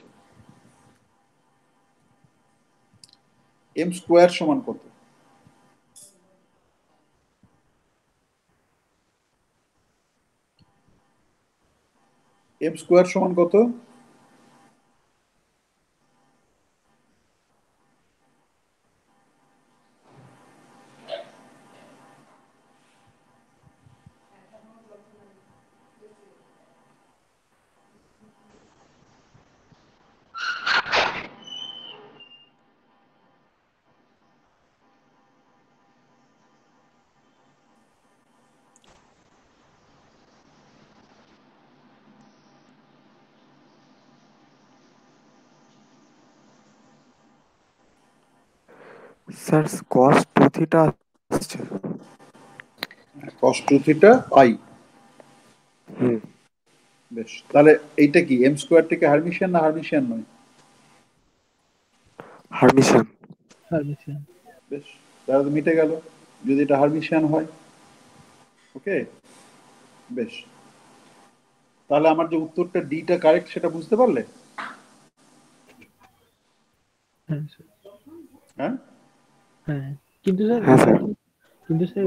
এম স্কোয়ার সমান কত? এম স্কোয়ার সমান কত?
স্যার কস টু থিটা আসছে।
কস টু থিটা আই।
হুম।
বেশ, তাহলে এইটা কি এম স্কোয়ার থেকে হার্মিশিয়ান না হার্মিশিয়ান নয়?
হার্মিশিয়ান।
হার্মিশিয়ান।
বেশ, তাহলে তো মিটে গেল যদি এটা হার্মিশিয়ান হয়। ওকে, বেশ, তাহলে আমার যে উত্তরটা ডিটা কারেক্ট সেটা বুঝতে পারলে?
হ্যাঁ স্যার।
হ্যাঁ
হ্যাঁ, কিন্তু স্যার
হ্যাঁ স্যার।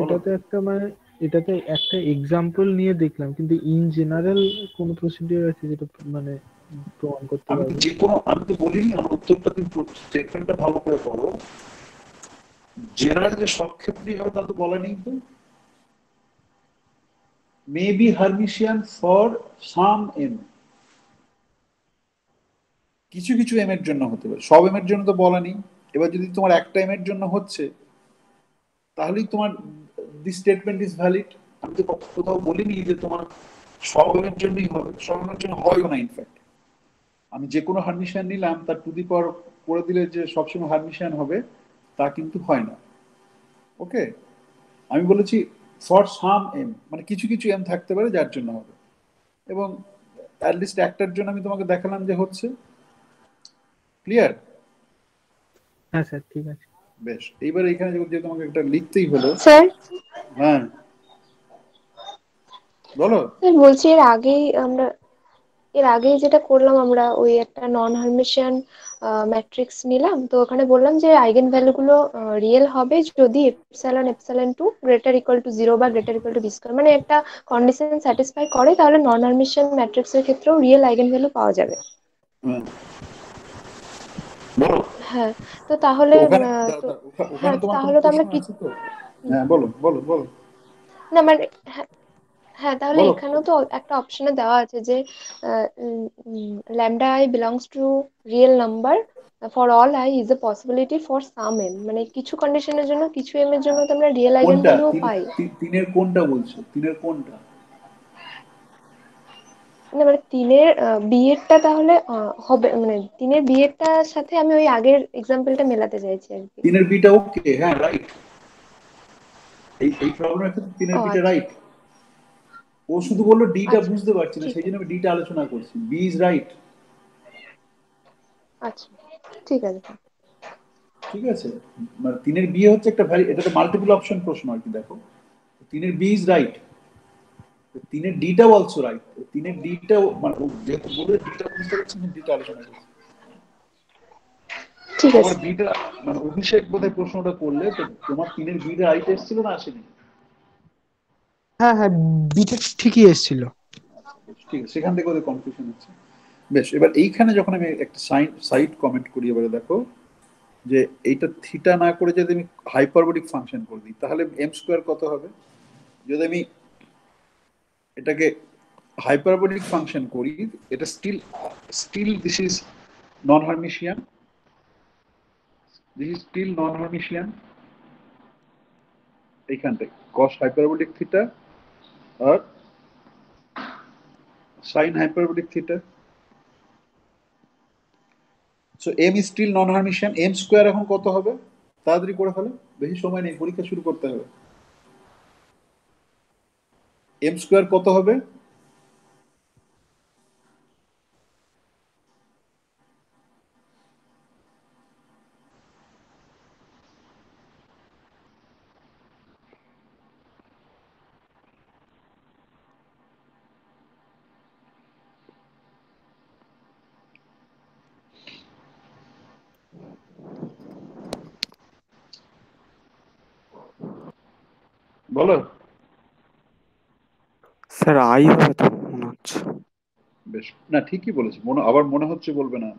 বলো।
এটাতে একটা মানে এটাতে একটা এক্সাম্পল নিয়ে দেখলাম, কিন্তু ইন জেনারেল কোন প্রসিডিউর আছে যেটা মানে প্রমাণ করতে
আমি তো
পারবে?
যে কোনো, আমি তো বলিনি, আমার উত্তরটা তুমি স্টেটমেন্টটা ভালো করে পড়ো। জেনারেল যে সব ক্ষেত্রেই হবে তা তো বলা নেই তো। May be Hermitian for some M, কিছু কিছু এম এর জন্য হতে পারে, সব এম এর জন্য তো বলা নেই। এবার যদি তোমার একটা এম এর জন্য হচ্ছে তাহলেই তোমার দিস স্টেটমেন্ট ইজ ভ্যালিড। আমি তো কোথাও বলিনি যে তোমার সব এম এর জন্যই হবে, সব এম এর জন্য হয়ও না। ইনফ্যাক্ট আমি যে কোনো হার্মিশিয়ান নিলাম তার টু দি পাওয়ার করে দিলে যে সবসময় হার্মিশিয়ান হবে তা কিন্তু হয় না। ওকে, আমি বলেছি ফর সাম এম, মানে কিছু কিছু এম থাকতে পারে যার জন্য হবে। এবং অ্যাটলিস্ট একটার জন্য আমি তোমাকে দেখালাম যে হচ্ছে। ক্লিয়ার?
হ্যাঁ স্যার ঠিক আছে।
বেশ, এইবার এখানে যে তোমাকে একটা লিখতেই হলো।
স্যার
হ্যাঁ বলো।
স্যার বলছি এর আগেই যেটা করলাম আমরা ওই একটা নন হার্মিশিয়ান ম্যাট্রিক্স নিলাম, তো ওখানে বললাম যে আইগেন ভ্যালু গুলো রিয়েল হবে যদি epsilon two greater equal to 0 বা greater equal to B square, মানে একটা কন্ডিশন স্যাটিসফাই করে, তাহলে নন হার্মিশিয়ান ম্যাট্রিক্স এর ক্ষেত্রেও রিয়েল আইগেন ভ্যালু পাওয়া যাবে।
হ্যাঁ বলো।
হ্যাঁ, তো
তো
তাহলে
ওখানে
তো
ওখানে
হ্যাঁ
তোমার কোনো
তাহলে তো
প্রশ্ন
আমরা কি
আছে তো? হ্যাঁ বলো বলো বলো
না মানে হ্যাঁ, হ্যাঁ তাহলে
বলো।
এখানেও তো একটা অপশনে দেওয়া আছে যে lambda I belongs to real number for all I is a possibility for some M, মানে কিছু কন্ডিশনের জন্য কিছু এম এর জন্য তো আমরা রিয়েল আইগেন
কোনটা
ভ্যালুও পাই।
তিনের কোনটা বলছো? তিনের কোনটা?
না মানে তিনের বি এরটা তাহলে হবে, মানে তিনের বি এরটার সাথে আমি ওই আগের এক্সাম্পলটা মেলাতে চাইছি আর কি।
তিনের বিটা ওকে, হ্যাঁ রাইট। এই প্রবলেমের ক্ষেত্রে তিনের
ও
বিটা
আচ্ছা
রাইট। ও শুধু বললো ডিটা
আচ্ছা,
বুঝতে পারছি না,
ঠিক
সেই জন্য
আছে
আমি ডিটা আলোচনা করছি। B is right.
আচ্ছা ঠিক আছে।
ঠিক আছে, মানে তিনের বি হচ্ছে একটা এটা তো মাল্টিপল অপশন প্রশ্ন আর কি। দেখো তিনের বি ইজ রাইট, তিনের ডিটাও অলসো রাইট। তিনের ডিটাও মানে ও যেহেতু বলে ডিটা বুঝতে পারছি না, ডিটা আলোচনা করছি।
ঠিক
তোমার
আছে
বিটা মানে অভিষেক বোধহয় প্রশ্নটা করলে, তো তোমার তিনের বিটা রাইট এসেছিল না আসেনি?
হ্যাঁ হ্যাঁ, বিটা ঠিকই এসেছিল।
ঠিক আছে, সেখান থেকে ওদের কনফিউশন হচ্ছে। বেশ, এবার এইখানে যখন আমি একটা সাইড কমেন্ট করি, এবারে দেখো যে এইটা থিটা না করে যদি আমি হাইপারবোলিক ফাংশন করে দিই, তাহলে এম স্কোয়ার কত হবে? যদি আমি এটাকে হাইপারবোলিক ফাংশন করি, এটা still this is non Hermitian, this is still non Hermitian. এইখান থেকে কস হাইপারবোলিক থিটা আর sine hyperbolic theta. So M is still non Hermitian. M square এখন কত হবে? তাড়াতাড়ি করে ফেলো, বেশি সময় নেই, পরীক্ষা শুরু করতে হবে। এম স্কোয়ার কত হবে? বলো।
স্যার আই হবে তো মনে হচ্ছে।
বেশ, না ঠিকই বলেছে, আবার মনে হচ্ছে বলবে না।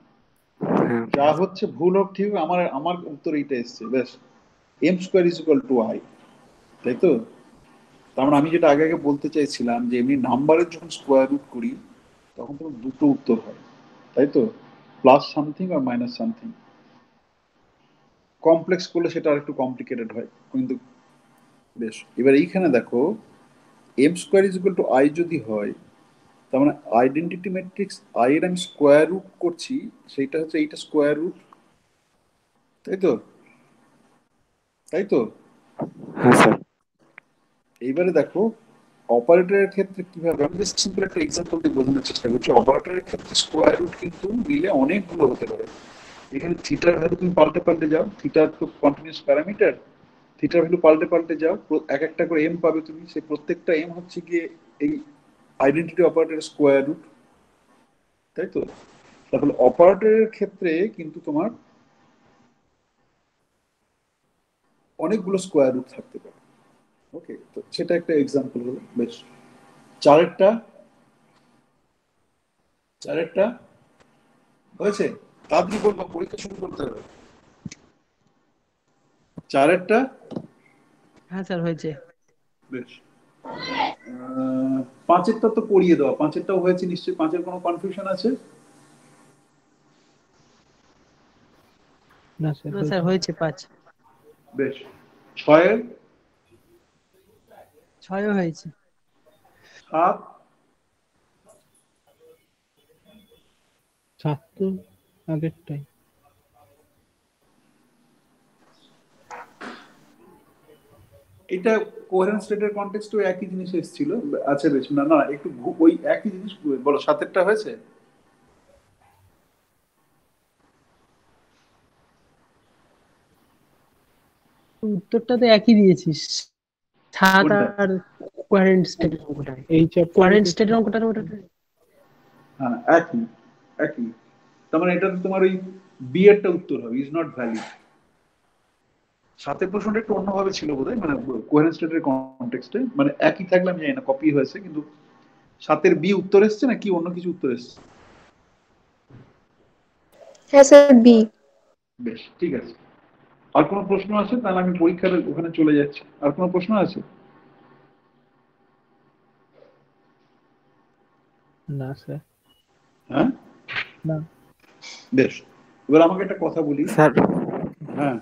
হ্যাঁ
যা হচ্ছে ভুল হোক ঠিক হোক, আমার আমার উত্তর এইটা এসছে। বেশ, M square is equal to I, তাই তো? তার মানে আমি যেটা আগে আগে বলতে চাইছিলাম যে এমনি নাম্বারের যখন স্কোয়ার রুট করি তখন তো দুটো উত্তর হয়, তাই তো? প্লাস সামথিং আর মাইনাস সামথিং। কমপ্লেক্স করলে সেটা আর একটু কমপ্লিকেটেড হয় কিন্তু। বেশ, এবার এইখানে দেখো M square is equal to I যদি হয়, তার মানে আইডেন্টিটি ম্যাট্রিক্স আই এর আমি স্কোয়ার রুট করছি, সেইটা হচ্ছে এইটা স্কোয়ার রুট, তাই তো? তাই তো?
হ্যাঁ স্যার।
এইবারে দেখো অপারেটরের ক্ষেত্রে কিভাবে, আমি জাস্ট সিম্পল একটা এক্সাম্পল দিয়ে বোঝানোর চেষ্টা করছি। অপারেটরের ক্ষেত্রে স্কোয়ার রুট কিন্তু মিলে অনেকগুলো হতে পারে। এখানে থিটার ভ্যালু তুমি পাল্টে পাল্টে যাও, থিটার তো কন্টিনিউয়াস প্যারামিটার, থিটার ভ্যালু পাল্টে পাল্টে যাও, এক একটা করে এম পাবে তুমি, সেই প্রত্যেকটা এম হচ্ছে গিয়ে এই আইডেন্টিটি অপারেটরের স্কোয়ার রুট, তাই তো? তাহলে অপারেটরের ক্ষেত্রে কিন্তু তোমার অনেকগুলো স্কোয়ার রুট থাকতে পারে। ওকে, তো সেটা একটা এক্সাম্পল হলো। বেশ, চারেরটা চারেরটা হয়েছে? তাড়াতাড়ি বলবো, পরীক্ষা শুরু করতে হবে। চারেরটা
হ্যাঁ স্যার হয়েছে।
বেশ, পাঁচেরটা তো পড়িয়ে দেওয়া, পাঁচেরটাও হয়েছে নিশ্চয়ই। পাঁচের কোনো কনফিউশন আছে?
না স্যার
না স্যার
হয়েছে।
হয়েছে 5।
বেশ, ছয়ের?
ছয়ও হয়েছে।
সাত?
সাত তো আগেরটাই।
এটা কোহেরেন্স স্টেটের কনটেক্সটেও একই জিনিস এসেছিল। আচ্ছা বেশ, না না একটু ওই একই জিনিস বলো, সাতেরটা হয়েছে?
উত্তরটা তো একই দিয়েছিস, সাত
কোনটা?
আর কোয়ারেন্ট স্টেটের অঙ্কটাই।
এই
কোয়ারেন্ট
চ্যাপ্টারে
স্টেটের অঙ্কটা ওটা
হ্যাঁ একই একই। তার মানে এটা তোমার ওই বি এরটা উত্তর হবে, ইজ নট ভ্যালিড। সাতের প্রশ্নটা একটু অন্যভাবে ছিল বোধহয়, মানে কোহেরেন্স স্টেটের কনটেক্সটে, মানে একই থাকলে আমি জানি না, কপি হয়েছে, কিন্তু সাতের বি উত্তর এসছে না কি অন্য কিছু উত্তর এসছে?
হ্যাঁ স্যার, বি।
বেশ ঠিক আছে। আর কোনো প্রশ্ন আছে? তাহলে আমি পরীক্ষার ওখানে চলে যাচ্ছি। আর কোনো প্রশ্ন আছে?
না স্যার,
হ্যাঁ
না।
বেশ, এবার আমাকে একটা কথা বলি।
স্যার
হ্যাঁ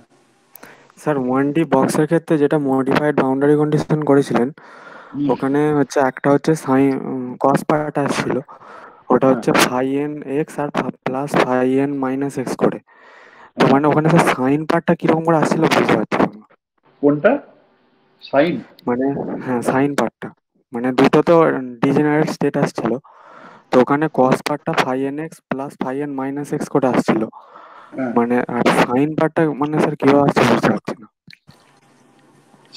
স্যার 1D বক্সের ক্ষেত্রে যেটা মডিফাইড বাউন্ডারি কন্ডিশন করেছিলেন, ওখানে হচ্ছে একটা হচ্ছে সাইন কস পার্ট আসছিল, ওটা
হ্যাঁ
হচ্ছে ফাই এন এক্স আর plus phi N minus X করে। তো
হ্যাঁ।
মানে ওখানে স্যার সাইন পার্টটা কিরকম করে আসছিল বুঝতে পারছিলাম না।
কোনটা? সাইন?
মানে হ্যাঁ সাইন পার্টটা, মানে দুটো তো ডিজেনারেট স্টেট আসছিল, তো ওখানে কস পার্টটা phi N X plus phi N minus X করে আসছিল,
হ্যাঁ।
মানে আর সাইন পার্টটা মানে স্যার কিভাবে আসছে বুঝতে পারছি না।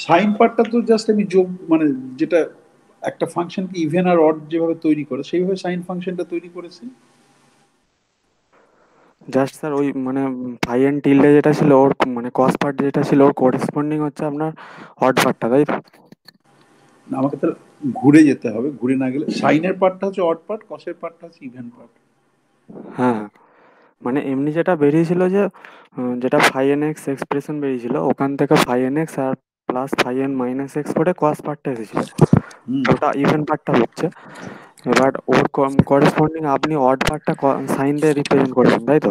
সাইন পার্টটা তো জাস্ট আমি যোগ, মানে যেটা একটা ফাংশনকে ইভেন আর অড যেভাবে তৈরি করে সেইভাবে সাইন ফাংশনটা তৈরি করেছি।
জাস্ট স্যার ওই মানে ফাই এন টিল্ডে যেটা ছিল ওর মানে কস পার্ট যেটা ছিল ওর করেসপন্ডিং হচ্ছে আপনার অড পার্টটা, তাই তো?
না, আমাকে তাহলে ঘুরে যেতে হবে, ঘুরে না গেলে সাইনের পার্টটা হচ্ছে অড পার্ট, কসের পার্টটা হচ্ছে ইভেন পার্ট।
হ্যাঁ, মানে এমনি যেটা বেরিয়েছিল যে যেটা ফাই এন এক্স এক্সপ্রেশন বেরিয়েছিল ওখান থেকে ফাই এন এক্স আর plus phi N minus X করে কস পার্টটা এসেছিল, ওটা ইভেন পার্টটা হচ্ছে। এবার ওর করেসপন্ডিং আপনি অড পার্টটা সাইন দিয়ে রিপ্রেজেন্ট করেছেন, তাই তো?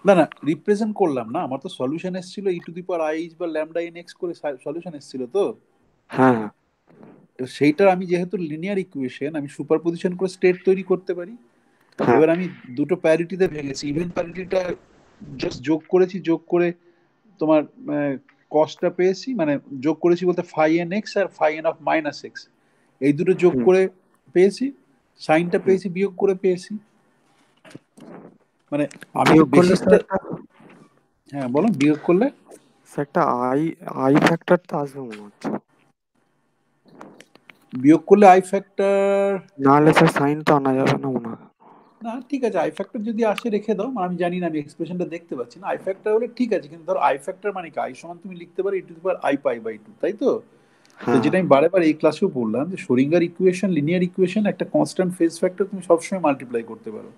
না না, রিপ্রেজেন্ট করলাম না, আমার তো সলিউশন এসেছিল ই টু দি পাওয়ার আই বা ল্যামডা এন এক্স করে সলিউশন এসেছিল তো।
হ্যাঁ হ্যাঁ
তো সেইটার আমি যেহেতু লিনিয়ার ইকুয়েশন, আমি সুপারপজিশন করে স্টেট তৈরি করতে পারি।
হ্যাঁ।
এবার আমি দুটো প্যারিটিতে ভেঙেছি, ইভেন প্যারিটিটা জাস্ট যোগ করেছি, যোগ করে তোমার কস্টটা পেয়েছি, মানে যোগ করেছি বলতে ফাই এন এক্স আর phi N of minus X, এই দুটো যোগ
হুম,
করে পেয়েছি, সাইনটা
হুম।
পেয়েছি বিয়োগ করে পেয়েছি। মানে আমি যে
বিয়োগ করলে
বেসিসটা,
স্যার একটা
হ্যাঁ বলো, বিয়োগ করলে
স্যার একটা আই আই ফ্যাক্টর তো আসবে মনে হচ্ছে,
বিয়োগ করলে আই ফ্যাক্টর।
নাহলে স্যার সাইন তো আনা যাবে না মনে হয়।
না ঠিক আছে, আই ফ্যাক্টর যদি আসে রেখে দাও, আমি জানি না, আমি এক্সপ্রেশনটা দেখতে পাচ্ছি না। আই ফ্যাক্টর হলে ঠিক আছে, কিন্তু ধরো আই ফ্যাক্টর মানে কি, আই সমান তুমি লিখতে পারো E to the power I pi by 2, তাই তো? তো
হ্যাঁ
যেটা আমি বারে বারে এই ক্লাসেও বললাম যে শোরিঙ্গার ইকুয়েশন, লিনিয়ার ইকুয়েশন, একটা কনস্ট্যান্ট ফেজ ফ্যাক্টর তুমি সবসময় মাল্টিপ্লাই করতে পারো,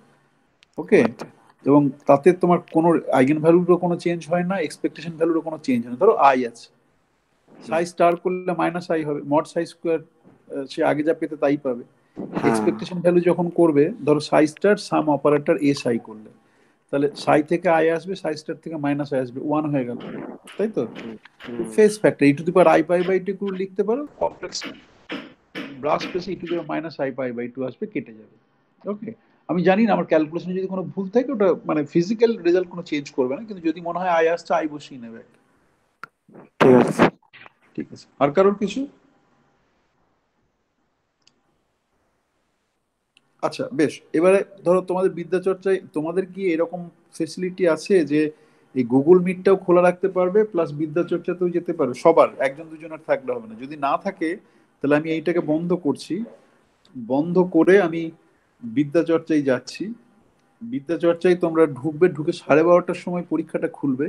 ওকে?
আচ্ছা
এবং তাতে তোমার কোনো আইগেন ভ্যালুরও কোনো চেঞ্জ হয় না, এক্সপেকটেশন ভ্যালুরও কোনো চেঞ্জ হয় না। ধরো আই আছে, সাই স্টার করলে মাইনাস আই হবে, মড সাই স্কোয়ার সে আগে যা পেতে তাই পাবে।
হ্যাঁ
এক্সপেকটেশন ভ্যালু যখন করবে, ধরো সাই স্টার সাম অপারেটর এ সাই করলে, তাহলে সাই থেকে আই আসবে, সাই স্টার থেকে মাইনাস আই আসবে, 1 হয়ে গেল, তাই তো? Phase factor E to the power I pi by 2 করে লিখতে পারো, কমপ্লেক্স ব্রাশ পেসে E to the power minus I pi by 2 আসবে, কেটে যাবে, ওকে? আমি জানি না আমার ক্যালকুলেশনে যদি কোনো ভুল থাকে, ওটা মানে ফিজিক্যাল রেজাল্ট কোনো চেঞ্জ করবে না, কিন্তু যদি মনে হয় আই আসছে, আই বসিয়ে নেবে একটা।
ঠিক আছে।
ঠিক আছে, আর কারোর কিছু? আচ্ছা বেশ, এবারে ধরো তোমাদের বিদ্যাচর্চায় তোমাদের কি এরকম ফেসিলিটি আছে যে এই গুগল মিটটাও খোলা রাখতে পারবে প্লাস বিদ্যাচর্চাতেও যেতে পারবে? সবার একজন দুজনের থাকলে হবে না। যদি না থাকে তাহলে আমি এইটাকে বন্ধ করছি, বন্ধ করে আমি বিদ্যাচর্চায় যাচ্ছি। বিদ্যাচর্চায় তোমরা ঢুকবে, ঢুকে 12:30টার সময় পরীক্ষাটা খুলবে।